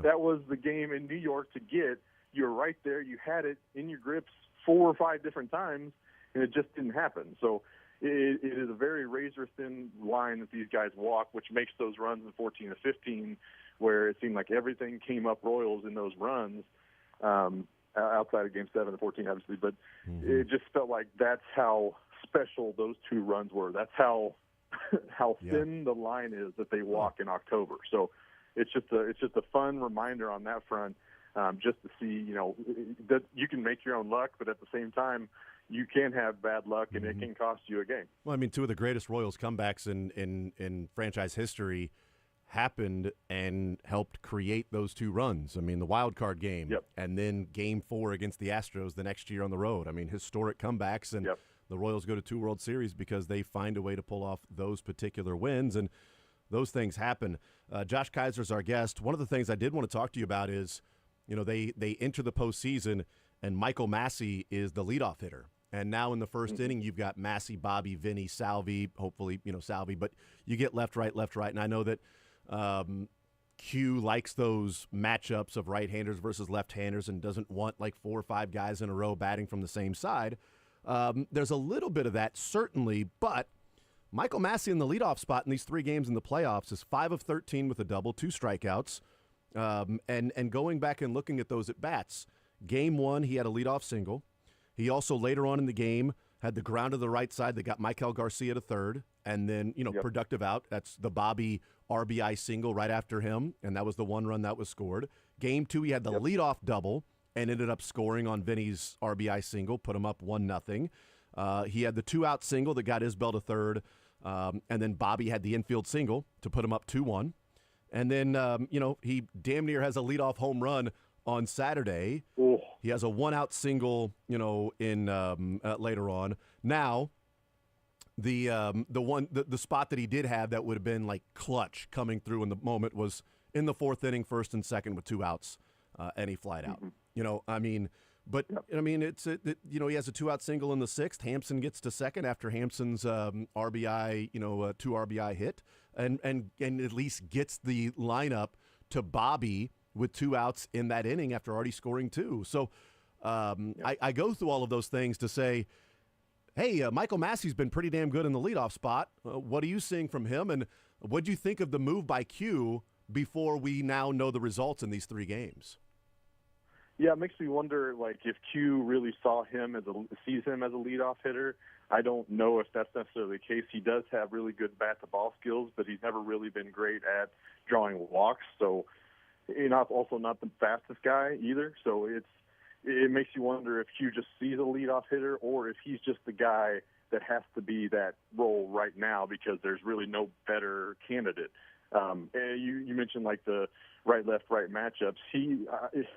that was the game in New York to get. You're right there. You had it in your grips 4 or 5 different times, and it just didn't happen. So it is a very razor-thin line that these guys walk, which makes those runs in 14 to 15, where it seemed like everything came up Royals in those runs, outside of Game 7 and 14, obviously. But it just felt like that's how special those 2 runs were. That's how thin the line is that they walk in October. So it's just a fun reminder on that front. Just to see, that you can make your own luck, but at the same time, you can have bad luck, and it can cost you a game. Well, I mean, 2 of the greatest Royals comebacks in franchise history happened and helped create those 2 runs. I mean, the wild card game, and then Game 4 against the Astros the next year on the road. I mean, historic comebacks, and the Royals go to 2 World Series because they find a way to pull off those particular wins, and those things happen. Josh Kaiser's our guest. One of the things I did want to talk to you about is, they enter the postseason, and Michael Massey is the leadoff hitter. And now in the first inning, you've got Massey, Bobby, Vinny, Salvi, hopefully, Salvi. But you get left, right. And I know that Q likes those matchups of right-handers versus left-handers and doesn't want like 4 or 5 guys in a row batting from the same side. There's a little bit of that, certainly. But Michael Massey in the leadoff spot in these 3 games in the playoffs is 5 of 13 with a double, 2 strikeouts. And going back and looking at those at-bats, Game 1, he had a leadoff single. He also, later on in the game, had the ground to the right side that got Michael Garcia to third, and then, productive out. That's the Bobby RBI single right after him, and that was the 1 run that was scored. Game 2, he had the leadoff double and ended up scoring on Vinny's RBI single, put him up 1-0. He had the 2-out single that got Isbell to third, and then Bobby had the infield single to put him up 2-1. And then, he damn near has a leadoff home run on Saturday. Ooh. He has a 1-out single, in later on. Now, the spot that he did have that would have been like clutch coming through in the moment was in the 4th inning, 1st and 2nd with 2 outs, and he flied out. It's he has a 2-out single in the 6th. Hampson gets to 2nd after Hampson's RBI, 2 RBI hit, and at least gets the lineup to Bobby with 2 outs in that inning after already scoring 2. So I go through all of those things to say, hey, Michael Massey's been pretty damn good in the leadoff spot. What are you seeing from him, and what do you think of the move by Q before we now know the results in these 3 games? Yeah, it makes me wonder, like, if Q really sees him as a leadoff hitter. I don't know if that's necessarily the case. He does have really good bat-to-ball skills, but he's never really been great at drawing walks. So, also not the fastest guy either. So it makes you wonder if Q just sees a leadoff hitter or if he's just the guy that has to be that role right now because there's really no better candidate. And you mentioned like the right-left matchups. He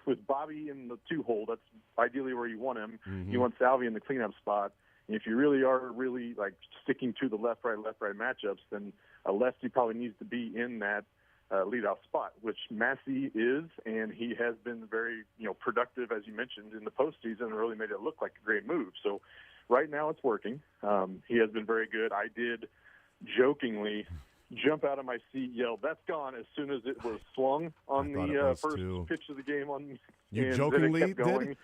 with Bobby in the 2-hole, that's ideally where you want him. You want Salvi in the cleanup spot. And if you really are like sticking to the left-right matchups, then a lefty probably needs to be in that leadoff spot, which Massey is, and he has been very productive, as you mentioned, in the postseason and really made it look like a great move. So right now it's working. He has been very good. I did jokingly jump out of my seat, yell, "That's gone!" as soon as it was swung on the first pitch of the game. You jokingly did?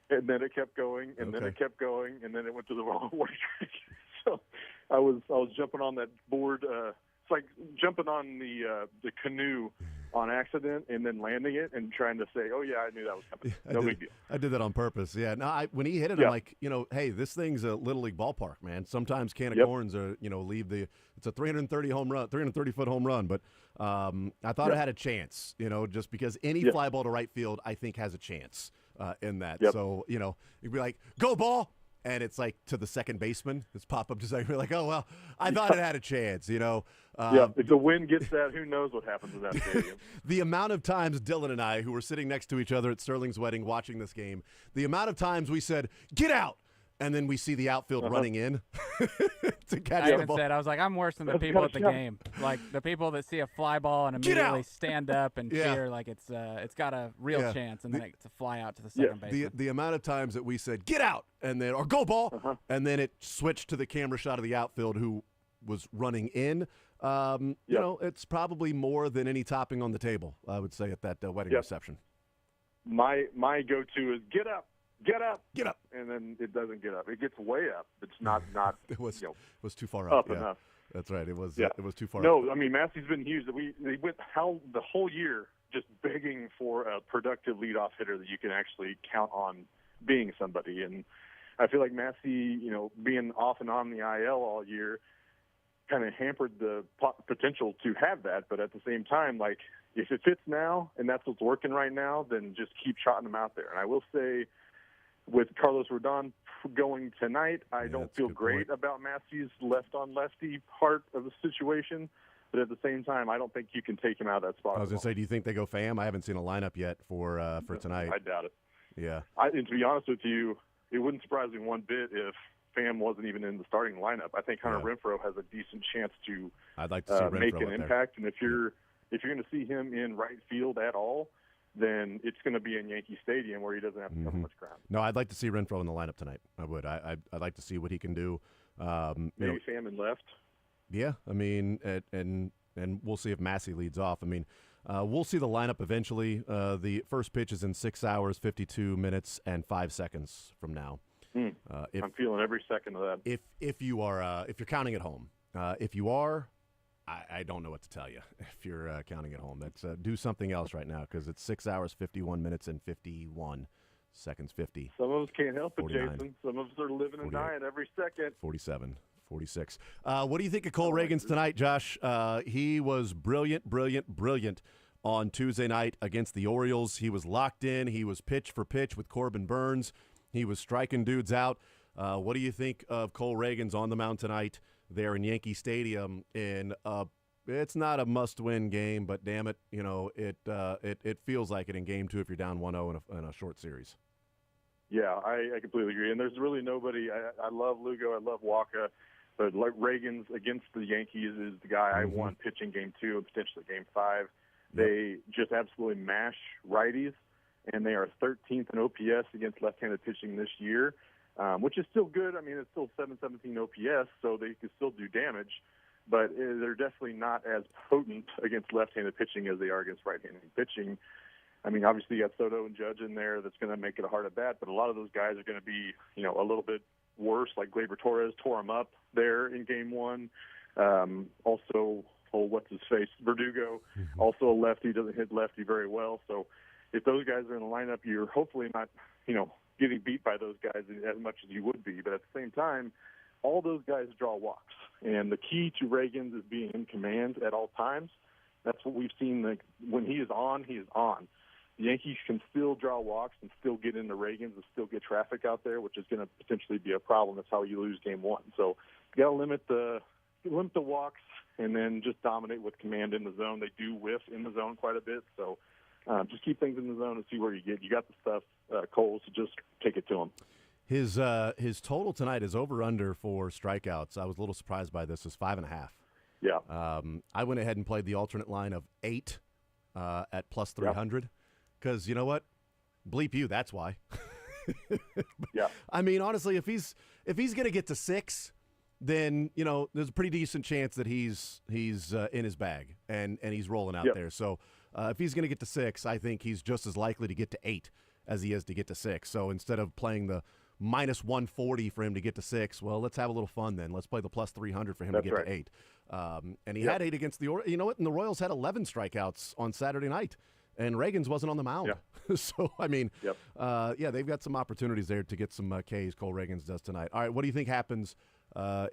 And then it kept going, and then it kept going, and then it went to the wrong way. So I was jumping on that board. It's like jumping on the canoe on accident and then landing it and trying to say, "Oh yeah, I knew that was coming." No big deal. I did that on purpose. Yeah. No, when he hit it, I'm like, hey, this thing's a Little League ballpark, man. Sometimes can of corns are, leave it's a 330-foot home run, but I thought it had a chance, just because any fly ball to right field, I think, has a chance in that. So, you'd be like, "Go ball, and it's like to the second baseman. This pop-up just like oh, well, I thought it had a chance, you know. Yeah, if the wind gets that, who knows what happens in that stadium. The amount of times Dylan and I, who were sitting next to each other at Sterling's wedding watching this game, the amount of times we said, get out, and then we see the outfield running in to catch I the even ball. said, I was like, I'm worse than the people at the game. Like the people that see a fly ball and immediately stand up and Yeah. cheer like it's got a real Yeah. chance, and then it's a fly out to the second baseman. The amount of times that we said, get out, and then, or go ball, and then it switched to the camera shot of the outfield who was running in. You know, it's probably more than any topping on the table, I would say, at that wedding reception. My go-to is get up, get up, Get up. and then it doesn't get up. It gets way up. It's not It was was too far up up. Yeah. enough. That's right. It was Yeah. it was too far up. No, I mean Massey's been huge. They went the whole year just begging for a productive leadoff hitter that you can actually count on being somebody. And I feel like Massey, you know, being off and on the IL all year, kind of hampered the potential to have that. But at the same time, like if it fits now and that's what's working right now, then just keep trotting them out there. And I will say, with Carlos Rodon going tonight, I don't that's a feel good great point. about Massey's left-on-lefty part of the situation. But at the same time, I don't think you can take him out of that spot. I was going to say, do you think they go Pham? I haven't seen a lineup yet for tonight. I doubt it. Yeah. And to be honest with you, it wouldn't surprise me one bit if Pham wasn't even in the starting lineup. I think Hunter Renfroe has a decent chance to I'd like to see Renfroe make up an there. impact. And if you're going to see him in right field at all, then it's going to be in Yankee Stadium where he doesn't have to cover much ground. No, I'd like to see Renfroe in the lineup tonight. I would. I'd like to see what he can do. You Maybe know, Pham in left. yeah, I mean, and we'll see if Massey leads off. I mean, we'll see the lineup eventually. The first pitch is in 6 hours, 52 minutes, and 5 seconds from now. I'm feeling every second of that. If you're counting at home, if you are, I don't know what to tell you. If you're counting at home, that's do something else right now because it's 6 hours, 51 minutes, and 51 seconds. 50. Some of us can't help it, 49, Jason. Some of us are living and 48. dying every second. 47, 46. What do you think of Cole Reagans tonight, Josh? He was brilliant on Tuesday night against the Orioles. He was locked in. He was pitch for pitch with Corbin Burns. He was striking dudes out. What do you think of Cole Reagans on the mound tonight there in Yankee Stadium? It's not a must-win game, but damn it, you know it feels like it in Game 2 if you're down 1-0 in a short series. Yeah, I completely agree. And there's really nobody. I love Lugo. I love Walker. But like Reagans against the Yankees is the guy I want pitching Game 2 and potentially Game 5. They just absolutely mash righties, and they are 13th in OPS against left-handed pitching this year, which is still good. I mean, it's still 717 OPS, so they can still do damage. But they're definitely not as potent against left-handed pitching as they are against right-handed pitching. I mean, obviously you got Soto and Judge in there that's going to make it a hard at bat, but a lot of those guys are going to be, you know, a little bit worse. Like Gleyber Torres tore him up there in Game 1. Also, what's his face, Verdugo, also a lefty, doesn't hit lefty very well. So if those guys are in the lineup, you're hopefully not, you know, getting beat by those guys as much as you would be. But at the same time, all those guys draw walks, and the key to Reagans is being in command at all times. That's what we've seen. Like when he is on, he is on. The Yankees can still draw walks and still get into Reagans and still get traffic out there, which is going to potentially be a problem. That's how you lose Game 1. So you got to limit the walks and then just dominate with command in the zone. They do whiff in the zone quite a bit, so just keep things in the zone and see where you get. You got the stuff, Cole, so just take it to him. His total tonight is over/under for strikeouts. I was a little surprised by this. Is 5.5. Yeah. I went ahead and played the alternate line of 8 at plus 300 because you know what? Bleep you. That's why. Yeah. I mean, honestly, if he's going to get to 6, then you know there's a pretty decent chance that he's in his bag and he's rolling out there. So if he's going to get to 6, I think he's just as likely to get to 8 as he is to get to 6. So instead of playing the minus 140 for him to get to 6, well, let's have a little fun then. Let's play the plus 300 for him to get to 8. And he had 8 against the Orioles. You know what? And the Royals had 11 strikeouts on Saturday night, and Reagans wasn't on the mound. So, I mean, they've got some opportunities there to get some Ks. Cole Reagans does tonight. All right, what do you think happens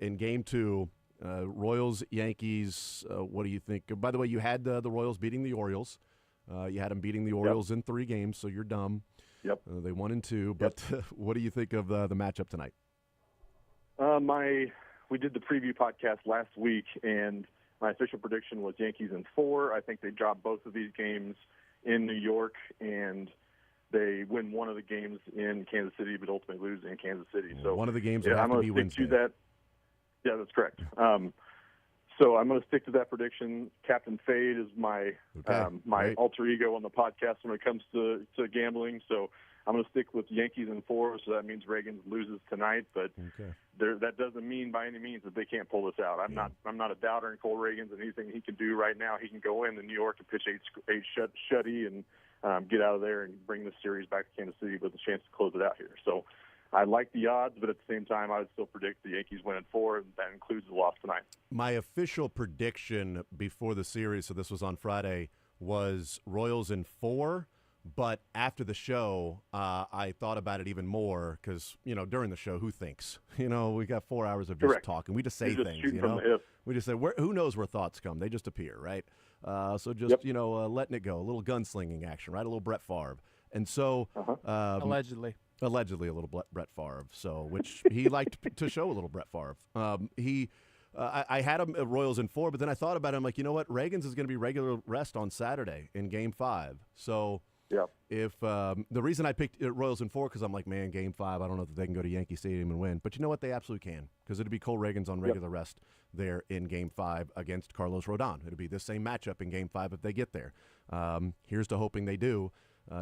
in Game 2? Royals, Yankees, what do you think? By the way, you had the Royals beating the Orioles. You had them beating the Orioles in 3 games, so you're dumb. Yep. They won in 2, but what do you think of the matchup tonight? We did the preview podcast last week, and my official prediction was Yankees in 4. I think they drop both of these games in New York, and they win one of the games in Kansas City, but ultimately lose in Kansas City. So one of the games would have to be Wednesday. That. Yeah, that's correct. So I'm going to stick to that prediction. Captain Fade is my alter ego on the podcast when it comes to gambling. So I'm going to stick with Yankees in 4, so that means Reagan loses tonight. But that doesn't mean by any means that they can't pull this out. I'm not a doubter in Cole Reagans, and anything he can do right now, he can go into New York and pitch 8 shutty and get out of there and bring the series back to Kansas City with a chance to close it out here. So I like the odds, but at the same time, I would still predict the Yankees win in 4, and that includes the loss tonight. My official prediction before the series, so this was on Friday, was Royals in 4. But after the show, I thought about it even more because, during the show, who thinks? We got 4 hours of just talking. We just say things, We just say, who knows where thoughts come? They just appear, right? So just, letting it go. A little gunslinging action, right? A little Brett Favre. And so Allegedly a little Brett Favre, which he liked to show a little Brett Favre. I had him at Royals in 4, but then I thought about it. I'm like, you know what? Reagan's is going to be regular rest on Saturday in Game 5. So if the reason I picked Royals in 4 because I'm like, man, Game 5, I don't know if they can go to Yankee Stadium and win. But you know what? They absolutely can because it'd be Cole Reagans on regular rest there in Game 5 against Carlos Rodon. It'll be the same matchup in Game 5 if they get there. Here's to hoping they do.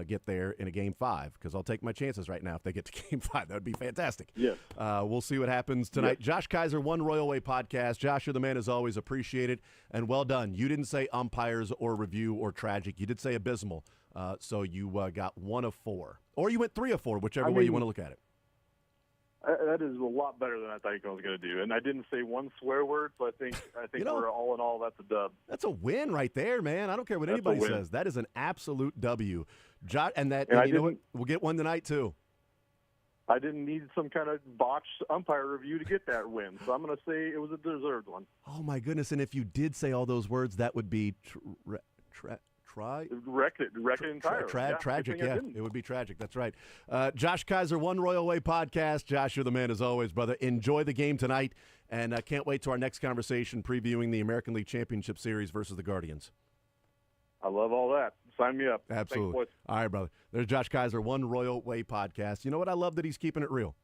Get there in a Game 5 because I'll take my chances right now if they get to Game 5. That would be fantastic. Yes. We'll see what happens tonight. Yes. Josh Kaiser, One Royal Way podcast. Josh, you're the man as always. Appreciate it. And well done. You didn't say umpires or review or tragic. You did say abysmal. So you got 1 of 4. Or you went 3 of 4, whichever way you want to look at it. That is a lot better than I thought I was going to do. And I didn't say one swear word, so I think we're all in all, that's a dub. That's a win right there, man. I don't care what anybody says. That is an absolute W. Josh, and you know what? We'll get one tonight, too. I didn't need some kind of botched umpire review to get that win, so I'm going to say it was a deserved one. Oh, my goodness. And if you did say all those words, that would be wreck it entirely. Tragic, yeah. It would be tragic. That's right. Josh Kaiser, One Royal Way podcast. Josh, you're the man as always, brother. Enjoy the game tonight, and I can't wait to our next conversation previewing the American League Championship Series versus the Guardians. I love all that. Sign me up. Absolutely. Thanks, all right, brother. There's Josh Kaiser, One Royal Way podcast. You know what? I love that he's keeping it real.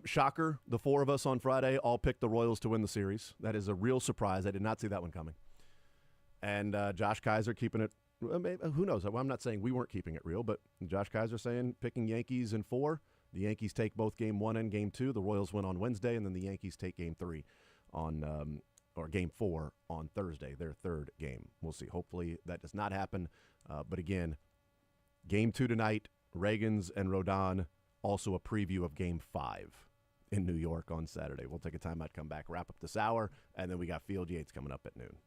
Shocker, the 4 of us on Friday all picked the Royals to win the series. That is a real surprise. I did not see that one coming. And Josh Kaiser keeping it, who knows? I'm not saying we weren't keeping it real, but Josh Kaiser saying picking Yankees in 4. The Yankees take both Game 1 and Game 2. The Royals win on Wednesday, and then the Yankees take Game 3 or Game 4 on Thursday, their third game. We'll see. Hopefully that does not happen. But again, Game 2 tonight, Reagans and Rodon, also a preview of Game 5 in New York on Saturday. We'll take a timeout, come back, wrap up this hour, and then we got Field Yates coming up at noon.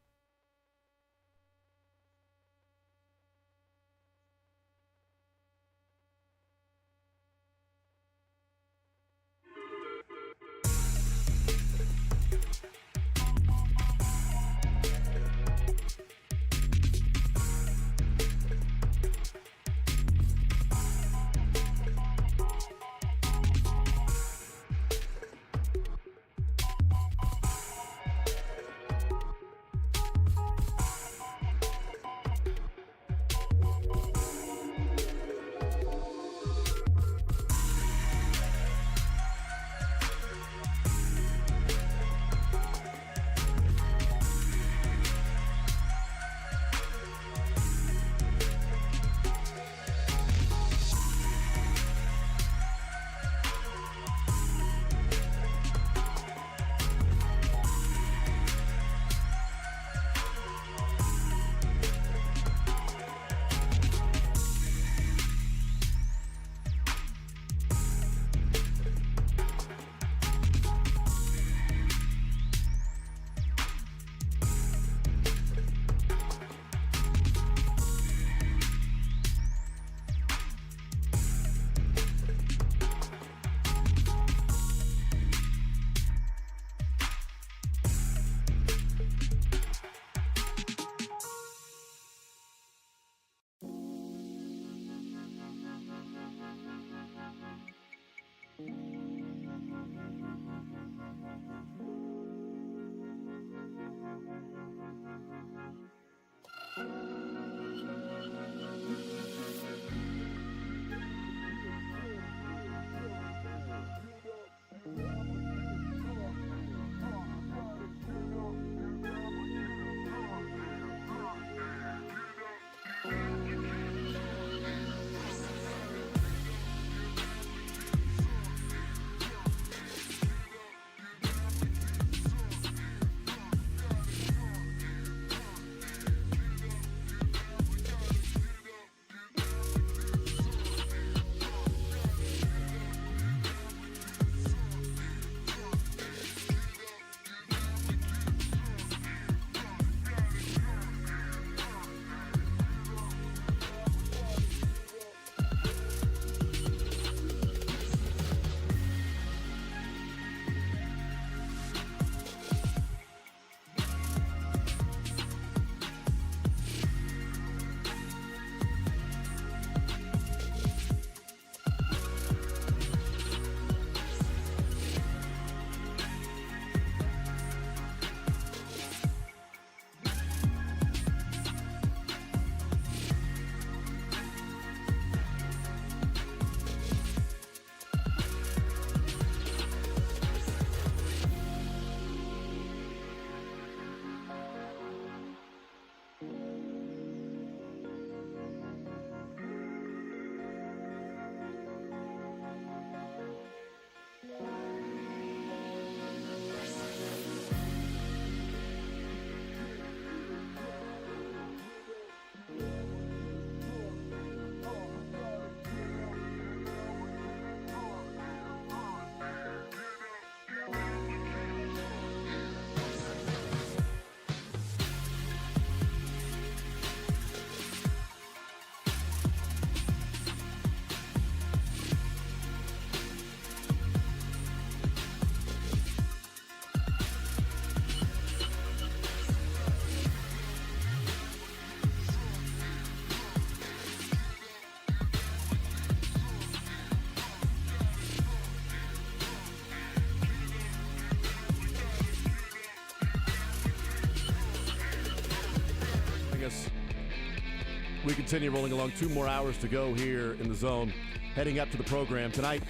We continue rolling along. 2 more hours to go here in the zone. Heading up to the program tonight,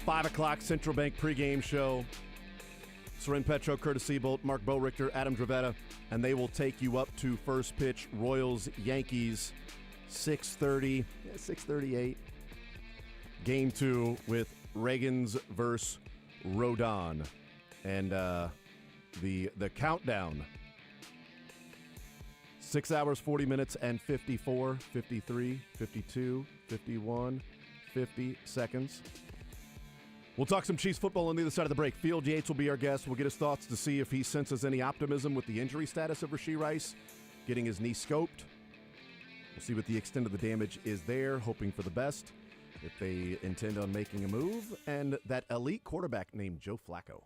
5 o'clock Central Bank pregame show. Soren Petro, Curtis Siebold, Mark Bowrichter, Adam Dravetta, and they will take you up to first pitch. Royals, Yankees, 6:30, 6:38. Game 2 with Reagans versus Rodon. And the countdown, 6 hours, 40 minutes, and 54, 53, 52, 51, 50 seconds. We'll talk some Chiefs football on the other side of the break. Field Yates will be our guest. We'll get his thoughts to see if he senses any optimism with the injury status of Rashee Rice, getting his knee scoped. We'll see what the extent of the damage is there, hoping for the best, if they intend on making a move, and that elite quarterback named Joe Flacco.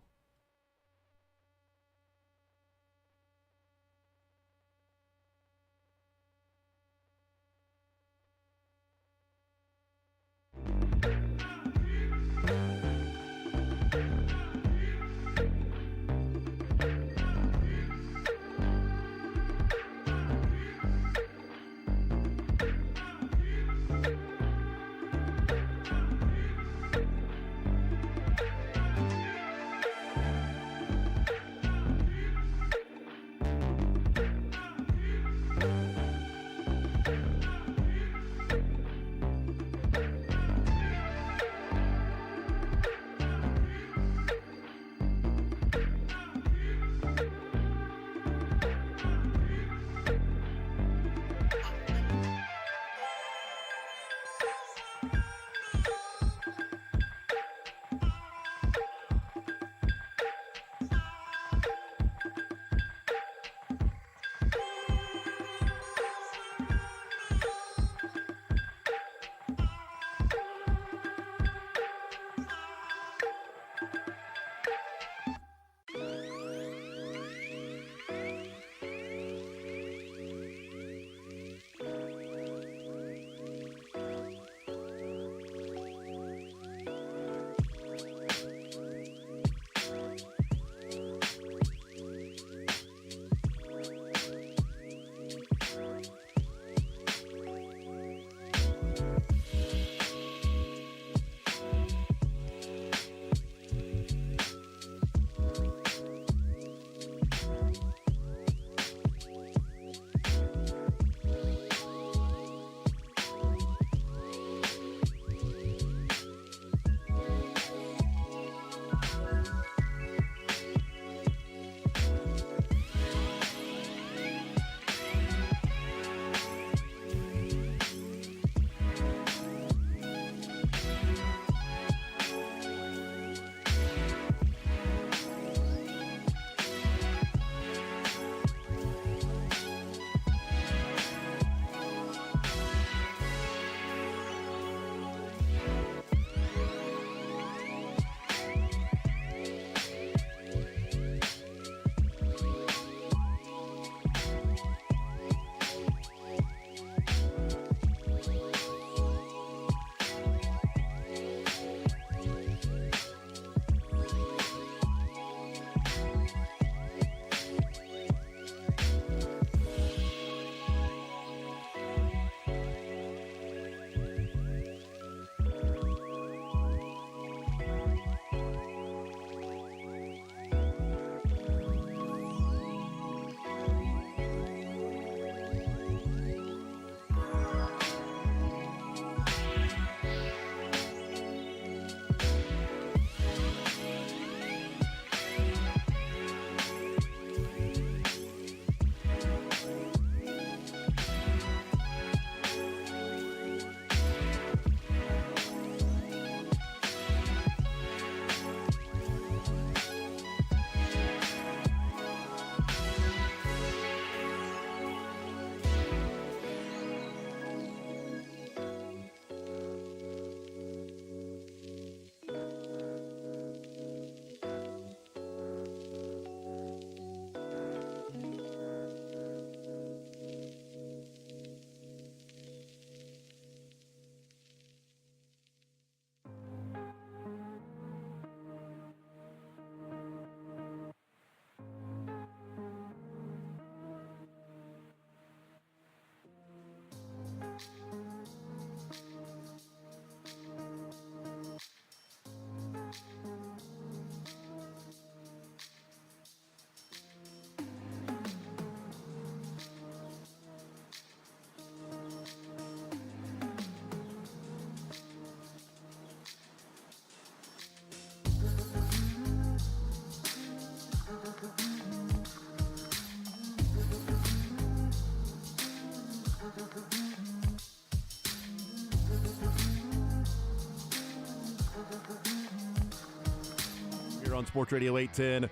on Sports Radio 810.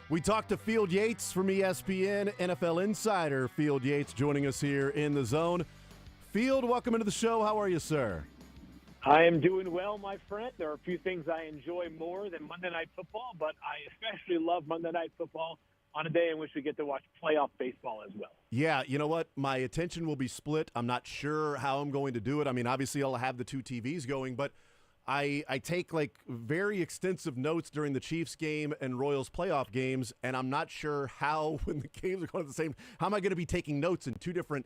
We talked to Field Yates from ESPN, NFL Insider. Field Yates joining us here in the zone. Field, welcome into the show. How are you, sir? I am doing well, my friend. There are a few things I enjoy more than Monday Night Football, but I especially love Monday Night Football on a day in which we get to watch playoff baseball as well. Yeah, you know what? My attention will be split. I'm not sure how I'm going to do it. I mean, obviously I'll have the two TVs going, but I take like very extensive notes during the Chiefs game and Royals playoff games, and I'm not sure how, when the games are going at the same, how am I going to be taking notes in two different,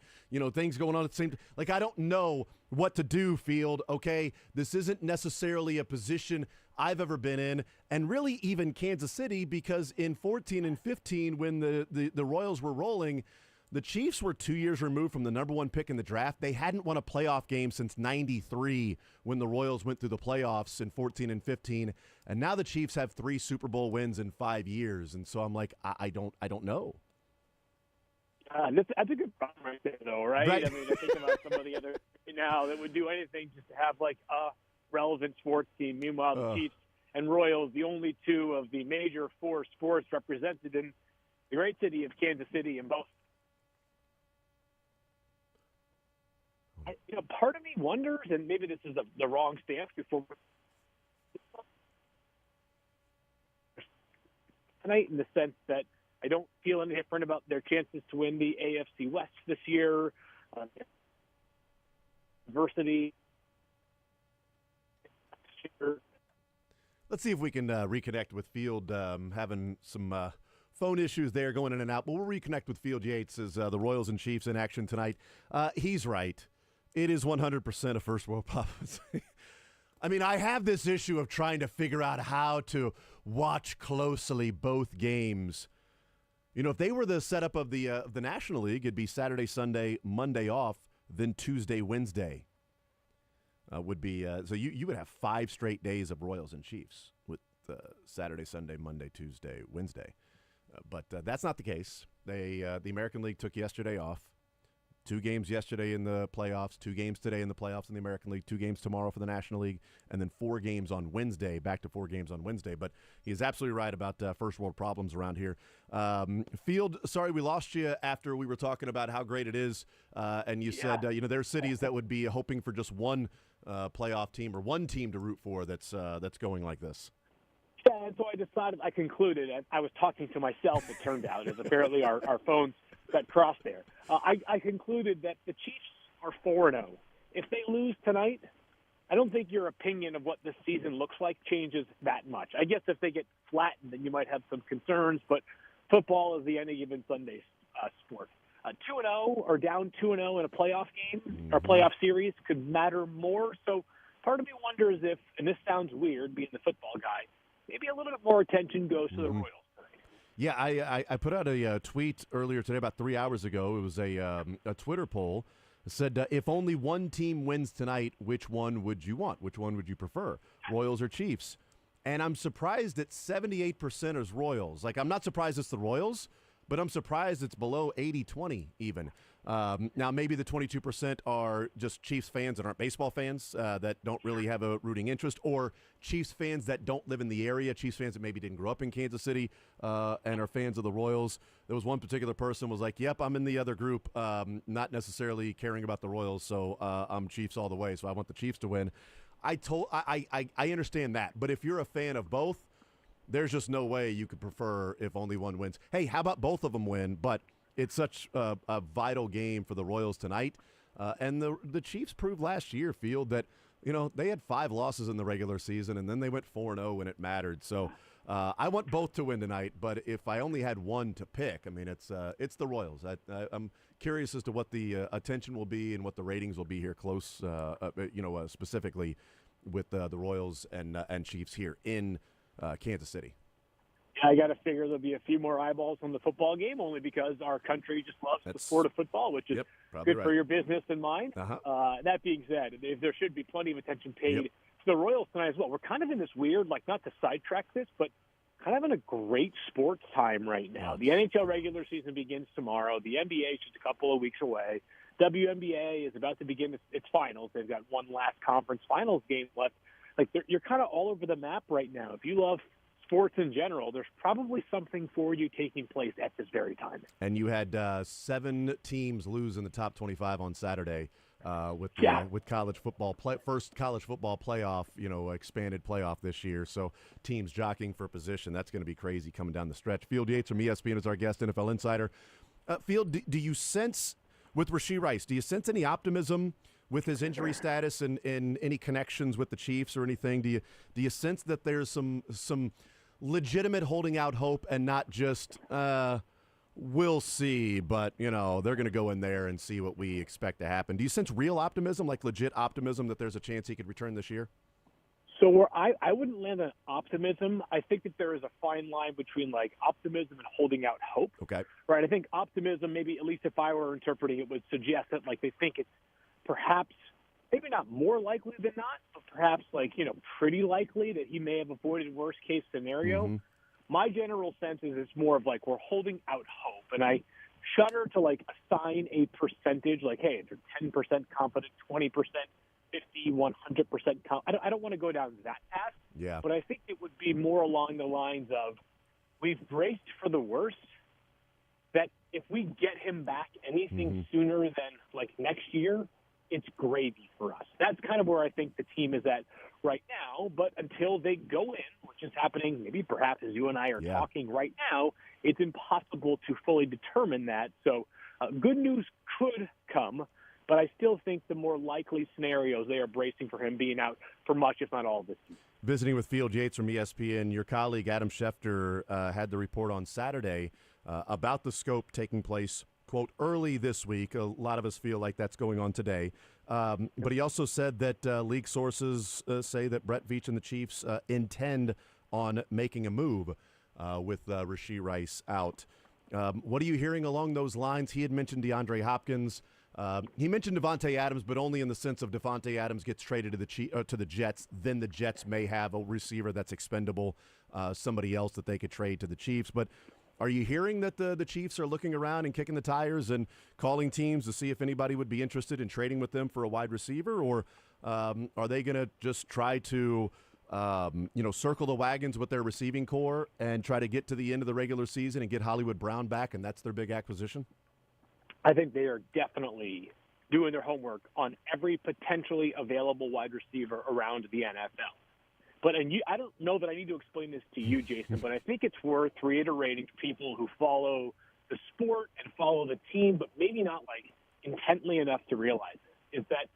things going on at the same time? Like, I don't know what to do, Field, okay? This isn't necessarily a position I've ever been in, and really even Kansas City, because in 14 and 15, when the Royals were rolling, the Chiefs were 2 years removed from the number one pick in the draft. They hadn't won a playoff game since 93 when the Royals went through the playoffs in 14 and 15. And now the Chiefs have 3 Super Bowl wins in 5 years. And so I'm like, I don't know. That's a good problem right there, though, right? Right. I mean, I think about some of the other now that would do anything just to have like a relevant sports team. Meanwhile, the Chiefs and Royals, the only two of the major 4 sports represented in the great city of Kansas City, and both. Part of me wonders, and maybe this is the wrong stance before tonight, in the sense that I don't feel any different about their chances to win the AFC West this year. Diversity. Let's see if we can reconnect with Field, having some phone issues there going in and out. But we'll reconnect with Field Yates as the Royals and Chiefs in action tonight. He's right. It is 100% a first world problem. I mean, I have this issue of trying to figure out how to watch closely both games. If they were the setup of the National League, it'd be Saturday, Sunday, Monday off, then Tuesday, Wednesday would be. So you would have 5 straight days of Royals and Chiefs with Saturday, Sunday, Monday, Tuesday, Wednesday. But that's not the case. The American League took yesterday off. 2 games yesterday in the playoffs, 2 games today in the playoffs in the American League, 2 games tomorrow for the National League, and then 4 games on Wednesday, back to 4 games on Wednesday. But he is absolutely right about first world problems around here. Field, sorry we lost you after we were talking about how great it is, and you said there's cities that would be hoping for just one playoff team or one team to root for that's going like this. Yeah, and so I concluded, I was talking to myself, it turned out, as apparently our phones got crossed there. I concluded that the Chiefs are 4-0. If they lose tonight, I don't think your opinion of what this season looks like changes that much. I guess if they get flattened, then you might have some concerns, but football is the any given Sunday sport. 2-0 or down 2-0 in a playoff game or playoff series could matter more. So part of me wonders if, and this sounds weird being the football guy, maybe a little bit more attention goes to the Royals tonight. Yeah, I put out a tweet earlier today, about 3 hours ago. It was a Twitter poll. It said, if only one team wins tonight, which one would you want? Which one would you prefer, Royals or Chiefs? And I'm surprised that 78% is Royals. Like, I'm not surprised it's the Royals, but I'm surprised it's below 80-20 even. Now, maybe the 22% are just Chiefs fans that aren't baseball fans that don't really have a rooting interest, or Chiefs fans that don't live in the area, Chiefs fans that maybe didn't grow up in Kansas City and are fans of the Royals. There was one particular person was like, yep, I'm in the other group, not necessarily caring about the Royals, so I'm Chiefs all the way, so I want the Chiefs to win. I understand that, but if you're a fan of both, there's just no way you could prefer if only one wins. Hey, how about both of them win? But it's such a vital game for the Royals tonight. And the Chiefs proved last year, Field, that, they had 5 losses in the regular season, and then they went 4-0 when it mattered. So I want both to win tonight, but if I only had one to pick, I mean, it's the Royals. I'm curious as to what the attention will be and what the ratings will be here close, specifically with the Royals and Chiefs here in Kansas City. I got to figure there'll be a few more eyeballs on the football game, only because our country just loves the sport of football, which is good for your business and mine. That being said, there should be plenty of attention paid to the Royals tonight as well. We're kind of in this weird, not to sidetrack this, but kind of in a great sports time right now. The NHL regular season begins tomorrow. The NBA is just a couple of weeks away. WNBA is about to begin its finals. They've got one last conference finals game left. You're kind of all over the map right now. If you love sports in general, there's probably something for you taking place at this very time. And you had 7 teams lose in the top 25 on Saturday with college football first college football playoff, expanded playoff this year. So teams jockeying for position. That's going to be crazy coming down the stretch. Field Yates from ESPN is our guest, NFL Insider. Field, do you sense with Rashee Rice? Do you sense any optimism with his injury status and any connections with the Chiefs or anything? Do you sense that there's some legitimate holding out hope and not just we'll see, but they're going to go in there and see what we expect to happen? Do you sense real optimism, like legit optimism, that there's a chance he could return this year? So where I wouldn't land on optimism. I think that there is a fine line between like optimism and holding out hope. Okay. Right. I think optimism, maybe at least if I were interpreting it, would suggest that like they think it's perhaps maybe not more likely than not, but perhaps pretty likely that he may have avoided worst case scenario. Mm-hmm. My general sense is it's more of like we're holding out hope, and I shudder to like assign a percentage, like, hey, if you're 10% confident, 20%, 50, 100% confident. I don't want to go down that path. Yeah. But I think it would be more along the lines of we've braced for the worst, that if we get him back anything sooner than like next year, it's gravy for us. That's kind of where I think the team is at right now. But until they go in, which is happening maybe perhaps as you and I are talking right now, it's impossible to fully determine that. So good news could come, but I still think the more likely scenarios, they are bracing for him being out for much, if not all of this season. Visiting with Field Yates from ESPN, your colleague Adam Schefter had the report on Saturday about the scope taking place, quote, early this week. A lot of us feel like that's going on today. But he also said that league sources say that Brett Veach and the Chiefs intend on making a move with Rashee Rice out. What are you hearing along those lines? He had mentioned DeAndre Hopkins. He mentioned Devontae Adams, but only in the sense of Devontae Adams gets traded to the Jets. Then the Jets may have a receiver that's expendable, somebody else that they could trade to the Chiefs. But are you hearing that the Chiefs are looking around and kicking the tires and calling teams to see if anybody would be interested in trading with them for a wide receiver? Or are they going to just try to circle the wagons with their receiving core and try to get to the end of the regular season and get Hollywood Brown back, and that's their big acquisition? I think they are definitely doing their homework on every potentially available wide receiver around the NFL. But I don't know that I need to explain this to you, Jason, but I think it's worth reiterating to people who follow the sport and follow the team, but maybe not like intently enough to realize it, is that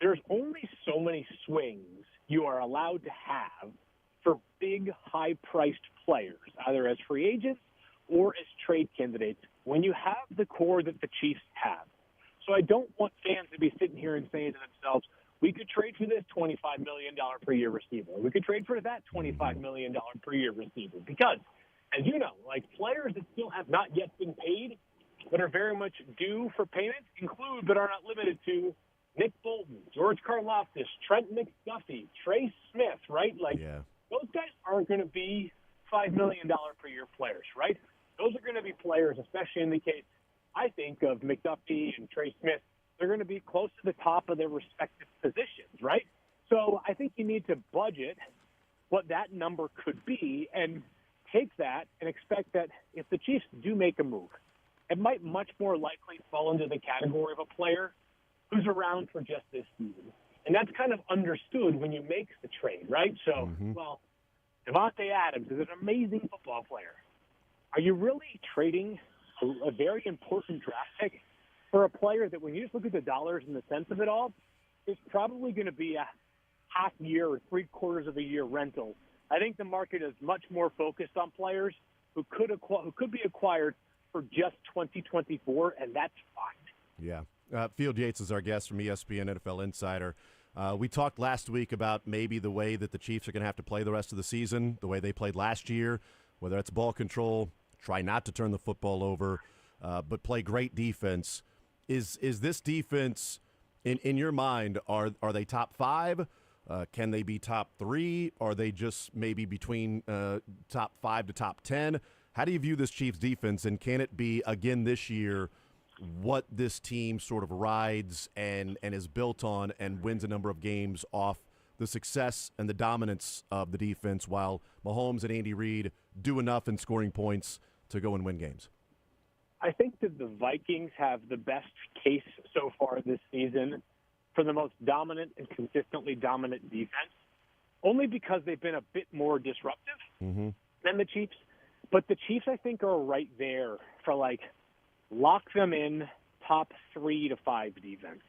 there's only so many swings you are allowed to have for big, high-priced players, either as free agents or as trade candidates, when you have the core that the Chiefs have. So I don't want fans to be sitting here and saying to themselves, we could trade for this $25 million per year receiver. We could trade for that $25 million per year receiver. Because, as you know, like players that still have not yet been paid, but are very much due for payment, include but are not limited to Nick Bolton, George Karlaftis, Trent McDuffie, Trey Smith, right? Those guys aren't going to be $5 million per year players, right? Those are going to be players, especially in the case, I think, of McDuffie and Trey Smith, they're going to be close to the top of their respective positions, right? So I think you need to budget what that number could be and take that and expect that if the Chiefs do make a move, it might much more likely fall into the category of a player who's around for just this season. And that's kind of understood when you make the trade, right? So, well, Devontae Adams is an amazing football player. Are you really trading a very important draft pick for a player that, when you just look at the dollars and the cents of it all, is probably going to be a half year or 3/4 of a year rental? I think the market is much more focused on players who could be acquired for just 2024, and that's fine. Yeah. Field Yates is our guest from ESPN NFL Insider. We talked last week about maybe the way that the Chiefs are going to have to play the rest of the season, the way they played last year, whether it's ball control, try not to turn the football over, but play great defense. Is this defense, in your mind, are they top 5? Can they be top 3? Are they just maybe between top 5 to top 10? How do you view this Chiefs defense, and can it be, again this year, what this team sort of rides and is built on and wins a number of games off the success and the dominance of the defense while Mahomes and Andy Reid do enough in scoring points to go and win games? I think that the Vikings have the best case so far this season for the most dominant and consistently dominant defense, only because they've been a bit more disruptive than the Chiefs. But the Chiefs, I think, are right there for, like, lock them in top 3 to 5 defense.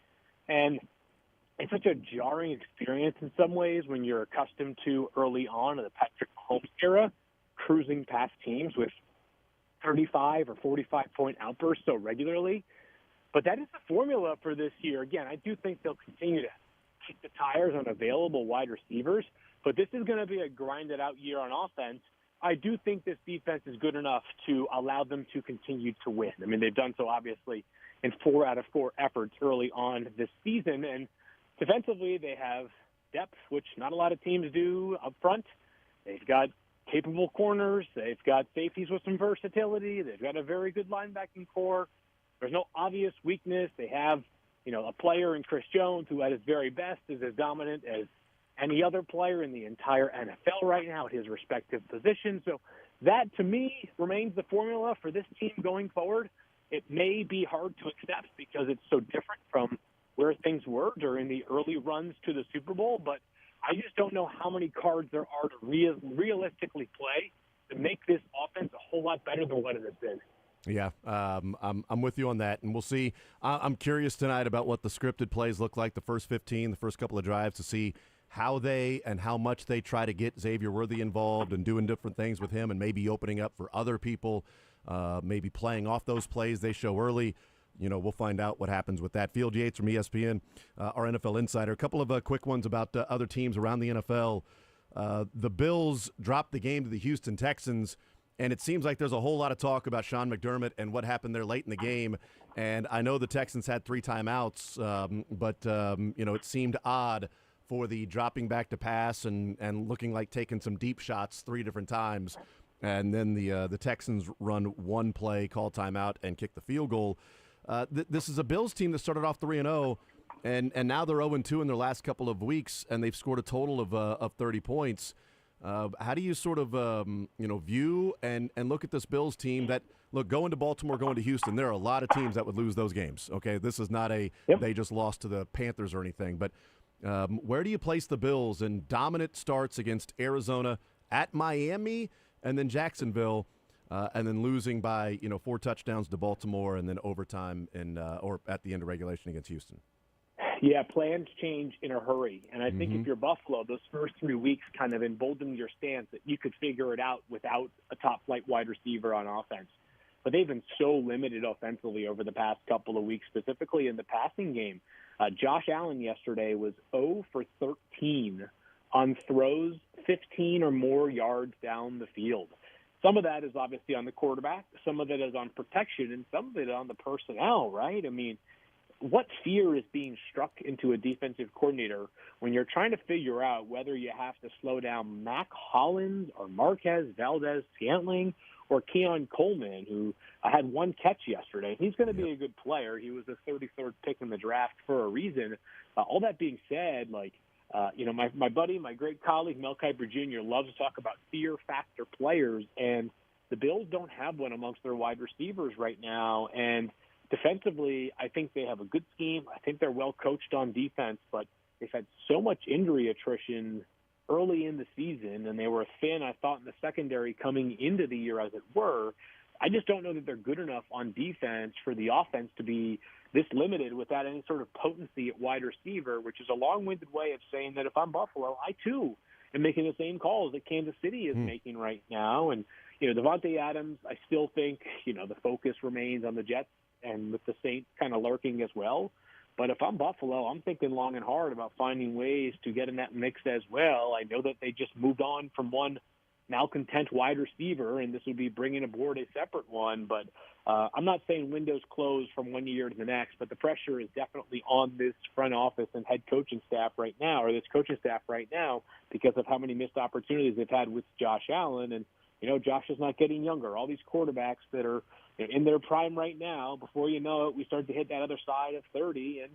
And it's such a jarring experience in some ways when you're accustomed to early on in the Patrick Mahomes era, cruising past teams with 35 or 45-point outbursts so regularly. But that is the formula for this year. Again, I do think they'll continue to kick the tires on available wide receivers, but this is going to be a grinded-out year on offense. I do think this defense is good enough to allow them to continue to win. I mean, they've done so, obviously, in 4 out of 4 efforts early on this season. And defensively, they have depth, which not a lot of teams do up front. They've got capable corners. They've got safeties with some versatility. They've got a very good linebacking core. There's no obvious weakness. They have, a player in Chris Jones who at his very best is as dominant as any other player in the entire NFL right now at his respective position. So that, to me, remains the formula for this team going forward. It may be hard to accept because it's so different from where things were during the early runs to the Super Bowl, but I just don't know how many cards there are to realistically play to make this offense a whole lot better than what it has been. Yeah, I'm with you on that, and we'll see. I'm curious tonight about what the scripted plays look like, the first 15, the first couple of drives, to see how they and how much they try to get Xavier Worthy involved and doing different things with him and maybe opening up for other people, maybe playing off those plays they show early. We'll find out what happens with that. Field Yates from ESPN, our NFL insider. A couple of quick ones about other teams around the NFL. The Bills dropped the game to the Houston Texans, and it seems like there's a whole lot of talk about Sean McDermott and what happened there late in the game. And I know the Texans had 3 timeouts, but it seemed odd for the dropping back to pass and looking like taking some deep shots 3 different times. And then the Texans run one play, call timeout, and kick the field goal. This is a Bills team that started off 3-0, and now they're 0-2 in their last couple of weeks, and they've scored a total of 30 points. How do you sort of view and look at this Bills team that, look, going to Baltimore, going to Houston, there are a lot of teams that would lose those games, okay? This is not they just lost to the Panthers or anything, but where do you place the Bills in dominant starts against Arizona, at Miami, and then Jacksonville, and then losing by 4 touchdowns to Baltimore, and then overtime or at the end of regulation against Houston? Yeah, plans change in a hurry. And I think if you're Buffalo, those first 3 weeks kind of emboldened your stance that you could figure it out without a top-flight wide receiver on offense. But they've been so limited offensively over the past couple of weeks, specifically in the passing game. Josh Allen yesterday was 0 for 13 on throws 15 or more yards down the field. Some of that is obviously on the quarterback. Some of it is on protection, and some of it on the personnel, right? I mean, what fear is being struck into a defensive coordinator when you're trying to figure out whether you have to slow down Mac Hollins or Marquez Valdez-Scantling or Keon Coleman, who had 1 catch yesterday. He's going to be a good player. He was the 33rd pick in the draft for a reason. All that being said, my buddy, my great colleague, Mel Kiper Jr. loves to talk about fear factor players, and the Bills don't have one amongst their wide receivers right now. And defensively, I think they have a good scheme. I think they're well coached on defense, but they've had so much injury attrition early in the season, and they were thin, I thought, in the secondary coming into the year, as it were. I just don't know that they're good enough on defense for the offense to be this limited without any sort of potency at wide receiver, which is a long-winded way of saying that if I'm Buffalo, I too am making the same calls that Kansas City is making right now. And, Devontae Adams, I still think, the focus remains on the Jets and with the Saints kind of lurking as well. But if I'm Buffalo, I'm thinking long and hard about finding ways to get in that mix as well. I know that they just moved on from one malcontent wide receiver, and this would be bringing aboard a separate one. But I'm not saying windows close from one year to the next, but the pressure is definitely on this front office and head coaching staff right now, or this coaching staff right now, because of how many missed opportunities they've had with Josh Allen. And, Josh is not getting younger. All these quarterbacks that are in their prime right now, before you know it, we start to hit that other side of 30, and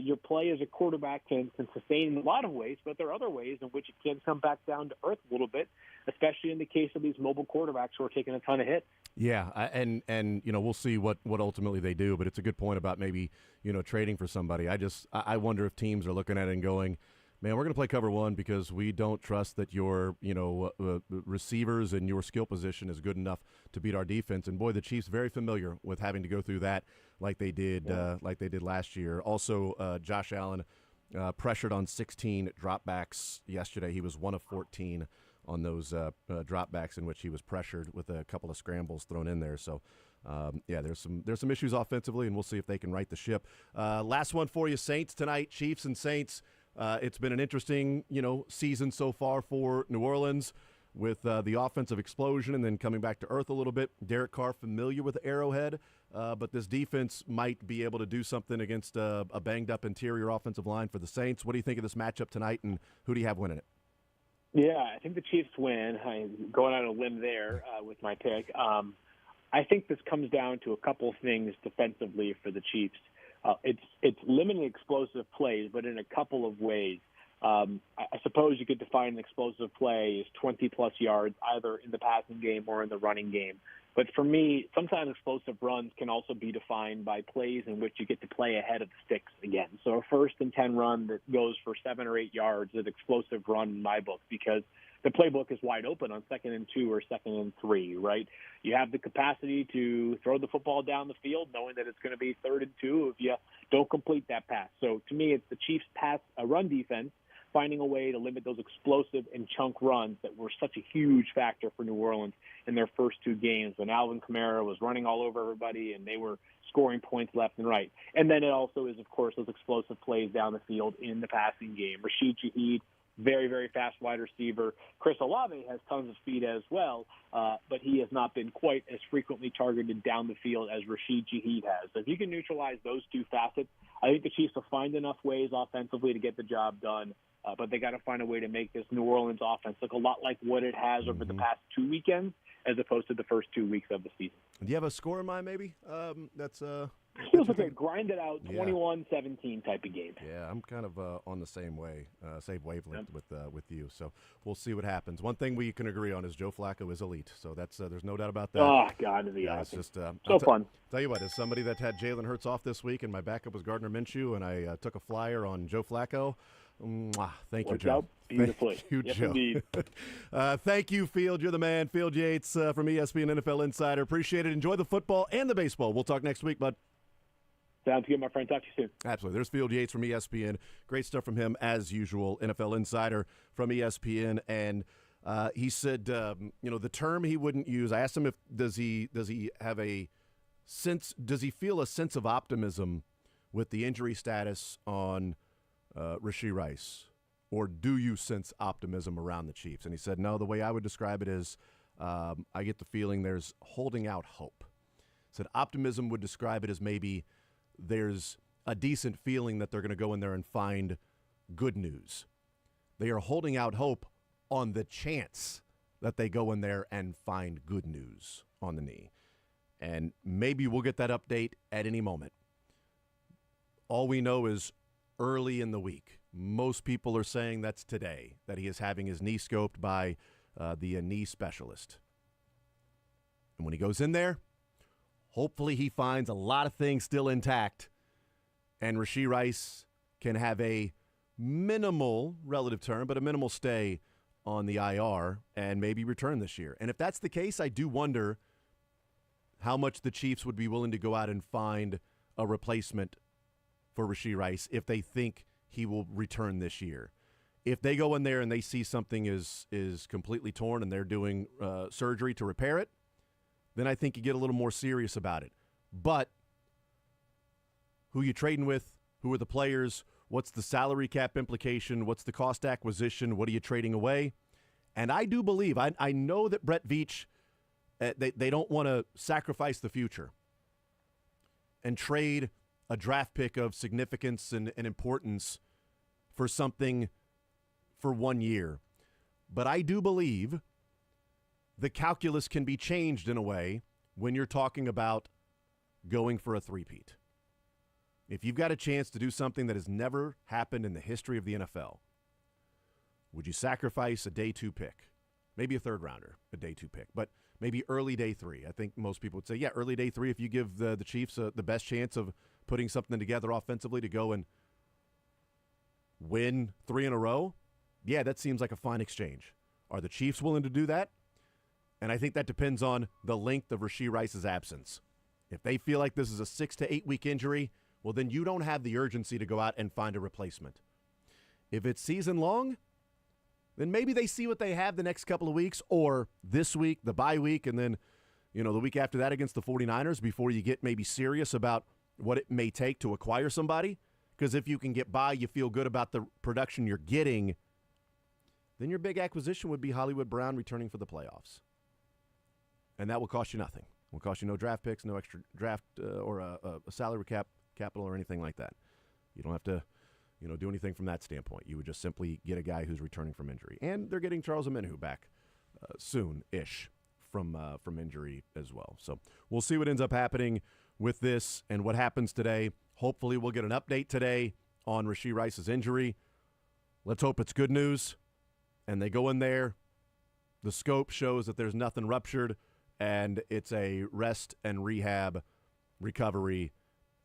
your play as a quarterback can sustain in a lot of ways, but there are other ways in which it can come back down to earth a little bit, especially in the case of these mobile quarterbacks who are taking a ton of hits. Yeah, and we'll see what ultimately they do, but it's a good point about maybe trading for somebody. I wonder if teams are looking at it and going, man, we're going to play cover one because we don't trust that your receivers and your skill position is good enough to beat our defense. And boy, the Chiefs very familiar with having to go through that like they did last year. Also, Josh Allen pressured on 16 dropbacks yesterday. He was 1 of 14 on those dropbacks in which he was pressured with a couple of scrambles thrown in there. So, there's some issues offensively, and we'll see if they can right the ship. Last one for you, Saints tonight, Chiefs and Saints. It's been an interesting, season so far for New Orleans with the offensive explosion and then coming back to earth a little bit. Derek Carr familiar with Arrowhead, but this defense might be able to do something against a banged-up interior offensive line for the Saints. What do you think of this matchup tonight, and who do you have winning it? Yeah, I think the Chiefs win. I'm going out on a limb there with my pick. I think this comes down to a couple of things defensively for the Chiefs. It's limiting explosive plays, but in a couple of ways. I suppose you could define an explosive play as 20-plus yards, either in the passing game or in the running game. But for me, sometimes explosive runs can also be defined by plays in which you get to play ahead of the sticks again. So a 1st and 10 run that goes for 7 or 8 yards is an explosive run in my book because the playbook is wide open on 2nd and 2 or 2nd and 3, right? You have the capacity to throw the football down the field knowing that it's going to be 3rd and 2 if you don't complete that pass. So to me, it's the Chiefs' run defense finding a way to limit those explosive and chunk runs that were such a huge factor for New Orleans in their first 2 games when Alvin Kamara was running all over everybody and they were scoring points left and right. And then it also is, of course, those explosive plays down the field in the passing game. Rashid Shaheed, very, very fast wide receiver. Chris Olave has tons of speed as well, but he has not been quite as frequently targeted down the field as Rashid Shaheed has. So if you can neutralize those 2 facets, I think the Chiefs will find enough ways offensively to get the job done. But they got to find a way to make this New Orleans offense look a lot like what it has over the past 2 weekends, as opposed to the first 2 weeks of the season. Do you have a score in mind, maybe? Feels like a grinded out 21-17 type of game. Yeah, I'm kind of on the same wavelength with you. So we'll see what happens. One thing we can agree on is Joe Flacco is elite. So that's there's no doubt about that. Oh God, is he awesome? It's just so fun. Tell you what, as somebody that had Jalen Hurts off this week and my backup was Gardner Minshew, and I took a flyer on Joe Flacco. Thank you, Joe. Beautifully. Thank you, yes, Joe. Indeed. Thank you, Field. You're the man. Field Yates from ESPN NFL Insider. Appreciate it. Enjoy the football and the baseball. We'll talk next week, bud. Sounds good, my friend. Talk to you soon. Absolutely. There's Field Yates from ESPN. Great stuff from him, as usual. NFL Insider from ESPN. And he said, the term he wouldn't use, I asked him if does he have a sense, does he feel a sense of optimism with the injury status on Rashee Rice, or do you sense optimism around the Chiefs? And he said, no, the way I would describe it is I get the feeling there's holding out hope. He said optimism would describe it as maybe there's a decent feeling that they're going to go in there and find good news. They are holding out hope on the chance that they go in there and find good news on the knee. And maybe we'll get that update at any moment. All we know is early in the week. Most people are saying that's today, that he is having his knee scoped by the knee specialist. And when he goes in there, hopefully he finds a lot of things still intact, and Rashee Rice can have a minimal, relative term, but a minimal stay on the IR and maybe return this year. And if that's the case, I do wonder how much the Chiefs would be willing to go out and find a replacement for Rashee Rice if they think he will return this year. If they go in there and they see something is completely torn and they're doing surgery to repair it, then I think you get a little more serious about it. But who you trading with? Who are the players? What's the salary cap implication? What's the cost acquisition? What are you trading away? And I do believe, I know that Brett Veach, they don't want to sacrifice the future and trade a draft pick of significance and importance for something for 1 year. But I do believe the calculus can be changed in a way when you're talking about going for a three-peat. if you've got a chance to do something that has never happened in the history of the NFL, would you sacrifice a day 2 pick? Maybe a third rounder, a day 2 pick, but maybe early day 3. I think most people would say, yeah, early day 3 if you give the Chiefs the best chance of putting something together offensively to go and win 3 in a row. Yeah, that seems like a fine exchange. Are the Chiefs willing to do that? And I think that depends on the length of Rashee Rice's absence. If they feel like this is a 6 to 8 week injury, well, then you don't have the urgency to go out and find a replacement. If it's season long, then maybe they see what they have the next couple of weeks, or this week, the bye week, and then, the week after that against the 49ers before you get maybe serious about what it may take to acquire somebody. Because if you can get by, you feel good about the production you're getting, then your big acquisition would be Hollywood Brown returning for the playoffs. And that will cost you nothing. It will cost you no draft picks, no extra draft or a salary capital or anything like that. You don't have to do anything from that standpoint. You would just simply get a guy who's returning from injury. And they're getting Charles Omenihu back soon-ish from injury as well. So we'll see what ends up happening with this and what happens today. Hopefully we'll get an update today on Rashee Rice's injury. Let's hope it's good news. And they go in there. The scope shows that there's nothing ruptured, and it's a rest and rehab recovery,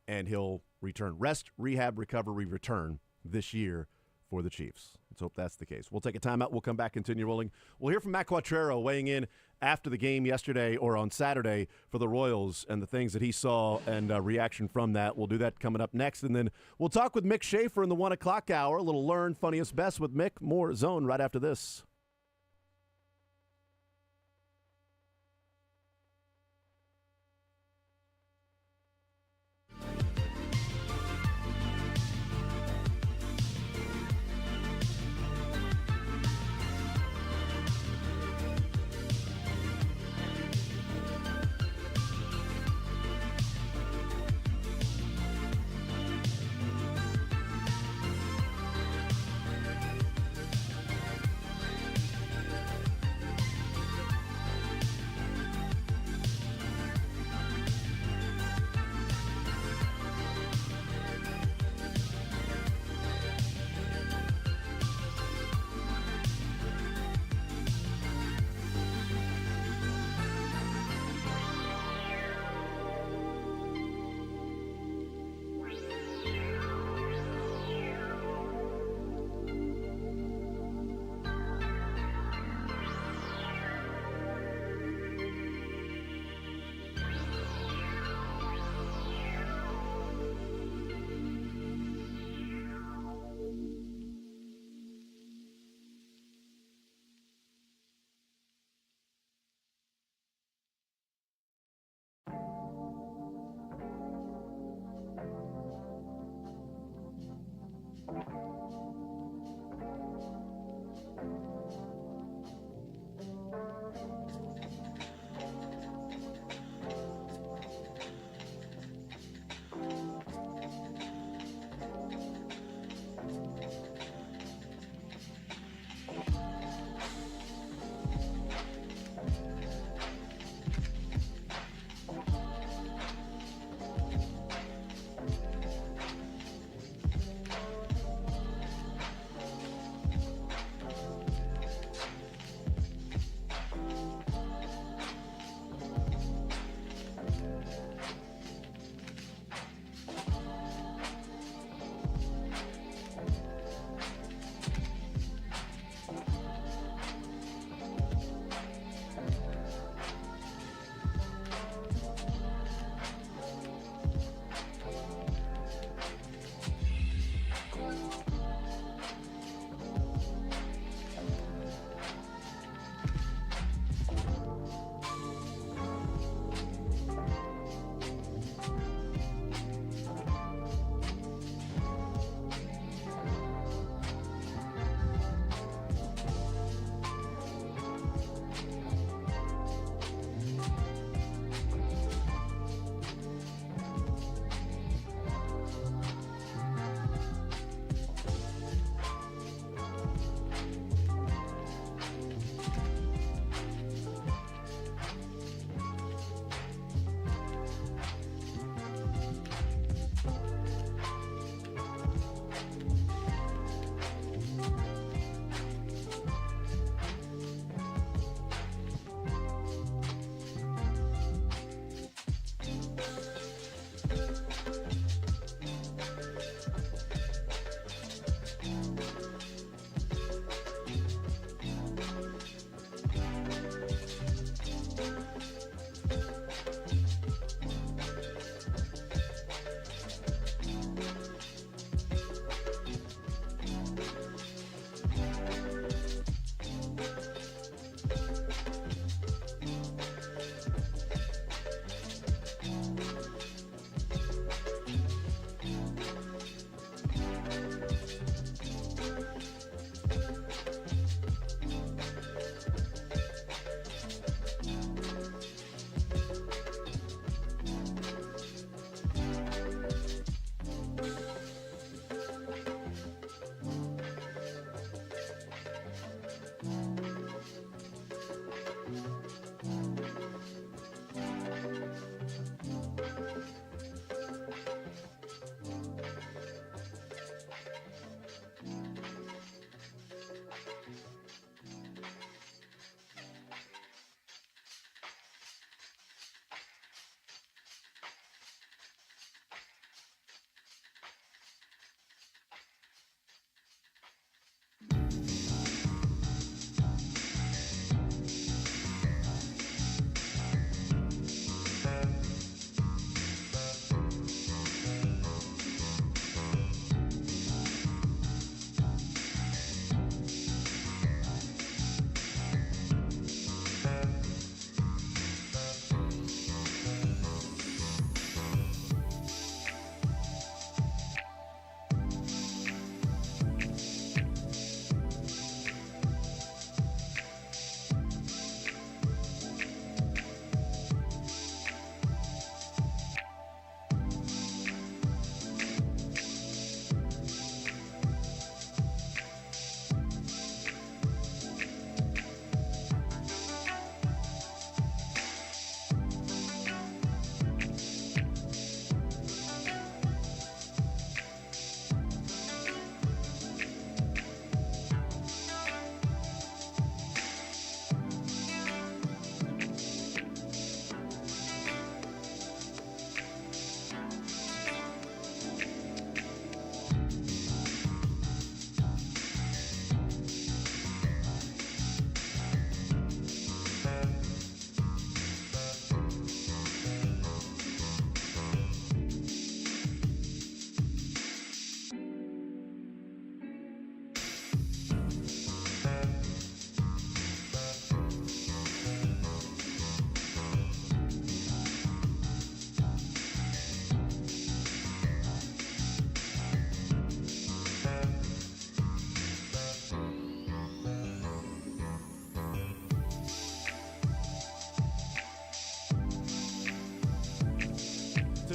and he'll return. Rest, rehab, recovery, return this year for the Chiefs. Let's hope that's the case. We'll take a timeout. We'll come back, continue rolling. We'll hear from Matt Quattrero weighing in after the game yesterday or on Saturday for the Royals and the things that he saw and reaction from that. We'll do that coming up next. And then we'll talk with Mick Schaefer in the 1 o'clock hour. A little Learn Funniest Best with Mick. More Zone right after this.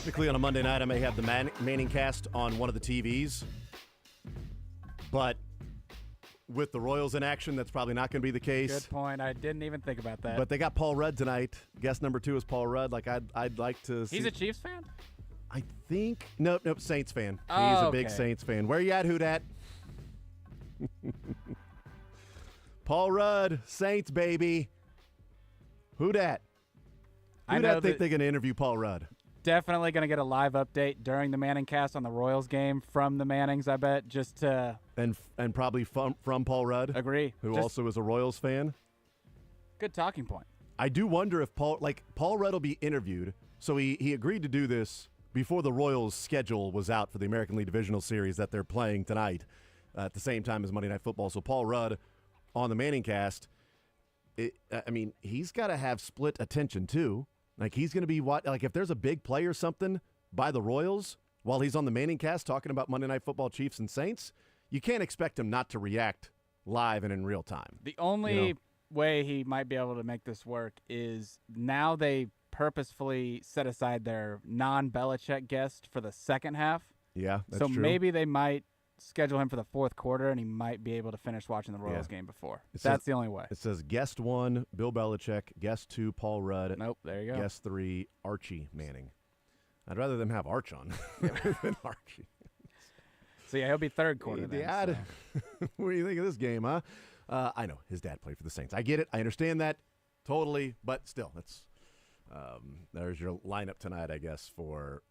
Typically on a Monday night, I may have the Manning cast on one of the TVs. But with the Royals in action, that's probably not going to be the case. Good point. I didn't even think about that. But they got Paul Rudd tonight. Guest number 2 is Paul Rudd. Like I'd like to see. He's a Chiefs fan? I think nope, Saints fan. Oh, He's a big okay. Saints fan. Where you at, who dat? Paul Rudd, Saints baby. Who dat? I Who know dat think that- they're going to interview Paul Rudd? Definitely going to get a live update during the Manning cast on the Royals game from the Mannings, I bet, just to And probably from Paul Rudd, agree. who Just also is a Royals fan. good talking point. I do wonder if Paul Rudd will be interviewed. So he agreed to do this before the Royals' schedule was out for the American League Divisional Series that they're playing tonight at the same time as Monday Night Football. So Paul Rudd on the Manning cast, he's got to have split attention too. Like he's going to be if there's a big play or something by the Royals while he's on the Manning cast talking about Monday Night Football, Chiefs and Saints, you can't expect him not to react live and in real time. The only way he might be able to make this work is now they purposefully set aside their non-Belichick guest for the second half. Yeah, that's so true. maybe they might schedule him for the fourth quarter, and he might be able to finish watching the Royals game before. That's the only way. It says guest 1, Bill Belichick. Guest 2, Paul Rudd. Nope, there you go. Guest 3, Archie Manning. I'd rather them have Arch on than Archie. So, yeah, he'll be third quarter then. Dad, so. what do you think of this game, huh? I know his dad played for the Saints. I get it. I understand that totally, but still, that's there's your lineup tonight, I guess, for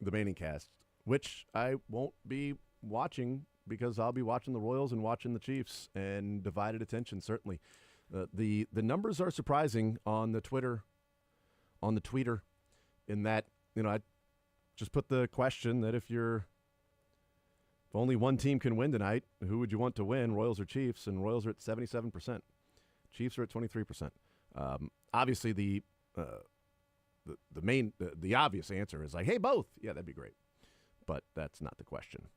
the Manning cast, which I won't be watching because I'll be watching the Royals and watching the Chiefs, and divided attention certainly. The numbers are surprising on the tweeter, in that I just put the question that if only one team can win tonight, who would you want to win, Royals or Chiefs? And Royals are at 77%. Chiefs are at 23%. Obviously, the obvious answer is like, hey, both. Yeah, that'd be great. But that's not the question.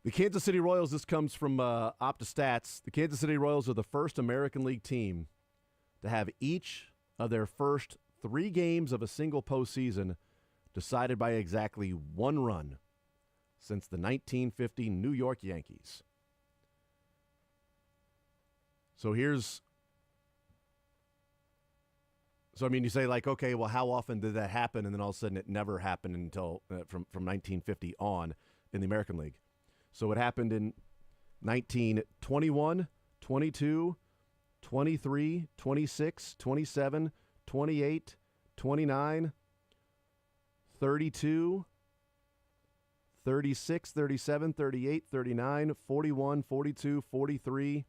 The Kansas City Royals, this comes from OptaStats. The Kansas City Royals are the first American League team to have each of their first 3 games of a single postseason decided by exactly 1 run since the 1950 New York Yankees. So you say like, okay, well, how often did that happen? And then all of a sudden it never happened until from 1950 on in the American League. So it happened in 1921, 22, 23, 26, 27, 28, 29, 32, 36, 37, 38, 39, 41, 42, 43,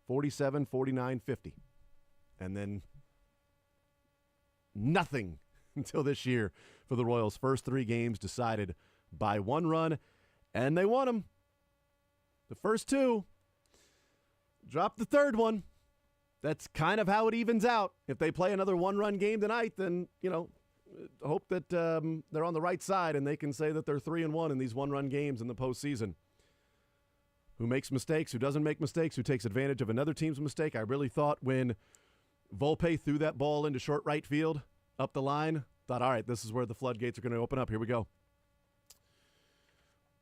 47, 49, 50. And then nothing until this year for the Royals. First 3 games decided by 1 run, and they won them. The first 2. Dropped the 3rd one. That's kind of how it evens out. If they play another 1-run game tonight, then, hope that they're on the right side and they can say that they're 3-1 in these 1-run games in the postseason. Who makes mistakes, who doesn't make mistakes, who takes advantage of another team's mistake. I really thought when Volpe threw that ball into short right field up the line, thought, all right, this is where the floodgates are going to open up. Here we go.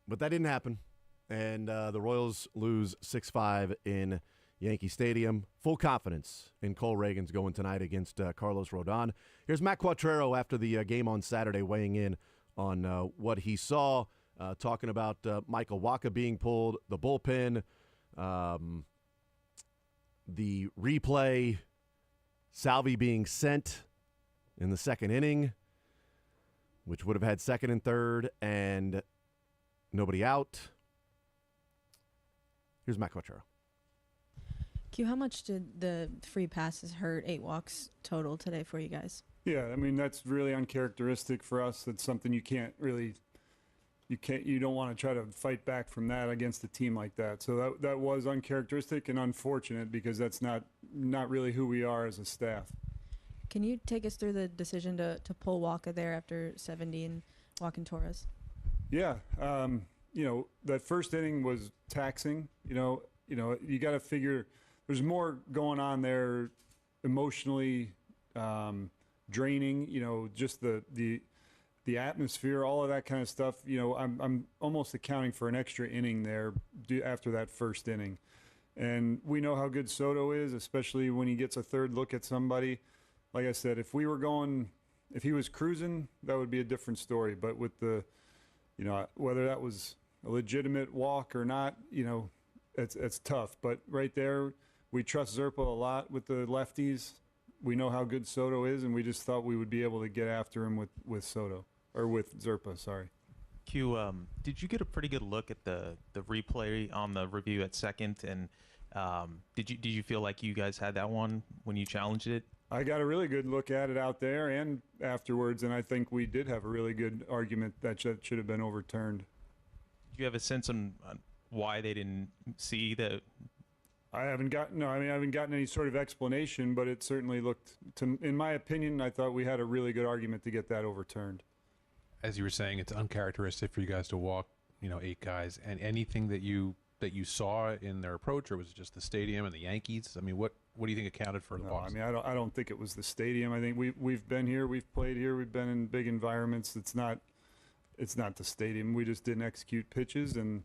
But that didn't happen. And the Royals lose 6-5 in Yankee Stadium. Full confidence in Cole Reagans going tonight against Carlos Rodon. Here's Matt Quatrero after the game on Saturday weighing in on what he saw, talking about Michael Wacha being pulled, the bullpen, the replay, Salvi being sent in the 2nd inning, which would have had 2nd and 3rd and nobody out. Here's Matt Quatrero. Q, how much did the free passes hurt 8 walks total today for you guys? Yeah, that's really uncharacteristic for us. That's something you don't want to try to fight back from that against a team like that. So that was uncharacteristic and unfortunate because that's not really who we are as a staff. Can you take us through the decision to pull Wacha there after 70 and Joaquin Torres? Yeah, that first inning was taxing. You got to figure there's more going on there emotionally, draining. Just the the atmosphere, all of that kind of stuff. You know, I'm almost accounting for an extra inning there after that first inning. And we know how good Soto is, especially when he gets a third look at somebody. Like I said, if he was cruising, that would be a different story. But with the, you know, whether that was a legitimate walk or not, you know, it's tough. But right there, we trust Zerpa a lot with the lefties. We know how good Soto is, and we just thought we would be able to get after him with Soto, or with Zerpa, sorry. Q, did you get a pretty good look at the replay on the review at second? And did you feel like you guys had that one when you challenged it? I got a really good look at it out there and afterwards, and I think we did have a really good argument that should have been overturned. Do you have a sense on why they didn't see the? I haven't gotten any sort of explanation, but it certainly looked, in my opinion, I thought we had a really good argument to get that overturned. As you were saying, it's uncharacteristic for you guys to walk, 8 guys. And anything that you saw in their approach, or was it just the stadium and the Yankees? I mean, what do you think accounted for the No, walks? I mean, I don't think it was the stadium. I think we've been here, we've played here, we've been in big environments. It's not the stadium. We just didn't execute pitches, and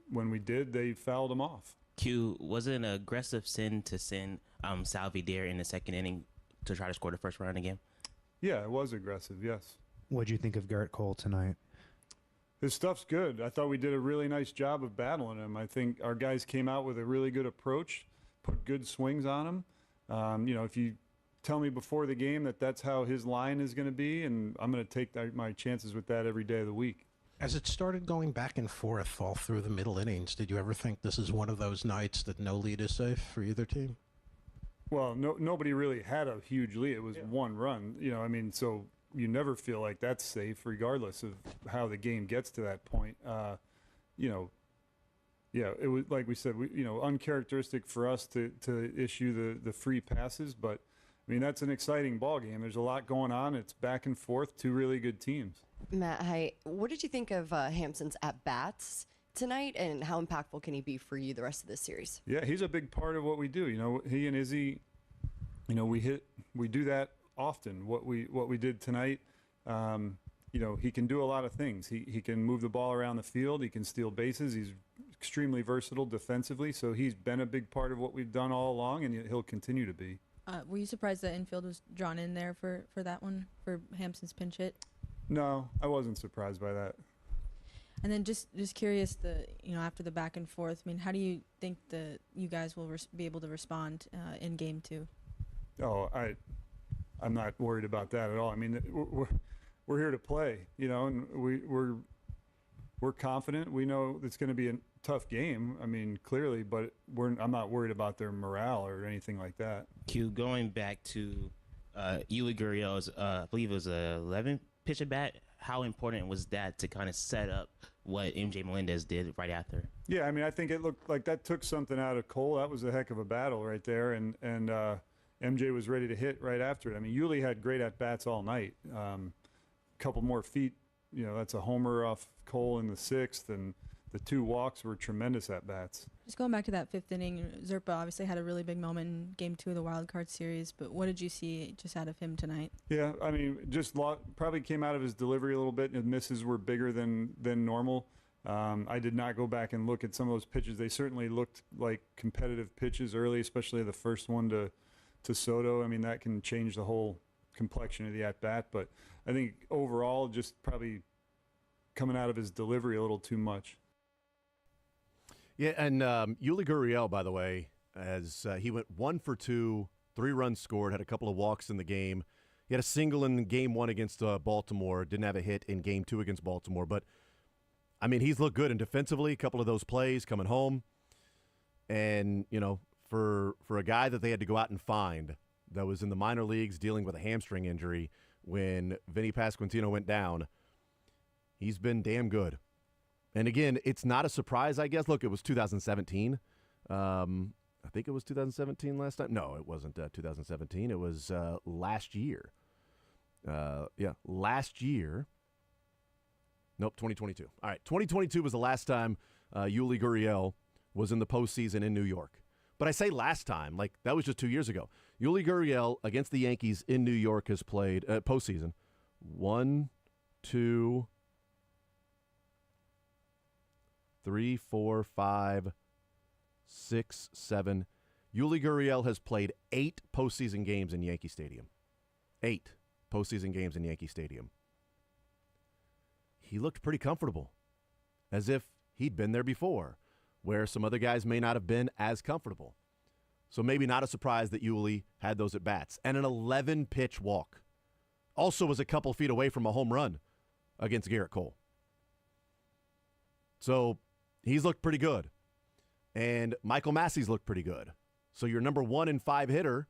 when we did, they fouled them off. Q, was it an aggressive sin to send Salvi Dare in the second inning to try to score the first run again? Yeah, it was aggressive, yes. What did you think of Garrett Cole tonight? His stuff's good. I thought we did a really nice job of battling him. I think our guys came out with a really good approach, put good swings on him. If you tell me before the game that that's how his line is going to be, and I'm going to take my chances with that every day of the week. As it started going back and forth all through the middle innings, did you ever think this is one of those nights that no lead is safe for either team? Well, nobody really had a huge lead. It was one run. So you never feel like that's safe regardless of how the game gets to that point. It was, like we said, uncharacteristic for us to issue the free passes, but I mean, that's an exciting ball game. There's a lot going on. It's back and forth, 2 really good teams. Matt, hi. What did you think of Hampson's at-bats tonight, and how impactful can he be for you the rest of this series? Yeah, he's a big part of what we do. He and Izzy, we do that often. What we did tonight, he can do a lot of things. He can move the ball around the field. He can steal bases. He's extremely versatile defensively, so he's been a big part of what we've done all along, and he'll continue to be. Were you surprised that infield was drawn in there for that one, for Hampson's pinch hit? No, I wasn't surprised by that. And then just curious, after the back and forth, I mean, how do you think you guys will be able to respond in game 2? Oh, I'm not worried about that at all. I mean, we're here to play, and we're confident. We know it's going to be a tough game. I mean, clearly, but I'm not worried about their morale or anything like that. Q, going back to Yuli Gurriel's, I believe it was a 11 pitch at bat. How important was that to kind of set up what MJ Melendez did right after? Yeah, I mean, I think it looked like that took something out of Cole. That was a heck of a battle right there, and MJ was ready to hit right after it. I mean, Yuli had great at bats all night. Couple more feet, that's a homer off Cole in the 6th, and the 2 walks were tremendous at bats. Just going back to that 5th inning, Zerpa obviously had a really big moment in game 2 of the wild card series, but what did you see just out of him tonight? Yeah, I mean, probably came out of his delivery a little bit, and his misses were bigger than normal. I did not go back and look at some of those pitches. They certainly looked like competitive pitches early, especially the first one to Soto. I mean, that can change the whole complexion of the at-bat, but I think overall just probably coming out of his delivery a little too much. Yeah, and Yuli Gurriel, by the way, as he went 1 for 2, 3 runs scored, had a couple of walks in the game. He had a single in game 1 against Baltimore, didn't have a hit in game 2 against Baltimore. But, I mean, he's looked good, and defensively, a couple of those plays coming home. And, for a guy that they had to go out and find that was in the minor leagues dealing with a hamstring injury when Vinny Pasquantino went down, he's been damn good. And again, it's not a surprise, I guess. Look, it was 2017. I think it was 2017 last time. No, it wasn't 2017. It was last year. Last year. Nope, 2022. All right, 2022 was the last time Yuli Gurriel was in the postseason in New York. But I say last time, like that was just 2 years ago. Yuli Gurriel against the Yankees in New York has played postseason 1, 2, 3, 4, 5, 6, 7. Yuli Gurriel has played 8 postseason games in Yankee Stadium. 8 postseason games in Yankee Stadium. He looked pretty comfortable, as if he'd been there before, where some other guys may not have been as comfortable. So maybe not a surprise that Yuli had those at-bats. And an 11-pitch walk. Also was a couple feet away from a home run against Garrett Cole. So he's looked pretty good. And Michael Massey's looked pretty good. So your number 1 and 5 hitter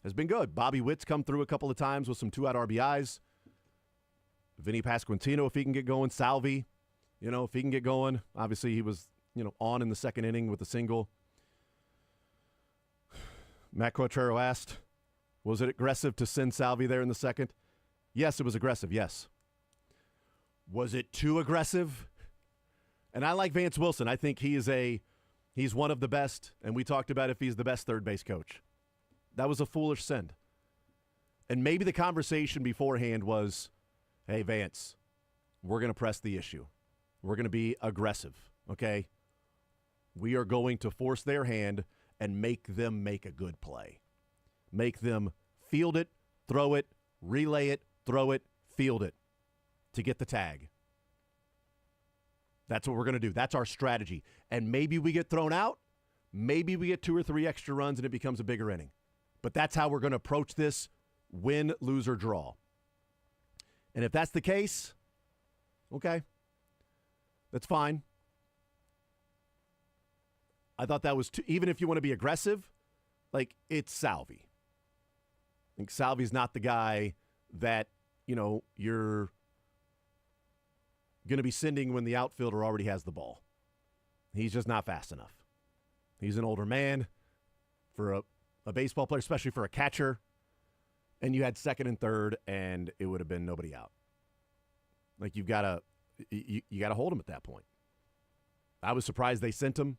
has been good. Bobby Witt's come through a couple of times with some 2-out RBIs. Vinny Pasquantino, if he can get going. Salvi, if he can get going. Obviously, he was, on in the second inning with a single. Matt Quatrero asked, was it aggressive to send Salvi there in the second? Yes, it was aggressive, yes. Was it too aggressive? And I like Vance Wilson. I think he's one of the best, and we talked about if he's the best third base coach. That was a foolish send. And maybe the conversation beforehand was, hey, Vance, we're going to press the issue. We're going to be aggressive, okay? We are going to force their hand and make them make a good play. Make them field it, throw it, relay it, throw it, field it to get the tag. That's what we're going to do. That's our strategy. And maybe we get thrown out. Maybe we get 2 or 3 extra runs and it becomes a bigger inning. But that's how we're going to approach this: win, lose, or draw. And if that's the case, okay, that's fine. I thought that was even if you want to be aggressive, it's Salvi. I think Salvi's not the guy that, you're going to be sending when the outfielder already has the ball. He's just not fast enough. He's an older man for a baseball player, especially for a catcher. And you had second and third, and it would have been nobody out. You've got to you got to hold him at that point. I was surprised they sent him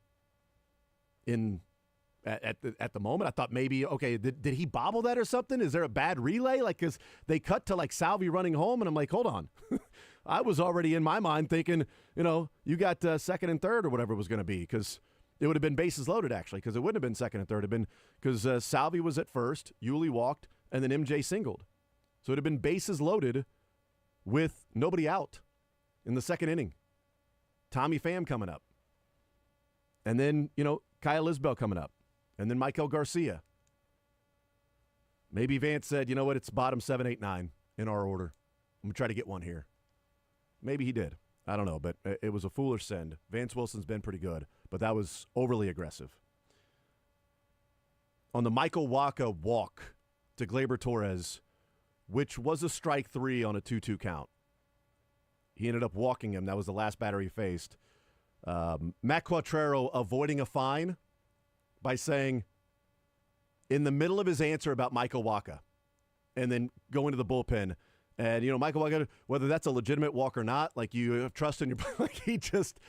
at the moment. I thought maybe, okay, did he bobble that or something? Is there a bad relay? Because they cut to Salvi running home, and I'm like, hold on. I was already in my mind thinking, you got second and third or whatever it was going to be, because it would have been bases loaded, actually, because it wouldn't have been second and third. It would have been because Salvi was at first, Yuli walked, and then MJ singled. So it would have been bases loaded with nobody out in the second inning. Tommy Pham coming up. And then, Kyle Isbell coming up. And then Michael Garcia. Maybe Vance said, you know what, it's bottom 7, 8, 9 in our order. I'm going to try to get one here. Maybe he did. I don't know, but it was a foolish send. Vance Wilson's been pretty good, but that was overly aggressive. On the Michael Wacha walk to Gleyber Torres, which was a strike 3 on a 2-2 count. He ended up walking him. That was the last batter he faced. Matt Quatrero avoiding a fine by saying, in the middle of his answer about Michael Wacha, and then going to the bullpen, and, Michael Wacha, whether that's a legitimate walk or not, you have trust in your, he just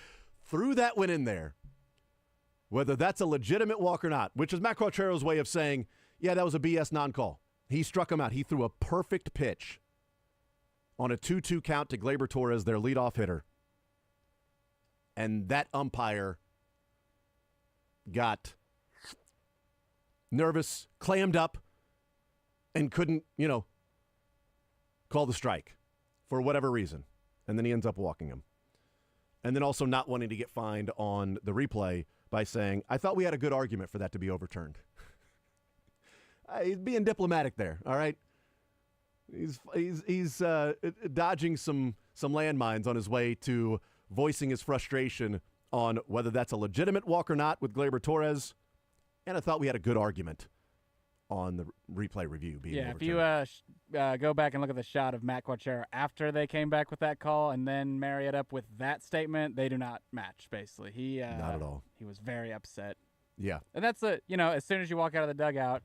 threw that one in there. Whether that's a legitimate walk or not, which is Matt Quatrero's way of saying, yeah, that was a BS non-call. He struck him out. He threw a perfect pitch on a 2-2 count to Gleyber Torres, their leadoff hitter. And that umpire got nervous, clammed up, and couldn't, call the strike for whatever reason. And then he ends up walking him. And then also not wanting to get fined on the replay by saying, I thought we had a good argument for that to be overturned. He's being diplomatic there, all right? He's dodging some landmines on his way to voicing his frustration on whether that's a legitimate walk or not with Gleyber Torres. And I thought we had a good argument on the replay review being overturned. If you go back and look at the shot of Matt Quatrero after they came back with that call and then marry it up with that statement, they do not match, basically. Not at all. He was very upset. Yeah. And that's, as soon as you walk out of the dugout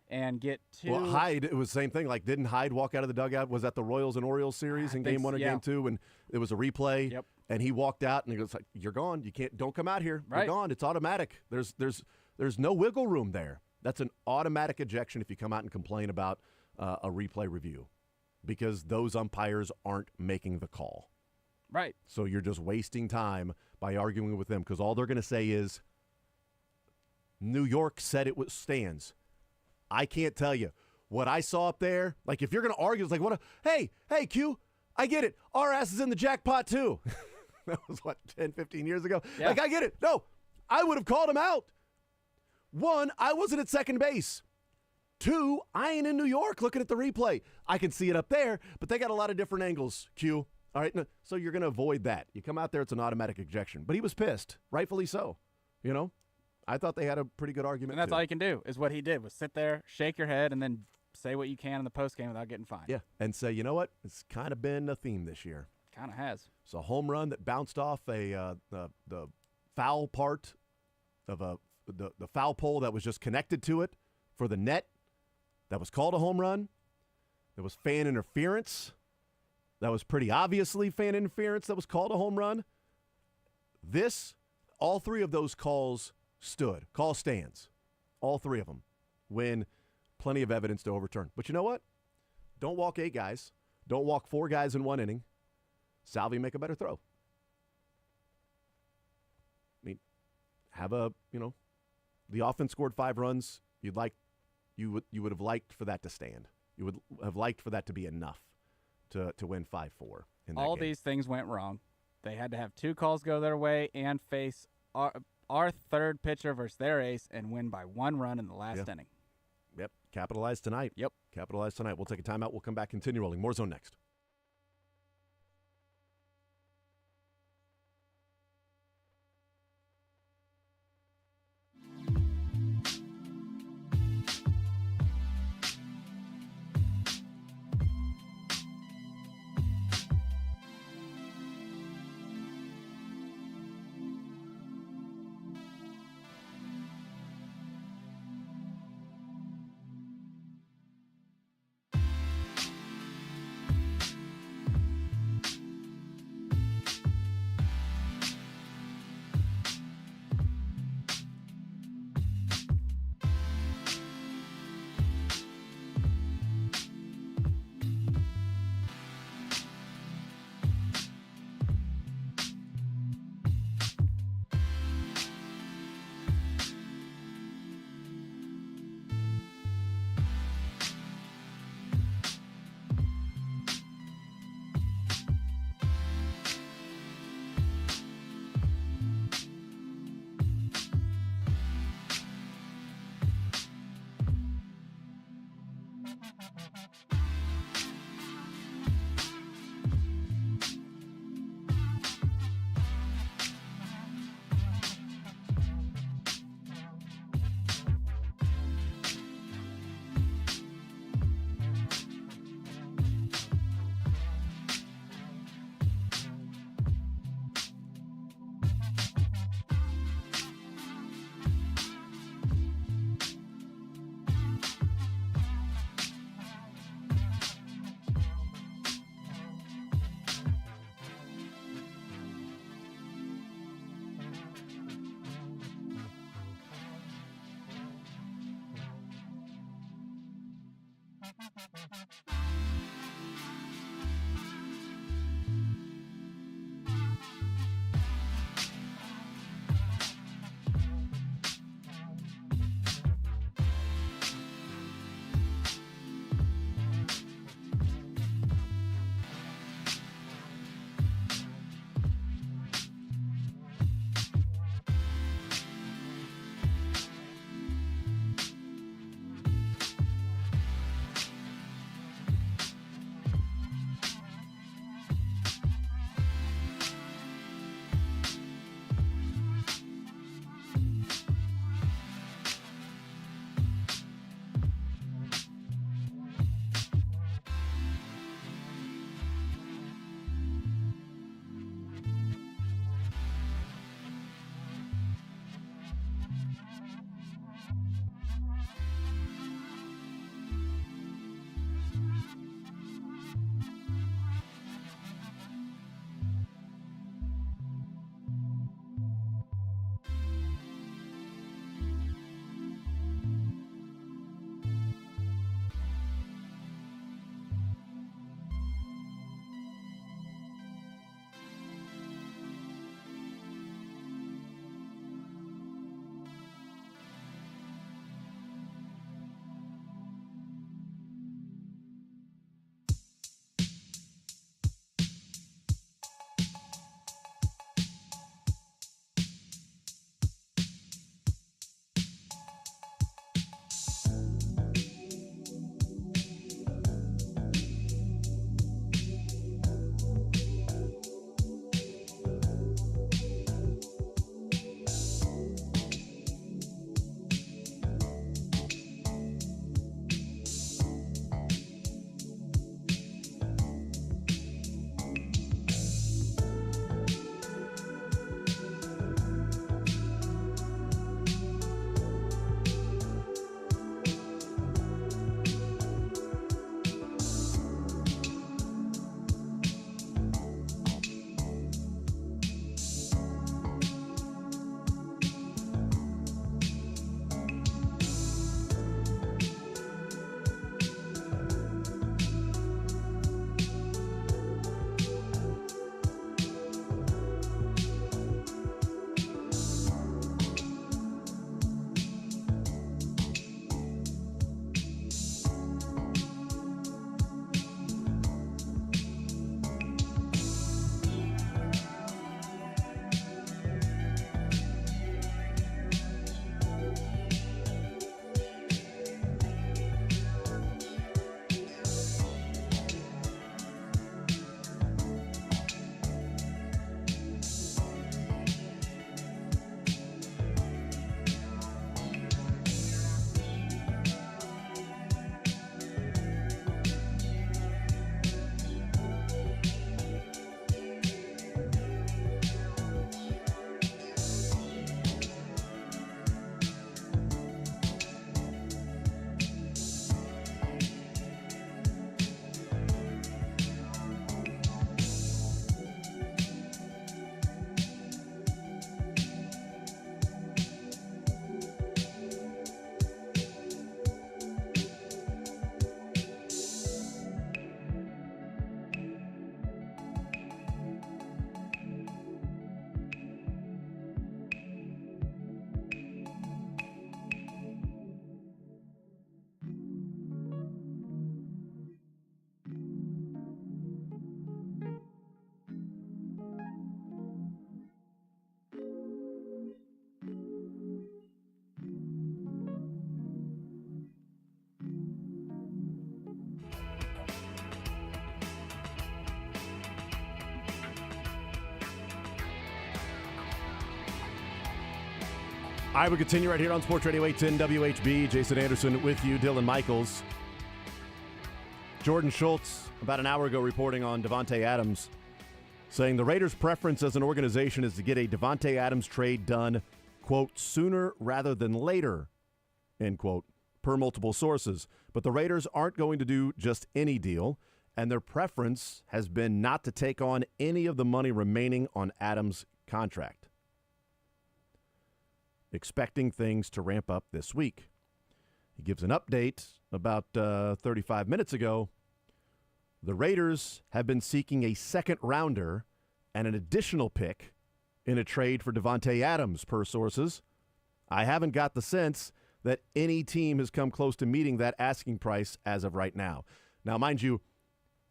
and get to... Well, Hyde, it was the same thing. Didn't Hyde walk out of the dugout? Was that the Royals and Orioles series in Game 1 or Game 2? And it was a replay. Yep. And he walked out, and he goes, you're gone. Don't come out here. Right. You're gone. It's automatic. There's no wiggle room there. That's an automatic ejection if you come out and complain about a replay review. because those umpires aren't making the call. Right. So you're just wasting time by arguing with them because all they're going to say is, New York said it was stands. I can't tell you. What I saw up there, like if you're going to argue, it's like, hey, Q, I get it. Our ass is in the jackpot too. That was, 10, 15 years ago? Yeah. Like, I get it. No, I would have called him out. 1, I wasn't at second base. 2, I ain't in New York looking at the replay. I can see it up there, but they got a lot of different angles, Q. All right, no, so you're going to avoid that. You come out there, it's an automatic ejection. But he was pissed, rightfully so. You know, I thought they had a pretty good argument. And that's too. all you can do is what he did was sit there, shake your head, and then say what you can in the postgame without getting fined. Yeah, and say, you know what? It's kind of been a theme this year. Kind of has. It's a home run that bounced off the foul part of the foul pole that was just connected to it for the net. That was called a home run. There was fan interference. That was pretty obviously fan interference that was called a home run. All 3 of those calls stood. Call stands. All 3 of them. When plenty of evidence to overturn. But you know what? Don't walk 8 guys. Don't walk 4 guys in 1 inning. Salvi make a better throw. I mean, the offense scored 5 runs. You would have liked for that to stand. You would have liked for that to be enough to win 5-4 in that All game. these things went wrong. They had to have 2 calls go their way and face our third pitcher versus their ace and win by 1 run in the last inning. Yep. Capitalize tonight. Yep. Capitalize tonight. We'll take a timeout. We'll come back, continue rolling. More Zone next. I will continue right here on Sports Radio 810 WHB. Jason Anderson with you, Dylan Michaels. Jordan Schultz, about an hour ago, reporting on Davante Adams, saying the Raiders' preference as an organization is to get a Davante Adams trade done, quote, sooner rather than later, end quote, per multiple sources. But the Raiders aren't going to do just any deal, and their preference has been not to take on any of the money remaining on Adams' contract. Expecting things to ramp up this week. He gives an update about 35 minutes ago. The Raiders have been seeking a second rounder and an additional pick in a trade for Davante Adams, per sources. I haven't got the sense that any team has come close to meeting that asking price as of right now. Now, mind you,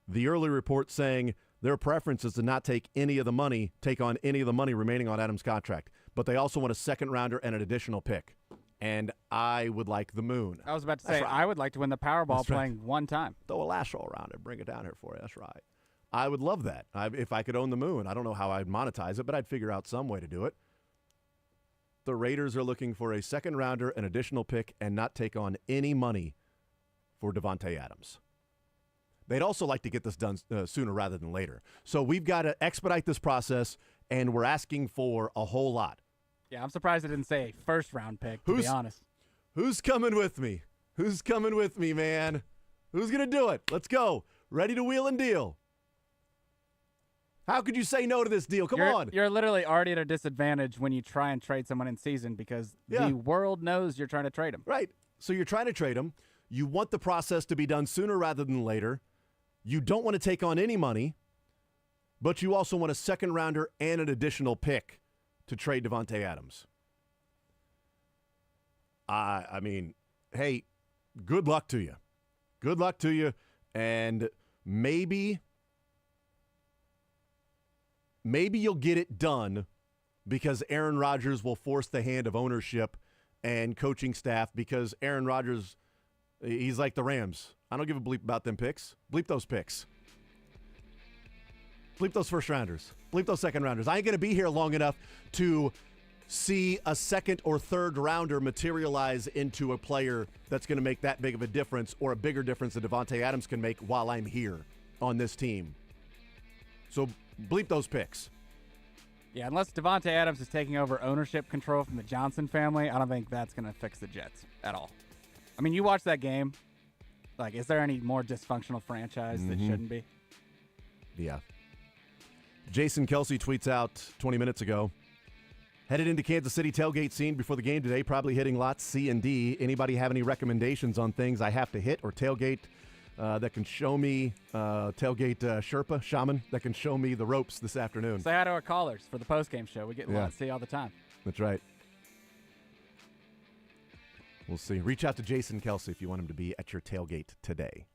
the early report saying their preference is to not take on any of the money remaining on Adams' contract. But they also want a second rounder and an additional pick. And I would like the moon. I was about to say, I would like to win the Powerball playing one time. Throw a lasso around it. Bring it down here for you. That's right. I would love that. If I could own the moon. I don't know how I'd monetize it, but I'd figure out some way to do it. The Raiders are looking for a second rounder, an additional pick, and not take on any money for Davante Adams. They'd also like to get this done sooner rather than later. So we've got to expedite this process, and we're asking for a whole lot. Yeah, I'm surprised it didn't say a first-round pick, to be honest. Who's coming with me? Who's coming with me, man? Who's going to do it? Let's go. Ready to wheel and deal. How could you say no to this deal? Come on. You're literally already at a disadvantage when you try and trade someone in season because the world knows you're trying to trade them. Right. So you're trying to trade them. You want the process to be done sooner rather than later. You don't want to take on any money, but you also want a second rounder and an additional pick to trade Davante Adams. I mean, hey, good luck to you. Good luck to you. And maybe you'll get it done because Aaron Rodgers will force the hand of ownership and coaching staff because Aaron Rodgers, he's like the Rams. I don't give a bleep about them picks. Bleep those picks. Bleep those first rounders. Bleep those second rounders. I ain't going to be here long enough to see a second or third rounder materialize into a player that's going to make that big of a difference or a bigger difference than Davante Adams can make while I'm here on this team. So bleep those picks. Yeah, unless Davante Adams is taking over ownership control from the Johnson family, I don't think that's going to fix the Jets at all. I mean, you watch that game. Like, is there any more dysfunctional franchise that shouldn't be? Yeah. Jason Kelsey tweets out 20 minutes ago. Headed into Kansas City tailgate scene before the game today, probably hitting lots C and D. Anybody have any recommendations on things I have to hit or tailgate that can show me, tailgate Sherpa, shaman, that can show me the ropes this afternoon? Say hi to our callers for the postgame show. We get lots C all the time. That's right. We'll see. Reach out to Jason Kelsey if you want him to be at your tailgate today.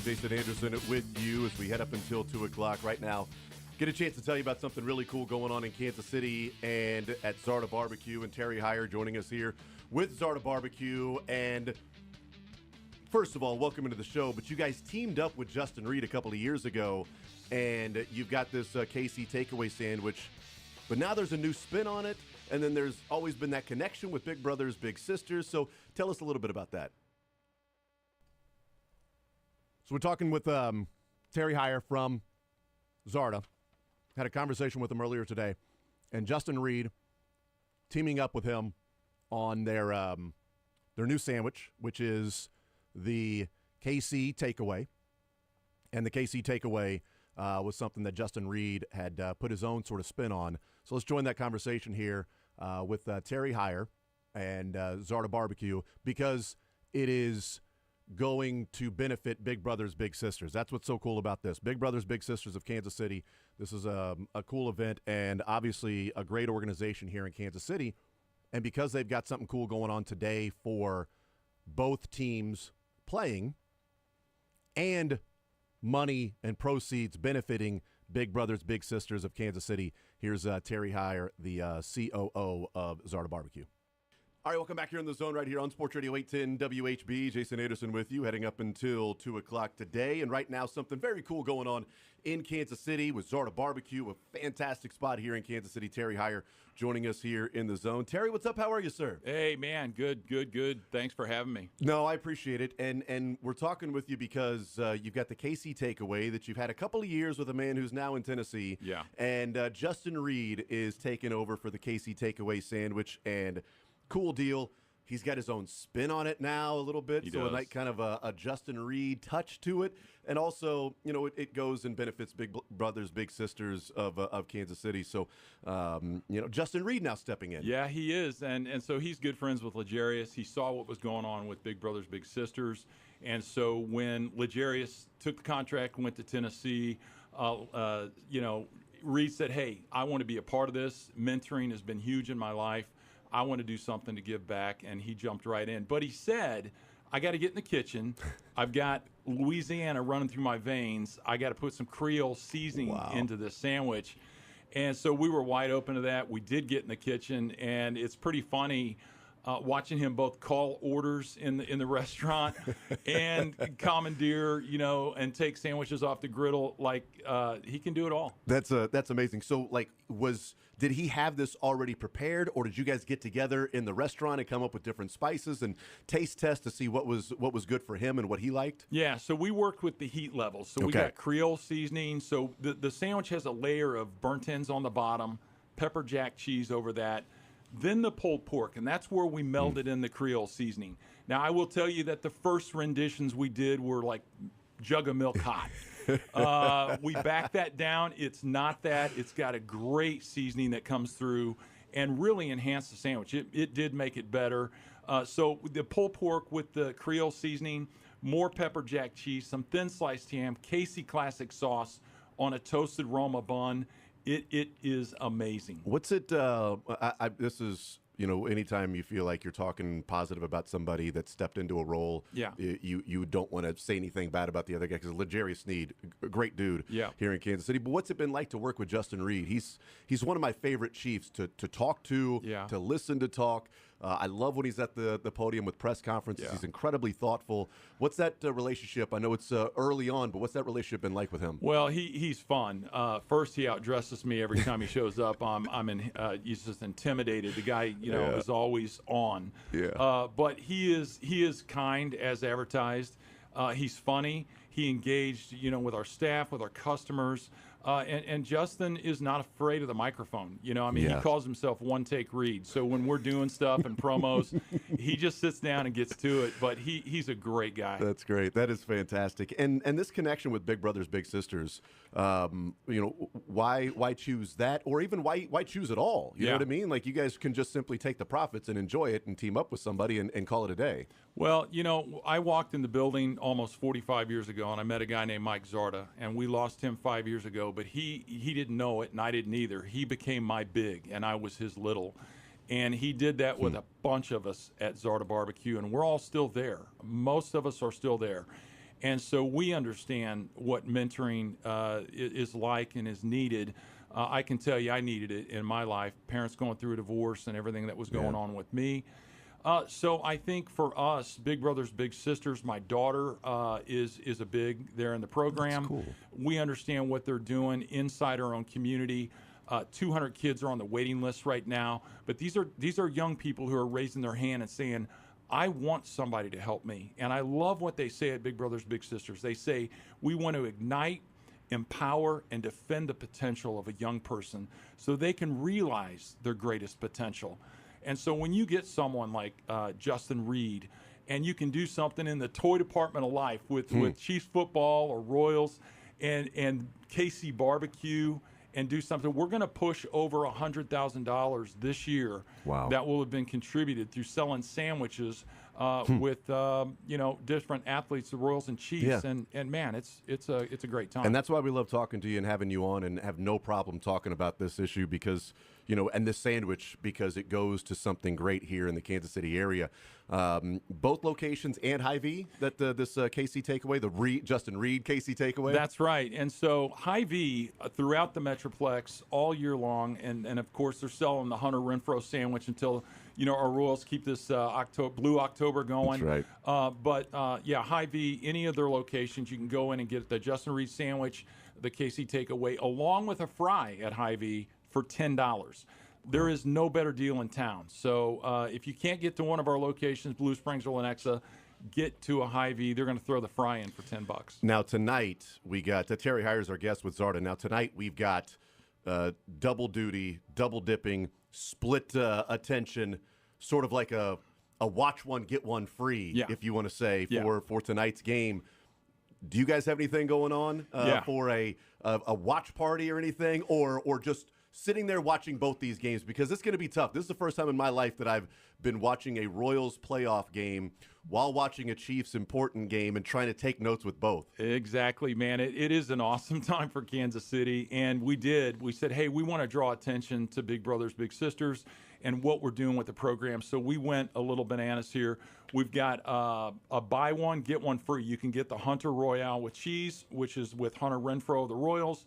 Jason Anderson with you as we head up until 2 o'clock right now. Get a chance to tell you about something really cool going on in Kansas City and at Zarda Barbecue, and Terry Heyer joining us here with Zarda Barbecue. And first of all, welcome into the show. But you guys teamed up with Justin Reed a couple of years ago, and you've got this KC takeaway sandwich. But now there's a new spin on it, and then there's always been that connection with Big Brothers Big Sisters. So tell us a little bit about that. So we're talking with Terry Heyer from Zarda. Had a conversation with him earlier today, and Justin Reed teaming up with him on their new sandwich, which is the KC takeaway. And the KC takeaway was something that Justin Reed had put his own sort of spin on. So let's join that conversation here with Terry Heyer and Zarda Barbecue, because it is going to benefit Big Brothers Big Sisters. That's what's so cool about this. Big Brothers Big Sisters of Kansas City. This is a cool event and obviously a great organization here in Kansas City. And because they've got something cool going on today for both teams playing, and money and proceeds benefiting Big Brothers Big Sisters of Kansas City, here's Terry Heyer, the COO of Zarda Barbecue. All right, welcome back here in the zone right here on Sports Radio 810 WHB. Jason Anderson with you, heading up until 2 o'clock today. And right now, something very cool going on in Kansas City with Zarda Barbecue, a fantastic spot here in Kansas City. Terry Heyer joining us here in the zone. Terry, what's up? How are you, sir? Hey, man. Good. Thanks for having me. No, I appreciate it. And we're talking with you because you've got the KC takeaway that you've had a couple of years with a man who's now in Tennessee. Yeah. And Justin Reed is taking over for the KC takeaway sandwich, and cool deal. He's got his own spin on it now a little bit, He so does. a nice kind of a Justin Reed touch to it. And also, you know, it goes and benefits Big Brothers Big Sisters of Kansas City. So, you know, Justin Reed now stepping in. Yeah, he is. And so he's good friends with Legarius. He saw what was going on with Big Brothers Big Sisters. And so when Legarius took the contract and went to Tennessee, you know, Reed said, hey, I want to be a part of this. Mentoring has been huge in my life. I want to do something to give back, and he jumped right in. But he said, I got to get in the kitchen. I've got Louisiana running through my veins. I got to put some Creole seasoning into this sandwich. And so we were wide open to that. We did get in the kitchen, and it's pretty funny watching him both call orders in the restaurant and commandeer, you know, and take sandwiches off the griddle. Like he can do it all. That's amazing. So, like, did he have this already prepared, or did you guys get together in the restaurant and come up with different spices and taste test to see what was good for him and what he liked? Yeah, so we worked with the heat levels. So we got Creole seasoning. So the sandwich has a layer of burnt ends on the bottom, pepper jack cheese over that, then the pulled pork, and that's where we melded in the Creole seasoning. Now, I will tell you that the first renditions we did were like jug of milk hot. We backed that down. It's not that. It's got a great seasoning that comes through and really enhanced the sandwich. It did make it better. So the pulled pork with the Creole seasoning, more pepper jack cheese, some thin sliced ham, KC Classic sauce on a toasted Roma bun. It is amazing. What's it? This is, you know, anytime you feel like you're talking positive about somebody that stepped into a role, yeah, you don't want to say anything bad about the other guy, because Legarius Sneed, a great dude, yeah, here in Kansas City. But what's it been like to work with Justin Reed? He's one of my favorite Chiefs to talk to, yeah, to listen to talk. I love when he's at the podium with press conferences. Yeah. He's incredibly thoughtful. What's that relationship? I know it's early on, but what's that relationship been like with him? Well, he's fun. First, he outdresses me every time he shows up. He's just intimidated. The guy, you know, is always on. Yeah. But he is kind as advertised. He's funny. He engaged, you know, with our staff, with our customers. And Justin is not afraid of the microphone. You know, I mean, he calls himself One Take Reed. So when we're doing stuff and promos, he just sits down and gets to it. But he's a great guy. That's great. That is fantastic. And this connection with Big Brothers Big Sisters, you know, why choose that, or even why choose it all? You know what I mean? Like, you guys can just simply take the profits and enjoy it and team up with somebody and call it a day. Well, you know, I walked in the building almost 45 years ago, and I met a guy named Mike Zarda, and we lost him 5 years ago, but he didn't know it, and I didn't either. He became my big, and I was his little. And he did that with a bunch of us at Zarda Barbecue, and we're all still there. Most of us are still there. And so we understand what mentoring is like and is needed. I can tell you I needed it in my life, parents going through a divorce and everything that was going on with me. So I think for us, Big Brothers Big Sisters, my daughter is a big there in the program. That's cool. We understand what they're doing inside our own community. 200 kids are on the waiting list right now, but these are young people who are raising their hand and saying, I want somebody to help me. And I love what they say at Big Brothers Big Sisters. They say, we want to ignite, empower, and defend the potential of a young person so they can realize their greatest potential. And so when you get someone like Justin Reed, and you can do something in the toy department of life with Chiefs football or Royals and KC Barbecue, and do something, we're going to push over $100,000 this year. Wow. That will have been contributed through selling sandwiches with different athletes, the Royals and Chiefs, Yeah. and man, it's a great time. And that's why we love talking to you and having you on, and have no problem talking about this issue because, and this sandwich, because it goes to something great here in the Kansas City area. Both locations and Hy-Vee, that this KC takeaway, the Justin Reed KC takeaway. That's right. And so Hy-Vee throughout the Metroplex all year long, and of course they're selling the Hunter Renfrow sandwich until our Royals keep this Blue October going. That's right. But Hy-Vee, any of their locations, you can go in and get the Justin Reed sandwich, the KC takeaway, along with a fry at Hy-Vee for $10. There is no better deal in town. So if you can't get to one of our locations, Blue Springs or Lenexa, get to a Hy-Vee. They're going to throw the fry in for $10. Now tonight we got Terry Hires our guest with Zarda. Now tonight we've got double duty, double dipping, split attention, sort of like a watch one get one free, if you want to say, for tonight's game. Do you guys have anything going on for a watch party or anything, or just sitting there watching both these games? Because it's going to be tough. This is the first time in my life that I've been watching a Royals playoff game while watching a Chiefs important game and trying to take notes with both. Exactly, man. It is an awesome time for Kansas City. And we said, hey, we want to draw attention to Big Brothers Big Sisters and what we're doing with the program. So we went a little bananas here. We've got a buy one, get one free. You can get the Hunter Royale with cheese, which is with Hunter Renfrow of the Royals,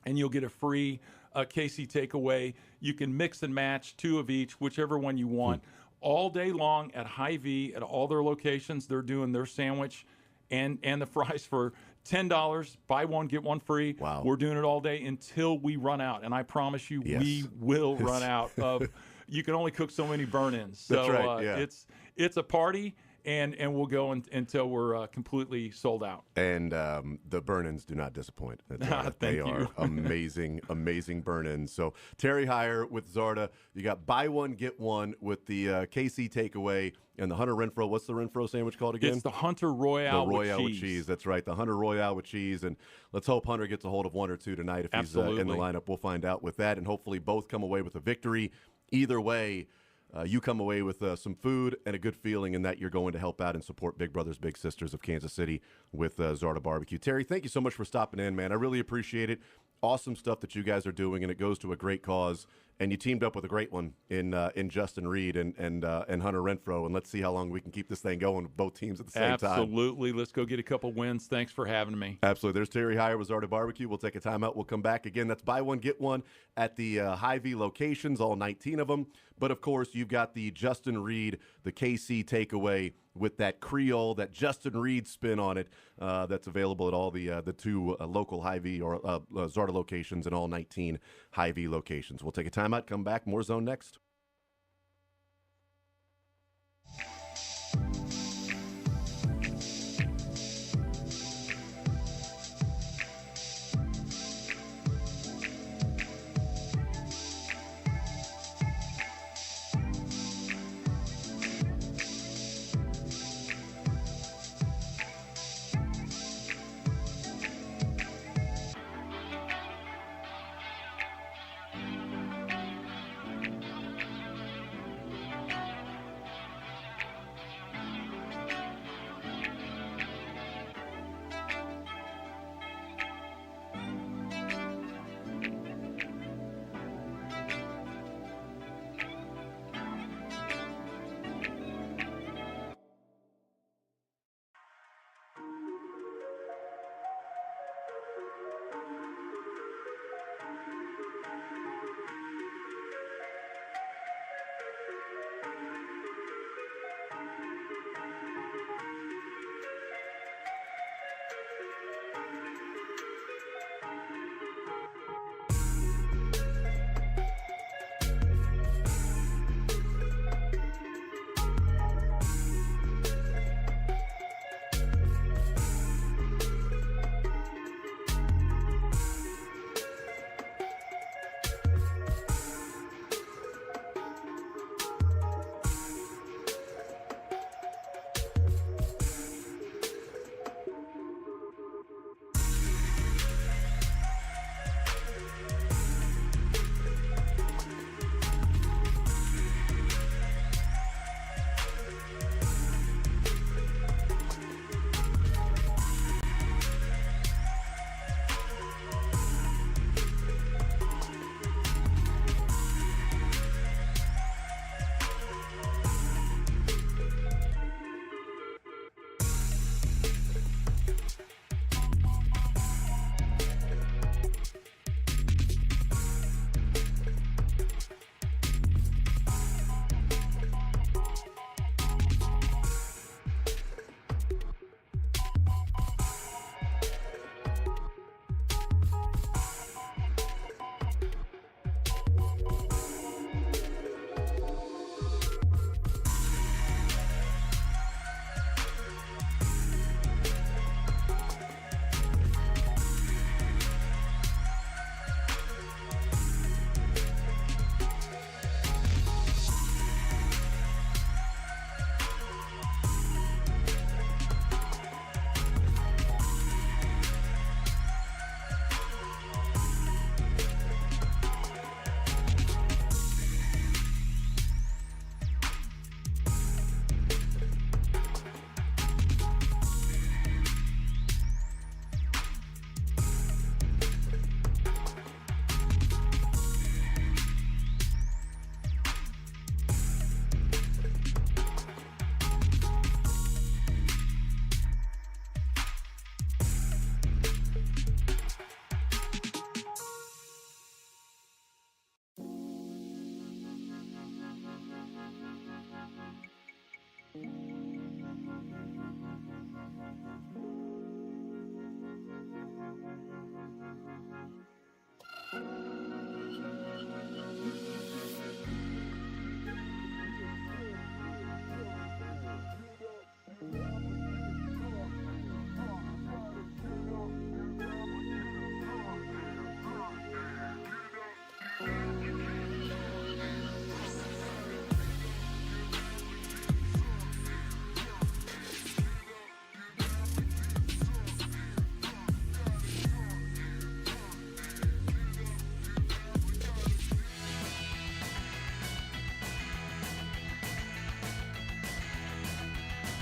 and you'll get a free KC takeaway. You can mix and match 2 of each, whichever one you want. All day long at Hy-Vee at all their locations, they're doing their sandwich and the fries for $10. Buy one, get one free. Wow. We're doing it all day until we run out. And I promise you, we will run out of – you can only cook so many burn-ins. So That's right, it's a party. And we'll go until we're completely sold out. And the burn-ins do not disappoint. They are amazing, amazing burn-ins. So Terry Hire with Zarda. You got buy one, get one with the KC takeaway and the Hunter Renfrow. What's the Renfrow sandwich called again? It's the Hunter Royale, with cheese. That's right, the Hunter Royale with cheese. And let's hope Hunter gets a hold of 1 or 2 tonight if he's in the lineup. We'll find out with that. And hopefully both come away with a victory. Either way, you come away with some food and a good feeling in that you're going to help out and support Big Brothers Big Sisters of Kansas City with Zarda Barbecue. Terry, thank you so much for stopping in, man. I really appreciate it. Awesome stuff that you guys are doing, and it goes to a great cause. And you teamed up with a great one in Justin Reed and Hunter Renfrow. And let's see how long we can keep this thing going with both teams at the same time. Absolutely. Let's go get a couple wins. Thanks for having me. Absolutely. There's Terry Hire with Zarda Barbecue. We'll take a timeout. We'll come back again. That's buy one, get one at the Hy-Vee locations, all 19 of them. But, of course, you've got the Justin Reed, the KC takeaway with that Creole, that Justin Reed spin on it. That's available at all the 2 local Hy-Vee or Zarda locations and all 19 Hy-Vee locations. We'll take a timeout, come back. More Zone next.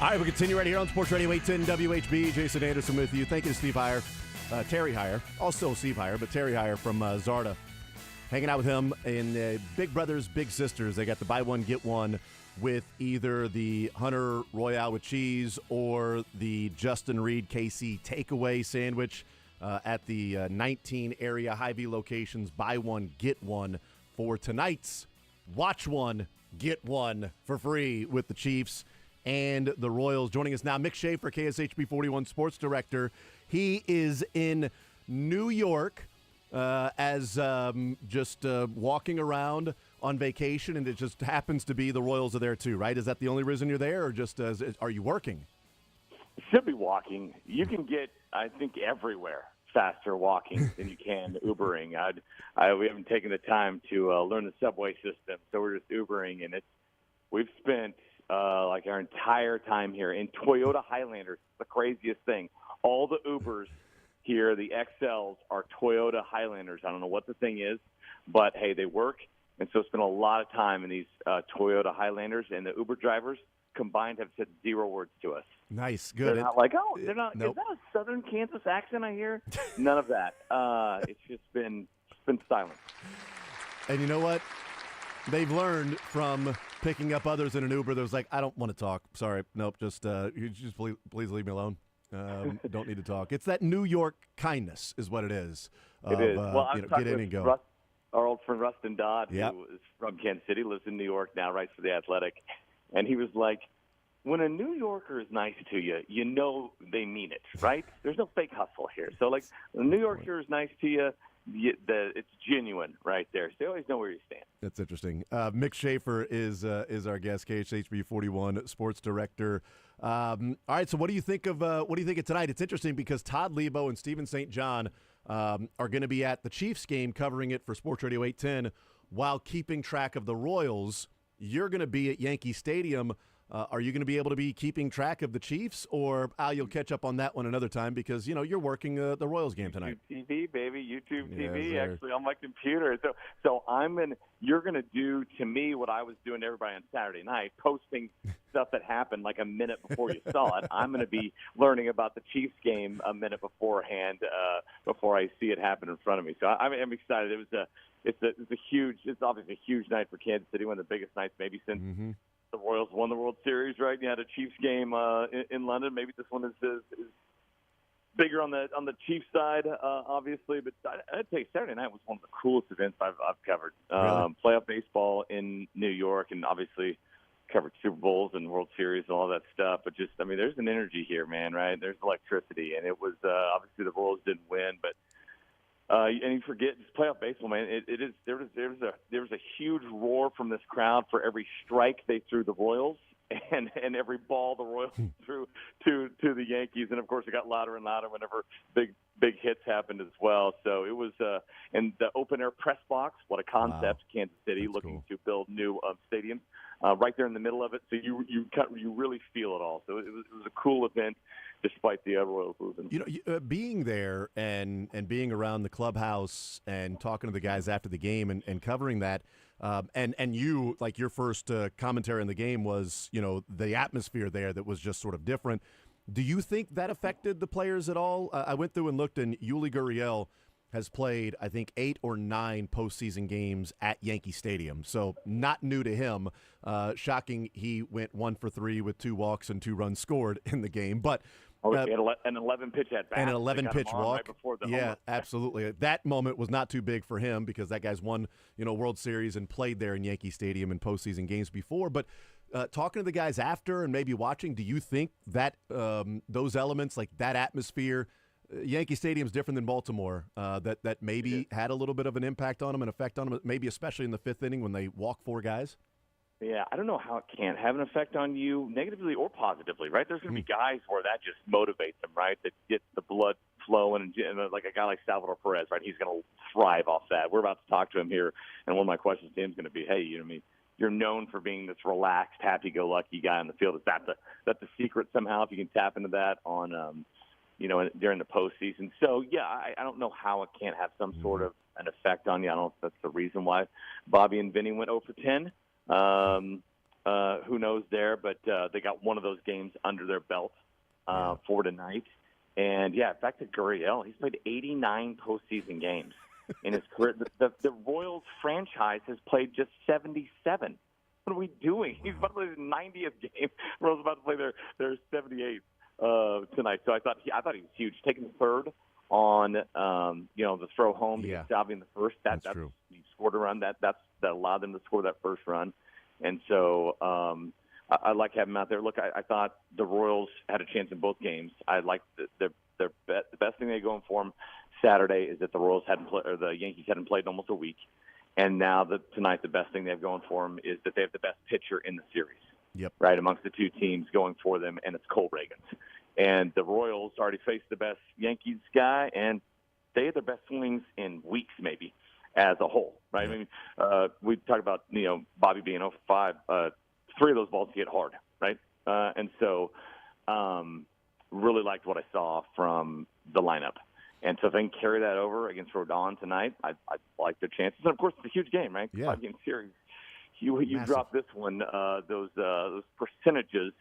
All right, we continue right here on Sports Radio 810 WHB. Jason Anderson with you. Thank you to Steve Heyer, Terry Heyer, also Steve Heyer, but Terry Heyer from Zarda. Hanging out with him in Big Brothers Big Sisters. They got the buy one, get one with either the Hunter Royale with cheese or the Justin Reed KC takeaway sandwich at the 19 area Hy-Vee locations. Buy one, get one for tonight's Watch One, Get One for free with the Chiefs and the Royals. Joining us now, Mick Schaefer, KSHB 41 Sports Director. He is in New York as just walking around on vacation, and it just happens to be the Royals are there too, right? Is that the only reason you're there, or just are you working? Should be walking. You can get, I think, everywhere faster walking than you can Ubering. We haven't taken the time to learn the subway system, so we're just Ubering, and we've spent like our entire time here in Toyota Highlanders. The craziest thing. All the Ubers here, the XLs, are Toyota Highlanders. I don't know what the thing is, but hey, they work. And so spent a lot of time in these Toyota Highlanders, and the Uber drivers combined have said 0 words to us. Nice, good. They're not like, oh, they're not. Nope. Is that a Southern Kansas accent I hear? None of that. It's just been silent. And you know what? They've learned from picking up others in an Uber that was like, I don't want to talk. Sorry. Nope. Just please leave me alone. Don't need to talk. It's that New York kindness is what it is. It is. Well, I was get talking in with and go. Russ, our old friend Rustin Dodd, Yep. who is from Kansas City, lives in New York now, writes for The Athletic. And he was like, when a New Yorker is nice to you, you know they mean it, right? There's no fake hustle here. So, like, when a New Yorker is nice to you, it's genuine right there. So you always know where you stand. That's interesting. Mick Schaefer is our guest, KHB 41 Sports Director. All right, so what do you think of tonight? It's interesting because Todd Lebo and Stephen St. John are going to be at the Chiefs game covering it for Sports Radio 810 while keeping track of the Royals. You're going to be at Yankee Stadium. Are you going to be able to be keeping track of the Chiefs, or you'll catch up on that one another time because you're working the Royals game tonight? YouTube TV, baby, YouTube TV. Yes, sir. Actually, on my computer. So you're going to do to me what I was doing to everybody on Saturday night, posting stuff that happened like a minute before you saw it. I'm going to be learning about the Chiefs game a minute beforehand, before I see it happen in front of me. So I'm excited. It's obviously a huge night for Kansas City, one of the biggest nights maybe since. Mm-hmm. The Royals won the World Series, right? You had a Chiefs game in London. Maybe this one is bigger on the Chiefs side, obviously. But I'd say Saturday night was one of the coolest events I've covered. Really? Playoff baseball in New York, and obviously covered Super Bowls and World Series and all that stuff. But just, there's an energy here, man, right? There's electricity, and it was obviously the Royals didn't win, but. And you forget, it's playoff baseball, man. There was a huge roar from this crowd for every strike they threw the Royals, and every ball the Royals threw to the Yankees, and of course it got louder and louder whenever big hits happened as well. So it was, and the open air press box, what a concept! Wow. Kansas City That's looking cool. to build new stadiums right there in the middle of it, so you really feel it all. So it was a cool event. Despite the Royals losing. Being there and being around the clubhouse and talking to the guys after the game and covering that, and you, like your first commentary on the game was, the atmosphere there that was just sort of different. Do you think that affected the players at all? I went through and looked, and Yuli Gurriel has played, I think, 8 or 9 postseason games at Yankee Stadium. So not new to him. Shocking he went 1 for 3 with 2 walks and 2 runs scored in the game. But he had an 11-pitch at bat. and an 11-pitch walk. Right before the yeah, home run. absolutely. That moment was not too big for him because that guy's won, World Series and played there in Yankee Stadium in postseason games before. But talking to the guys after and maybe watching, do you think that those elements, like that atmosphere, Yankee Stadium's different than Baltimore, that maybe had a little bit of an impact on them, an effect on them, maybe especially in the 5th inning when they walk 4 guys? Yeah, I don't know how it can't have an effect on you negatively or positively, right? There's going to be guys where that just motivates them, right? That gets the blood flowing, and like a guy like Salvador Perez, right? He's going to thrive off that. We're about to talk to him here, and one of my questions to him is going to be, hey, you're known for being this relaxed, happy-go-lucky guy on the field. Is that the secret somehow? If you can tap into that on, during the postseason. So yeah, I don't know how it can't have some sort of an effect on you. I don't know if that's the reason why Bobby and Vinny went 0 for 10. who knows there, but they got one of those games under their belt for tonight. And, yeah, back to Gurriel. He's played 89 postseason games in his career. The Royals franchise has played just 77. What are we doing? He's about to play his 90th game. Royals about to play their 78th tonight. So I thought he was huge. Taking the third on the throw home to get Salvi in the first. That's true. He scored a run. That allowed them to score that first run. And so I like having him out there. Look, I thought the Royals had a chance in both games. I like the best thing they going for them Saturday is that the Royals the Yankees hadn't played in almost a week. And now tonight, the best thing they have going for them is that they have the best pitcher in the series. Yep. Right, amongst the two teams going for them, and it's Cole Ragans. And the Royals already faced the best Yankees guy, and they had their best swings in weeks, maybe, as a whole. Right? Yep. I mean, we talk about Bobby being 0 for 5. 3 of those balls hit hard, right? And so, really liked what I saw from the lineup. And so if they can carry that over against Rodon tonight, I like their chances. And, of course, it's a huge game, right? Yeah. 5-game series. You drop this one, those percentages,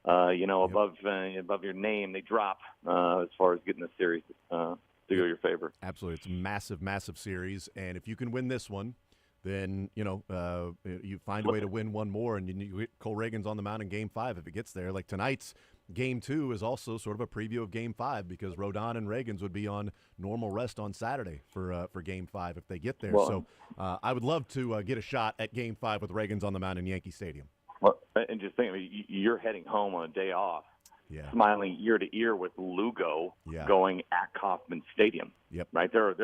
above your name, they drop as far as getting the series to go your favor. Absolutely. It's a massive, massive series. And if you can win this one, then, you find a way to win one more, and you get Cole Ragans on the mound in Game 5 if it gets there. Like tonight's Game 2 is also sort of a preview of Game 5 because Rodon and Ragans would be on normal rest on Saturday for Game 5 if they get there. Well, so I would love to get a shot at Game 5 with Ragans on the mound in Yankee Stadium. Well, and just think, you're heading home on a day off, smiling ear to ear with Lugo going at Kauffman Stadium. Yep. Right there.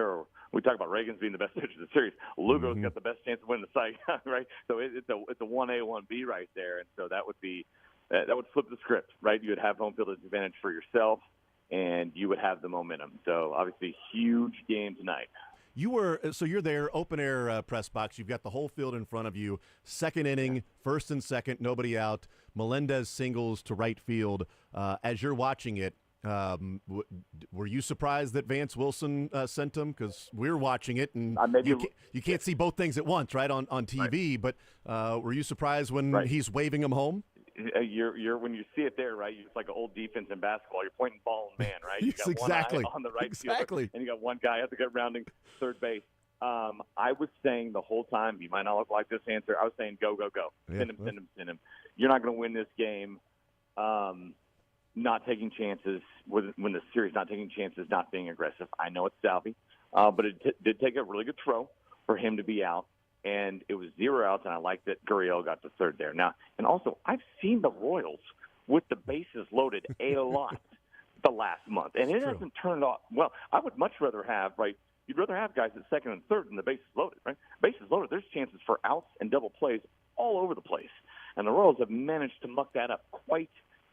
We talk about Ragans being the best pitcher of the series. Lugo's got the best chance of winning the Cy Young, right? So it's a 1A, 1B right there, and so that would be that would flip the script, right? You would have home field advantage for yourself, and you would have the momentum. So obviously, huge game tonight. You're there, open air press box. You've got the whole field in front of you. Second inning, first and second, nobody out. Melendez singles to right field. As you're watching it, were you surprised that Vance Wilson sent him? Because we're watching it, and you can't see both things at once, right, on TV. Right. But were you surprised when he's waving him home? You're when you see it there, right? It's like an old defense in basketball. You're pointing ball and man, right? You got exactly. one eye on the right field, and you got one guy at the gut rounding third base. I was saying the whole time, you might not look like this answer. I was saying go, go, go. Yeah. Send him. You're not going to win this game. Not taking chances when the series, not taking chances, not being aggressive. I know it's Salvi, but it did take a really good throw for him to be out. And it was 0 outs, and I like that Gurriel got the third there. Now, and also, I've seen the Royals with the bases loaded a lot the last month, and it hasn't turned off. Well, I would much rather have, you'd rather have guys at second and third than the bases loaded, right? Bases loaded, there's chances for outs and double plays all over the place. And the Royals have managed to muck that up quite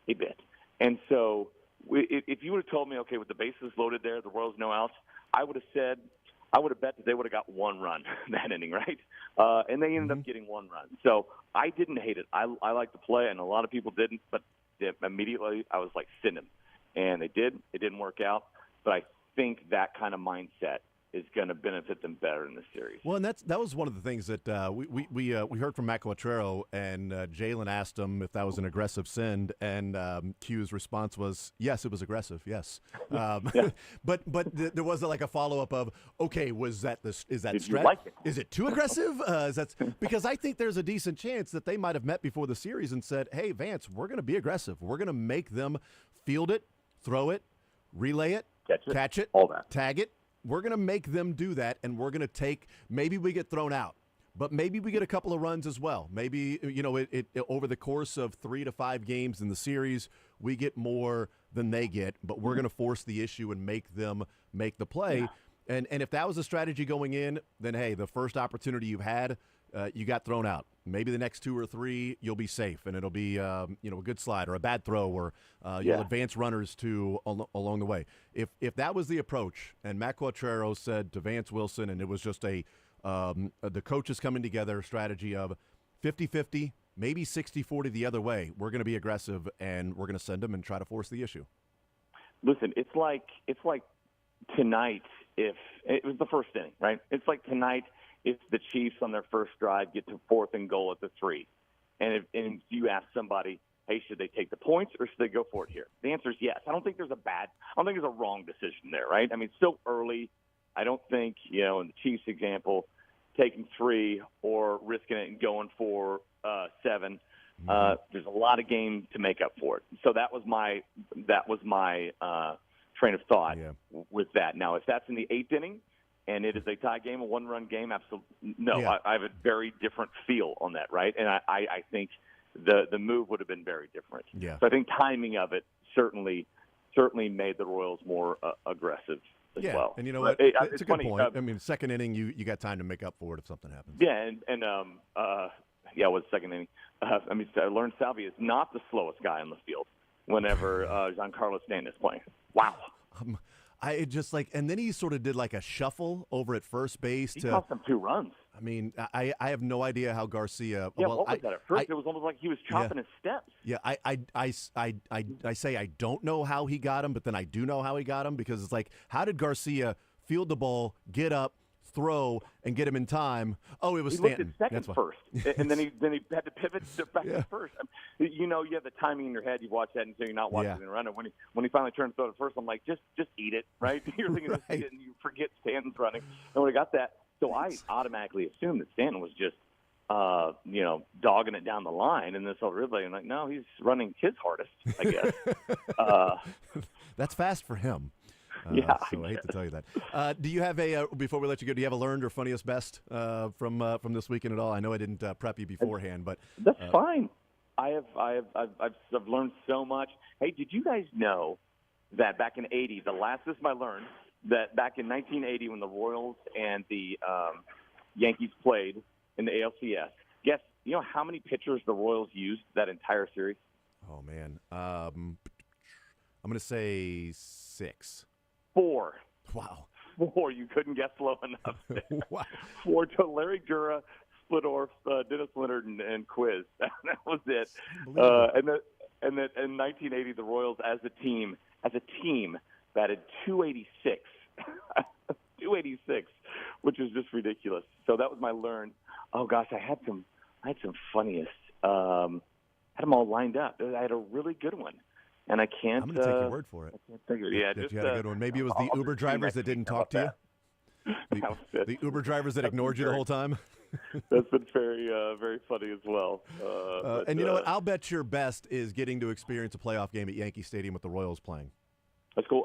a bit. And so if you would have told me, okay, with the bases loaded there, the Royals no outs, I would have bet that they would have got one run that inning, right? And they ended up getting one run. So I didn't hate it. I like the play, and a lot of people didn't, but immediately I was like, send him. And they did. It didn't work out. But I think that kind of mindset is going to benefit them better in this series. Well, and that was one of the things that we heard from Matt Quatrero, and Jalen asked him if that was an aggressive send, and Q's response was, yes, it was aggressive, yes. But there was like a follow-up of, okay, is that stretch? Like it? Is it too aggressive? Because I think there's a decent chance that they might have met before the series and said, hey, Vance, we're going to be aggressive. We're going to make them field it, throw it, relay it, catch it, all that, tag it. We're going to make them do that, and we're going to maybe we get thrown out, but maybe we get a couple of runs as well. Maybe, it over the course of 3 to 5 games in the series, we get more than they get, but we're going to force the issue and make them make the play. Yeah. And if that was a strategy going in, then, hey, the first opportunity you had, you got thrown out. Maybe the next 2 or 3, you'll be safe, and it'll be a good slide or a bad throw, or you'll advance runners along the way. If that was the approach, and Matt Quatrero said to Vance Wilson, and it was just the coaches coming together strategy of 50-50, maybe 60-40 the other way. We're going to be aggressive, and we're going to send them and try to force the issue. Listen, it's like tonight. If it was the first inning, right? It's like tonight. If the Chiefs on their first drive get to 4th and goal at the 3, And if you ask somebody, hey, should they take the points or should they go for it here? The answer is yes. I don't think there's a wrong decision there, right? I mean, it's still early. I don't think, in the Chiefs example, taking 3 or risking it and going for 7. There's a lot of game to make up for it. So that was my train of thought with that. Now, if that's in the 8th inning and it is a tie game, a one-run game, absolutely no. Yeah. I have a very different feel on that, right? And I think the move would have been very different. Yeah. So I think timing of it certainly made the Royals more aggressive as well. And you know But what? it's It's a funny, good point. I mean, second inning, you got time to make up for it if something happens. Yeah, it was second inning. I learned Salvia is not the slowest guy on the field whenever Giancarlo Stanton is playing. Wow. I just and then he sort of did like a shuffle over at first base. He cost them 2 runs. I mean, I have no idea how Garcia. Yeah, well, what was that at first? It was almost like he was chopping his steps. Yeah, I say I don't know how he got him, but then I do know how he got him because it's like, how did Garcia field the ball, get up, throw, and get him in time? Oh, it was He Stanton. looked at second first, and then he had to pivot back to first. You have the timing in your head. You watch that until you're not watching it run. And when he finally turned to throw to first, I'm like, just eat it, right? You're thinking just eat it, and you forget Stanton's running. And when I got that, so I automatically assumed that Stanton was just dogging it down the line, and this whole relay. I'm like, no, he's running his hardest, I guess. That's fast for him. Yeah, so I hate to tell you that. Do you have before we let you go? Do you have a learned or funniest best from this weekend at all? I know I didn't prep you beforehand, but that's fine. I've learned so much. Hey, did you guys know that back in '80, this I learned that back in 1980 when the Royals and the Yankees played in the ALCS, guess you know how many pitchers the Royals used that entire series? Oh man, I'm going to say 6. 4. Wow. 4. You couldn't guess low enough there. Wow. 4 to Larry Dura, Splittorf, Dennis Leonard, and Quiz. That was it. And then in 1980, the Royals as a team batted 286. 286, which is just ridiculous. So that was my learn. Oh gosh, I had some funniest. Had them all lined up. I had a really good one. And I can't. I'm going to take your word for it. I can't think of it. Yeah, you had a good one. Maybe it was the Uber drivers that didn't talk to you. The Uber drivers that ignored you the whole time. That's been very, very funny as well. And you know what? I'll bet your best is getting to experience a playoff game at Yankee Stadium with the Royals playing. That's cool.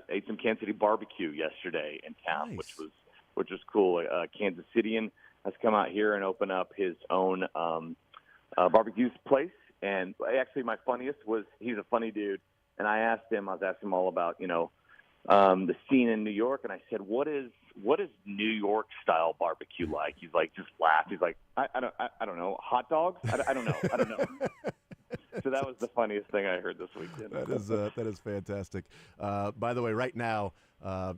Ate some Kansas City barbecue yesterday in town, Nice. which was cool. Kansas Cityan has come out here and opened up his own barbecue place. And actually, my funniest was he's a funny dude, and I was asking him all about the scene in New York, and I said, what is New York style barbecue like? He's like, just laughed. He's like, I don't know, hot dogs? I don't know. So that was the funniest thing I heard this weekend. That is fantastic. By the way, right now,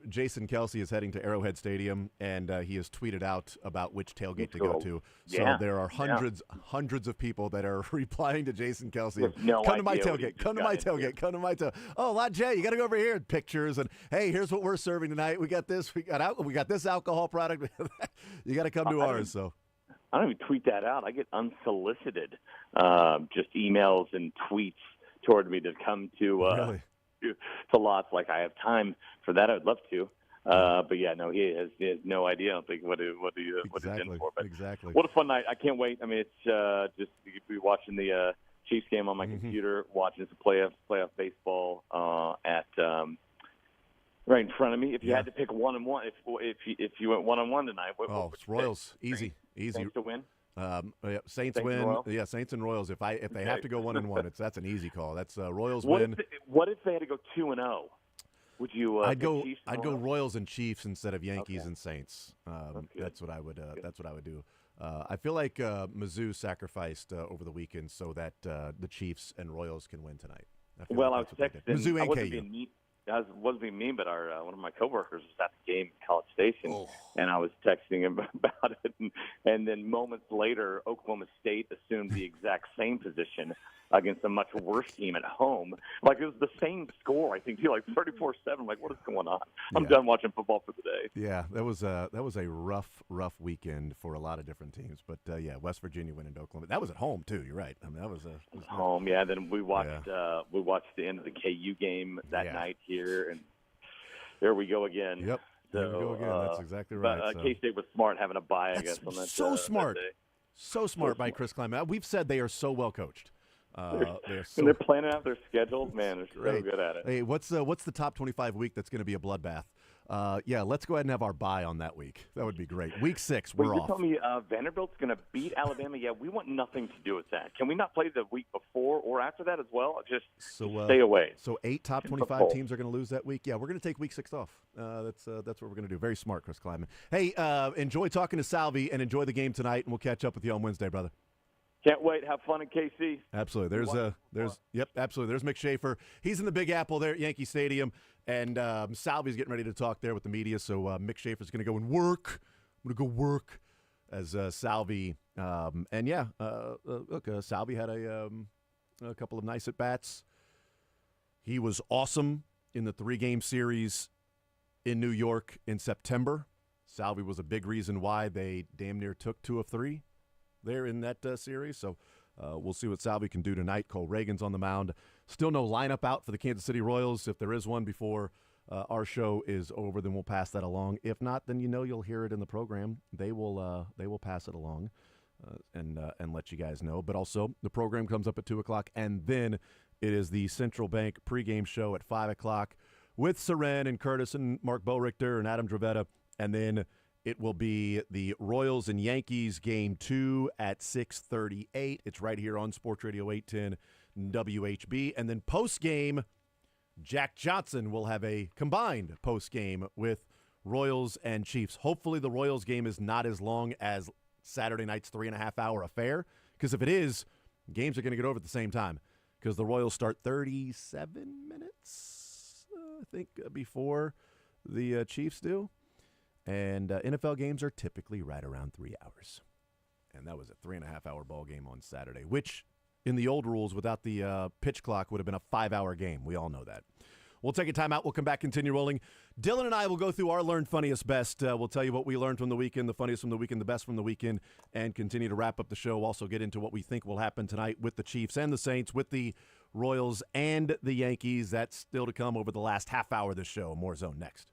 Jason Kelsey is heading to Arrowhead Stadium, and he has tweeted out about which tailgate to go to. So there are hundreds of people that are replying to Jason Kelsey. Come to my tailgate. Come to my tailgate. Come to my tailgate. Oh, Lot J, you got to go over here. Pictures and hey, here's what we're serving tonight. We got this. We got this alcohol product. You got to come to ours. So. I don't even tweet that out. I get unsolicited just emails and tweets toward me to come to lots. Like I have time for that. I'd love to. But yeah, no, he has no idea. I don't think what he's in for. But exactly. What a fun night. I can't wait. I mean, it's just you could be watching the Chiefs game on my computer, watching some playoff baseball at right in front of me. If you had to pick 1-1, if you went 1-1 tonight, what would it's Royals. Easy. Saints to win. Saints win. Yeah, Saints and Royals. If they have to go 1-1, that's an easy call. That's Royals what win. What if they had to go 2-0? Would you? I'd go Chiefs Royals and Chiefs instead of Yankees and Saints. That's what I would. That's what I would do. I feel like Mizzou sacrificed over the weekend so that the Chiefs and Royals can win tonight. Well, I was texting. Mizzou and KU. That wasn't even me, but one of my coworkers was at the game in College Station, and I was texting him about it. And then moments later, Oklahoma State assumed the exact same position against a much worse team at home. Like, it was the same score, I think, like 34-7. Like, what is going on? I'm done watching football for the day. Yeah, that was a rough weekend for a lot of different teams. But yeah, West Virginia winning to Oklahoma. That was at home too. You're right. I mean, that was home. Yeah. Then we watched the end of the KU game that night here, and there we go again. Yep. So, there we go again. That's exactly right. But K-State was smart having a bye, I guess. On that, so smart. that day. So smart by Chris Klieman. We've said they are so well coached. They're planning out their schedules, man. They're so good at it. Hey, what's the top 25 week that's going to be a bloodbath? Yeah, let's go ahead and have our bye on that week. That would be great. Week 6, we're off. off. You told me Vanderbilt's going to beat Alabama. Yeah, we want nothing to do with that. Can we not play the week before or after that as well? Just stay away. So 8 top 25 teams are going to lose that week. Yeah, we're going to take week 6 off. That's what we're going to do. Very smart, Chris Klieman. Hey, enjoy talking to Salvi and enjoy the game tonight, and we'll catch up with you on Wednesday, brother. Can't wait. Have fun in KC. Absolutely. Absolutely. There's Mick Schaefer. He's in the Big Apple there at Yankee Stadium, and Salvi's getting ready to talk there with the media. So Mick Schaefer's going to go and work. I'm going to go work as Salvi. Look, Salvi had a couple of nice at bats. He was awesome in the 3-game series in New York in September. Salvi was a big reason why they damn near took 2 of 3. There in that series. So we'll see what Salvi can do tonight. Cole Reagan's on the mound. Still no lineup out for the Kansas City Royals. If there is one before our show is over, then we'll pass that along. If not, then you'll hear it in the program. They will pass it along and let you guys know. But also the program comes up at 2 o'clock, and then it is the Central Bank pregame show at 5 o'clock with Seren and Curtis and Mark Boerichter and Adam Dravetta, and then it will be the Royals and Yankees game 2 at 6:38. It's right here on Sports Radio 810 WHB. And then post-game, Jack Johnson will have a combined post-game with Royals and Chiefs. Hopefully the Royals game is not as long as Saturday night's 3.5-hour affair, because if it is, games are going to get over at the same time, because the Royals start 37 minutes, I think, before the Chiefs do. And NFL games are typically right around 3 hours. And that was a 3.5-hour ball game on Saturday, which in the old rules without the pitch clock would have been a 5-hour game. We all know that. We'll take a timeout. We'll come back, continue rolling. Dylan and I will go through our learned funniest best. We'll tell you what we learned from the weekend, the funniest from the weekend, the best from the weekend, and continue to wrap up the show. Also get into what we think will happen tonight with the Chiefs and the Saints, with the Royals and the Yankees. That's still to come over the last half hour of the show. More Zone next.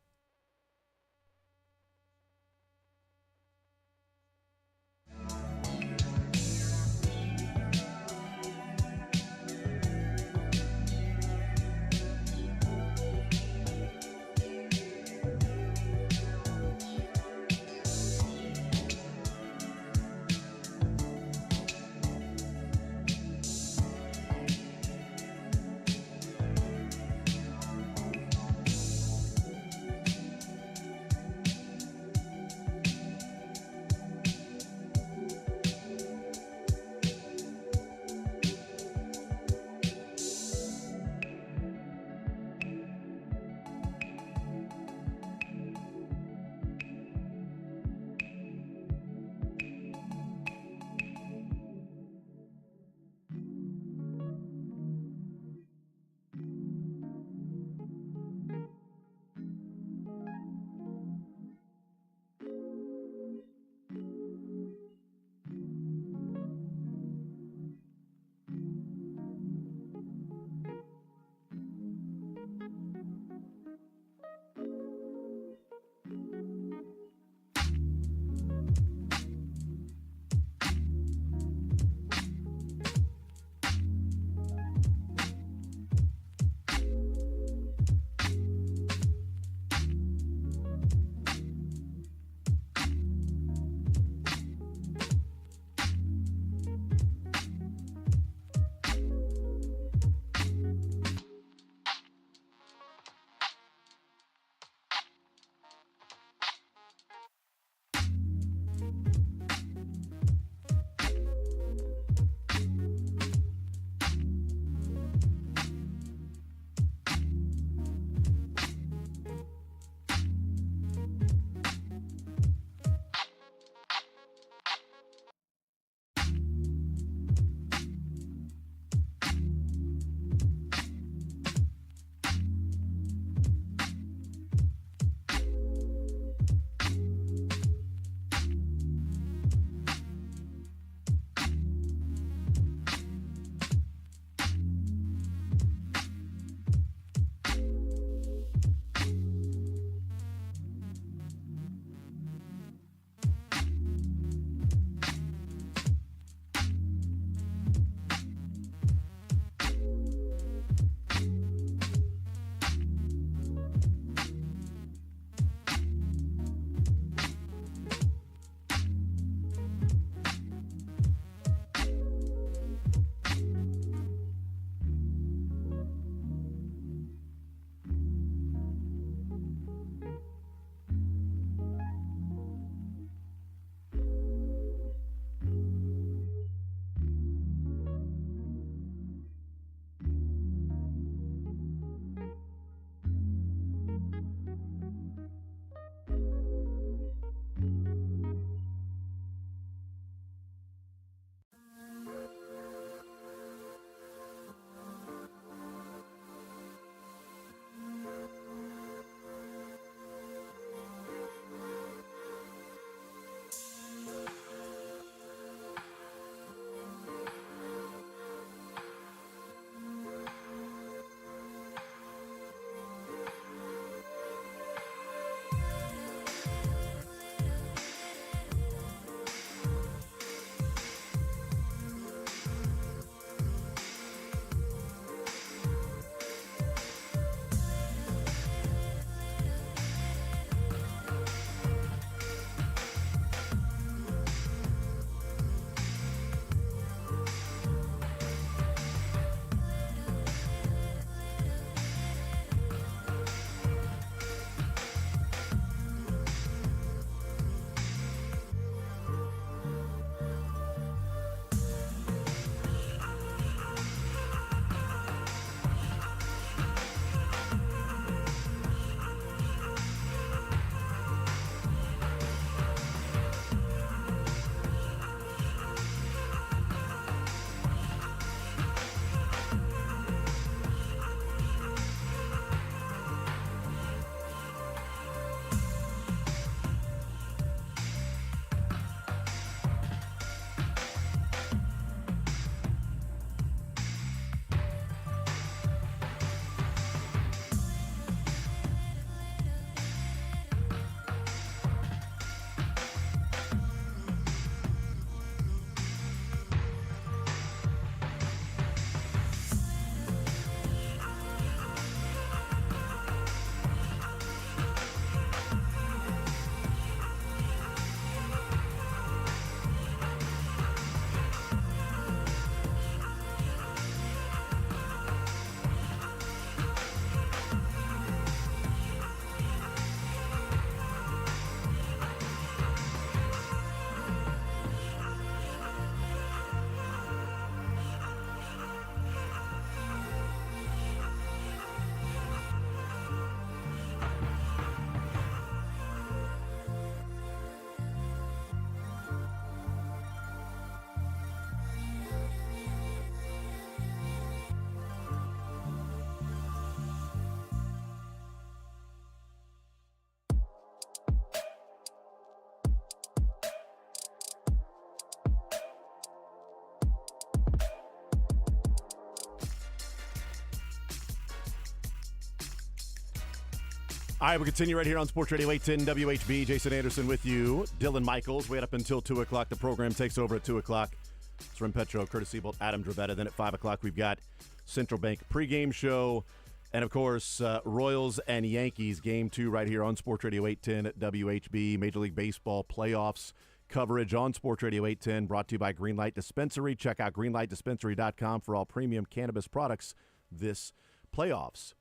All right, we'll continue right here on Sports Radio 810 WHB. Jason Anderson with you. Dylan Michaels, wait up until 2 o'clock. The program takes over at 2 o'clock. It's Rim Petro, Curtis Siebold, Adam Dravetta. Then at 5 o'clock, we've got Central Bank pregame show. And, of course, Royals and Yankees, Game 2 right here on Sports Radio 810 WHB. Major League Baseball playoffs coverage on Sports Radio 810, brought to you by Greenlight Dispensary. Check out greenlightdispensary.com for all premium cannabis products this playoffs.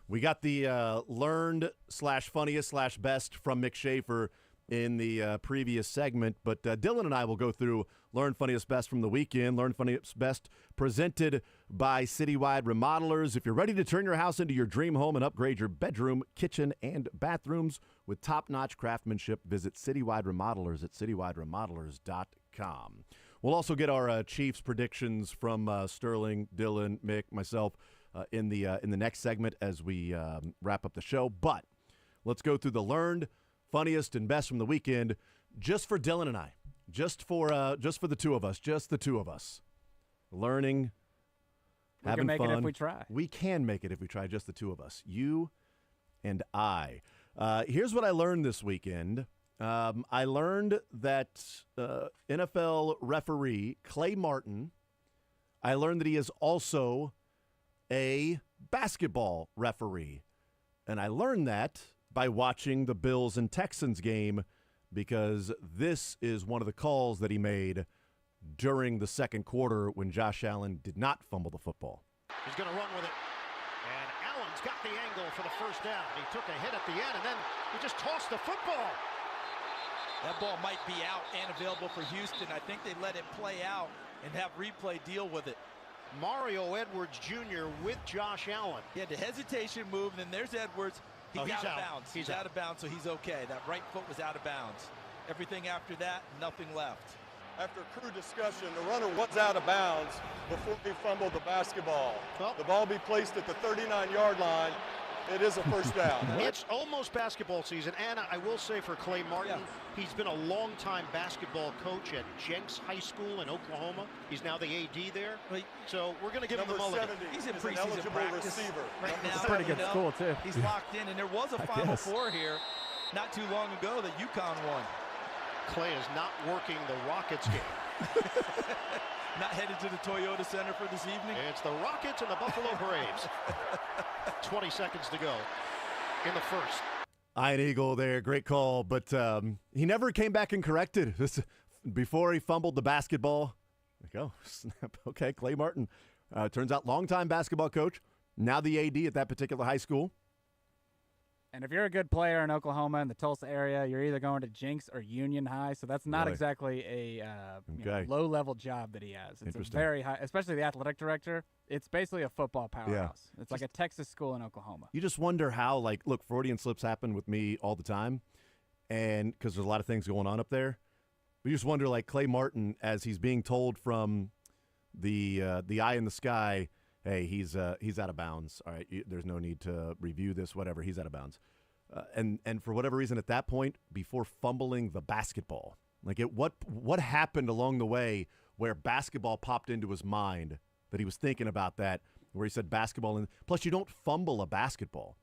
We got the learned/funniest/best from Mick Schaefer in the previous segment, but Dylan and I will go through Learn Funniest Best from the weekend. Learn Funniest Best presented by Citywide Remodelers. If you're ready to turn your house into your dream home and upgrade your bedroom, kitchen, and bathrooms with top-notch craftsmanship, visit Citywide Remodelers at citywideremodelers.com. We'll also get our Chiefs predictions from Sterling, Dylan, Mick, myself, in the next segment as we wrap up the show. But let's go through the learned, funniest, and best from the weekend, just for Dylan and I, just for the two of us, learning, we having can make fun. it if we try. We can make it if we try. Just the two of us, you and I. Here's what I learned this weekend. I learned that NFL referee Clay Martin. I learned that he is also a basketball referee. And I learned that by watching the Bills and Texans game, because this is one of the calls that he made during the second quarter when Josh Allen did not fumble the football. He's going to run with it. And Allen's got the angle for the first down. He took a hit at the end, and then he just tossed the football. That ball might be out and available for Houston. I think they let it play out and have replay deal with it. Mario Edwards Jr. with Josh Allen. He had the hesitation move, and then there's Edwards. He's out of bounds. He's out of bounds, so he's okay. That right foot was out of bounds. Everything after that, nothing left. After crew discussion, the runner was out of bounds before he fumbled the basketball. The ball be placed at the 39-yard line. It is a first down. It's almost basketball season. And I will say for Clay Martin, he's been a long-time basketball coach at Jenks High School in Oklahoma. He's now the AD there. So we're going to give him the mulligan. He's in preseason practice right now. It's a pretty good school, too. He's locked in, and there was a Final Four here not too long ago that UConn won. Clay is not working the Rockets game. Not headed to the Toyota Center for this evening? It's the Rockets and the Buffalo Braves. 20 seconds to go in the first. Ian Eagle there, great call, but he never came back and corrected this before he fumbled the basketball. Like, oh, snap. Okay, Clay Martin. Turns out longtime basketball coach, now the AD at that particular high school. And if you're a good player in Oklahoma in the Tulsa area, you're either going to Jenks or Union High. So that's not exactly a low-level job that he has. It's a very high, especially the athletic director. It's basically a football powerhouse. It's like a Texas school in Oklahoma. You just wonder how, look, Freudian slips happen with me all the time, and because there's a lot of things going on up there. We just wonder, Clay Martin, as he's being told from the eye in the sky, hey, he's out of bounds. All right, there's no need to review this, whatever. He's out of bounds. And for whatever reason at that point, before fumbling the basketball, what happened along the way where basketball popped into his mind that he was thinking about that, where he said basketball. And plus, you don't fumble a basketball.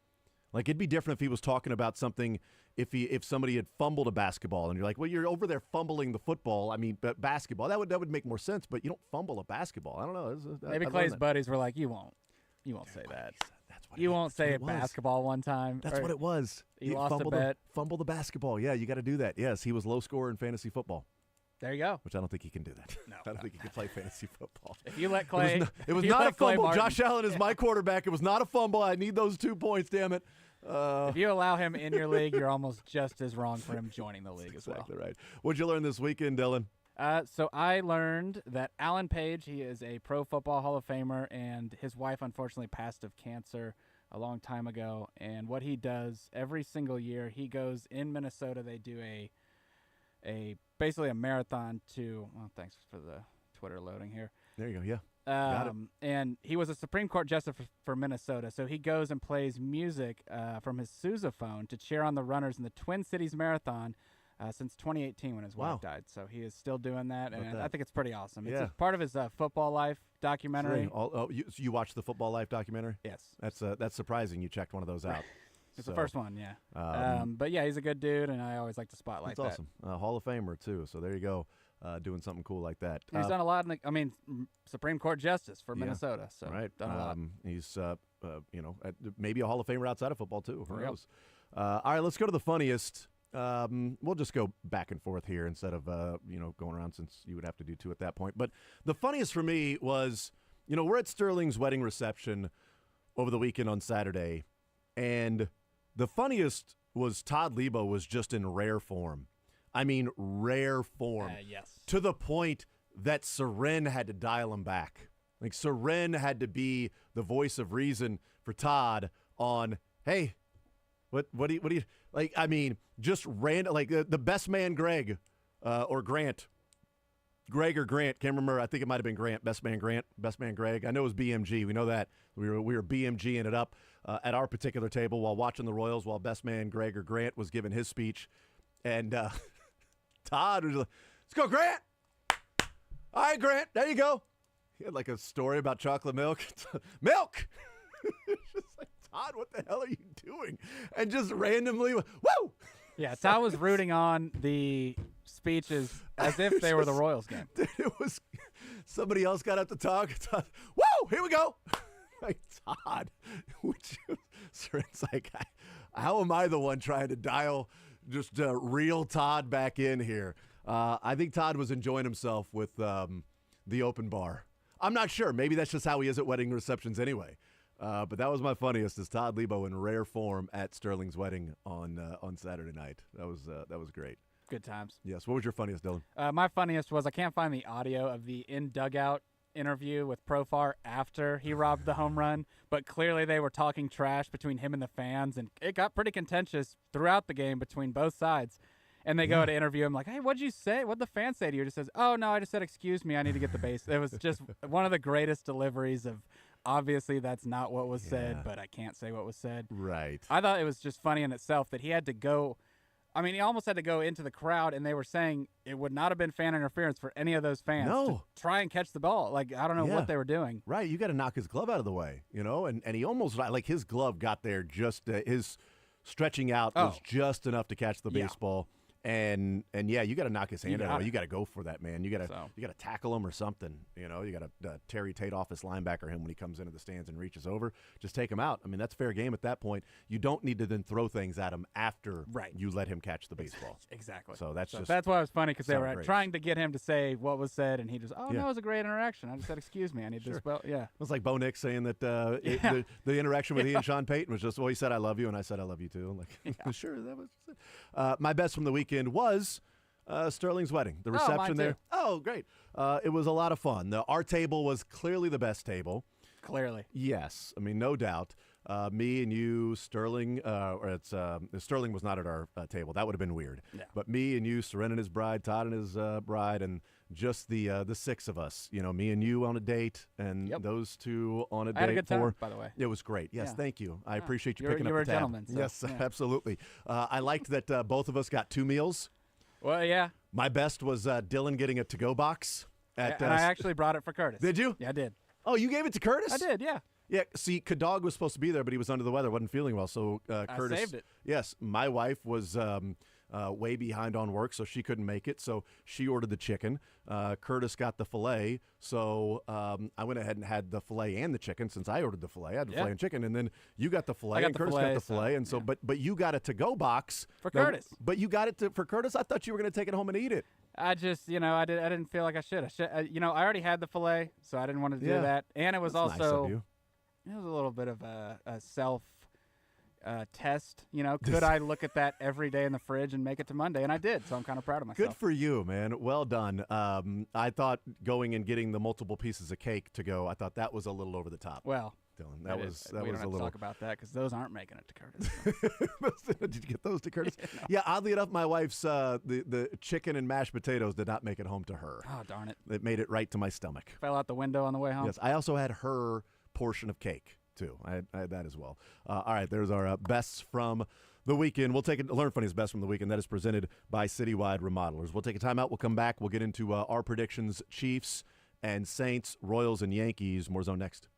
It'd be different if he was talking about something, if somebody had fumbled a basketball and you're like, well, you're over there fumbling the football. I mean, basketball, that would make more sense, but you don't fumble a basketball. I don't know. Maybe Clay's buddies were like, you won't say that. You won't say basketball one time. That's what it was. He lost a bet. Fumble the basketball. Yeah, you got to do that. Yes, he was low scorer in fantasy football. There you go. Which I don't think he can do that. No, I don't think he can play fantasy football. If you let Clay, it was not a fumble. Josh Allen is my quarterback. It was not a fumble. I need those 2 points. Damn it. If you allow him in your league, you're almost just as wrong for him joining the league as well. Exactly right. What'd you learn this weekend, Dylan? So I learned that Alan Page, he is a Pro Football Hall of Famer, and his wife unfortunately passed of cancer a long time ago. And what he does every single year, he goes in Minnesota. They do basically a marathon to. Well, thanks for the Twitter loading here. There you go. Yeah. Got it. And he was a Supreme Court justice for Minnesota, so he goes and plays music from his sousaphone to cheer on the runners in the Twin Cities Marathon since 2018 when his wife died. So he is still doing that, and I think it's pretty awesome. It's part of his Football Life documentary. You watched the Football Life documentary? Yes. That's surprising you checked one of those out. It's the first one, yeah. But yeah, he's a good dude, and I always like to spotlight That's that. awesome. Hall of Famer too. So there you go, doing something cool like that. He's done a lot. Supreme Court Justice for Minnesota. So right. done a lot. He's maybe a Hall of Famer outside of football too. Who Yep. knows? All right, let's go to the funniest. We'll just go back and forth here instead of going around, since you would have to do two at that point. But the funniest for me was, we're at Sterling's wedding reception over the weekend on Saturday, and the funniest was Todd Lebo was just in rare form. I mean, rare form. Yes. To the point that Seren had to dial him back. Like, Seren had to be the voice of reason for Todd on, hey, what do you, like, I mean, just random, like the best man Greg or Grant. Greg or Grant, can't remember. I think it might have been Grant, best man Greg. I know it was BMG. We know that. We were BMGing it up at our particular table while watching the Royals, while best man Greg or Grant was giving his speech. And Todd was like, let's go, Grant. All right, Grant, there you go. He had like a story about chocolate milk. Milk! Just like, Todd, what the hell are you doing? And just randomly, woo! Yeah, Todd was rooting on the speeches as if they were the Royals game. Dude, it was somebody else got up to talk. Todd, woo! Here we go. Like, Todd, it's like, how am I the one trying to dial just reel Todd back in here? I think Todd was enjoying himself with the open bar. I'm not sure. Maybe that's just how he is at wedding receptions anyway. But that was my funniest, is Todd Lebo in rare form at Sterling's wedding on Saturday night. That was great. Good times. Yes. What was your funniest, Dylan? My funniest was, I can't find the audio of the in-dugout interview with Profar after he robbed the home run, but clearly they were talking trash between him and the fans, and it got pretty contentious throughout the game between both sides. And they go to interview him like, hey, what'd you say? What'd the fan say to you? He just says, oh, no, I just said, excuse me, I need to get the base. It was just one of the greatest deliveries of, obviously that's not what was said, but I can't say what was said. Right. I thought it was just funny in itself that he had to go. I mean, he almost had to go into the crowd, and they were saying it would not have been fan interference for any of those fans to try and catch the ball. Like, I don't know what they were doing. Right. You got to knock his glove out of the way, and he almost, like, his glove got there just, his stretching out was just enough to catch the baseball. And yeah, you got to knock his hand out of the way. You got to go for that, man. You got to tackle him or something. You got to Terry Tate office linebacker him when he comes into the stands and reaches over. Just take him out. I mean, that's fair game at that point. You don't need to then throw things at him after you let him catch the baseball. Exactly. So that's why it was funny, because they were great. trying to get him to say what was said, and he just, no, it was a great interaction. I just said, excuse me, I need this. Well, yeah. It was like Bo Nix saying that the interaction with he and Sean Payton was just, well, he said I love you, and I said I love you too. I'm like, sure, that was it. My best from the weekend was Sterling's wedding, the reception there. Oh, great. It was a lot of fun. Our table was clearly the best table. Clearly. Yes. I mean, no doubt. Me and you, Sterling, Sterling was not at our table. That would have been weird. Yeah. But me and you, Seren and his bride, Todd and his bride, and just the six of us. Me and you on a date, and those two on a date. I had a good time, by the way. It was great. Yes, thank you. I appreciate you You picking were up the a tab. gentleman, so, yes, yeah. absolutely. I liked that both of us got 2 meals. Well, yeah. My best was Dylan getting a to-go box. And I actually brought it for Curtis. Did you? Yeah, I did. Oh, you gave it to Curtis? I did, yeah. Yeah, see, Kadog was supposed to be there, but he was under the weather, wasn't feeling well, so Curtis. I saved it. Yes, my wife was way behind on work, so she couldn't make it, so she ordered the chicken. Curtis got the filet, so I went ahead and had the filet and the chicken, since I ordered the filet. I had the filet and chicken, and then you got the filet, and Curtis got the filet, and so but you got a to-go box for Curtis. But you got it for Curtis? I thought you were going to take it home and eat it. I just, I didn't feel like I should. I already had the filet, so I didn't want to do that. And it was That's nice also, of you. it was a little bit of a self test. Could I look at that every day in the fridge and make it to Monday? And I did, so I'm kind of proud of myself. Good for you, man. Well done. I thought going and getting the multiple pieces of cake to go, I thought that was a little over the top. Well, Dylan, that was we don't a have little. to talk about that, because those aren't making it to Curtis. Did you get those to Curtis? No. Yeah, oddly enough, my wife's the chicken and mashed potatoes did not make it home to her. Oh, darn it. It made it right to my stomach. Fell out the window on the way home. Yes, I also had her portion of cake, too. I had that as well. All right, there's our bests from the weekend. We'll take it. Learn Funny's best from the weekend. That is presented by Citywide Remodelers. We'll take a timeout. We'll come back. We'll get into our predictions, Chiefs and Saints, Royals and Yankees. More Zone next.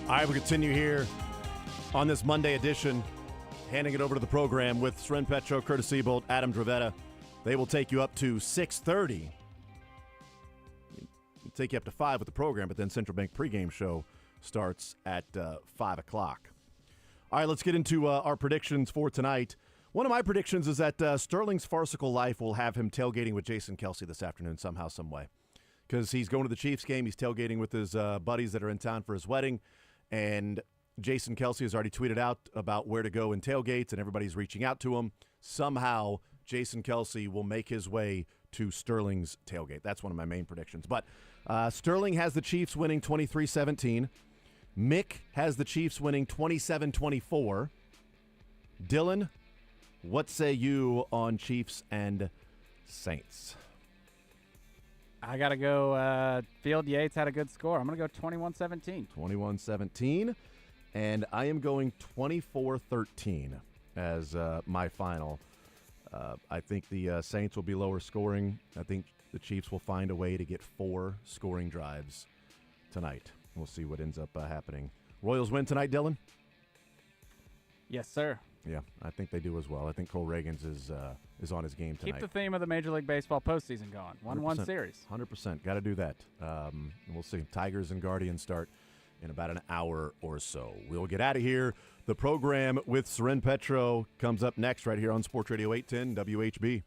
All right, we continue here on this Monday edition, handing it over to the program with Sren Petro, Curtis Siebold, Adam Dravetta. They will take you up to 6:30. Take you up to 5 with the program, but then Central Bank pregame show starts at 5 o'clock. All right, let's get into our predictions for tonight. One of my predictions is that Sterling's farcical life will have him tailgating with Jason Kelce this afternoon somehow, some way. Because he's going to the Chiefs game. He's tailgating with his buddies that are in town for his wedding. And Jason Kelce has already tweeted out about where to go in tailgates, and everybody's reaching out to him. Somehow, Jason Kelce will make his way to Sterling's tailgate. That's one of my main predictions. But Sterling has the Chiefs winning 23-17. Mick has the Chiefs winning 27-24. Dylan, what say you on Chiefs and Saints? I got to go Field Yates had a good score. I'm going to go 21-17. 21-17. And I am going 24-13 as my final. I think the Saints will be lower scoring. I think the Chiefs will find a way to get 4 scoring drives tonight. We'll see what ends up happening. Royals win tonight, Dylan? Yes, sir. Yeah, I think they do as well. I think Cole Reagans is on his game tonight. Keep the theme of the Major League Baseball postseason going. 1-1 series. 100%. Got to do that. We'll see. Tigers and Guardians start in about an hour or so. We'll get out of here. The program with Seren Petro comes up next right here on Sports Radio 810 WHB.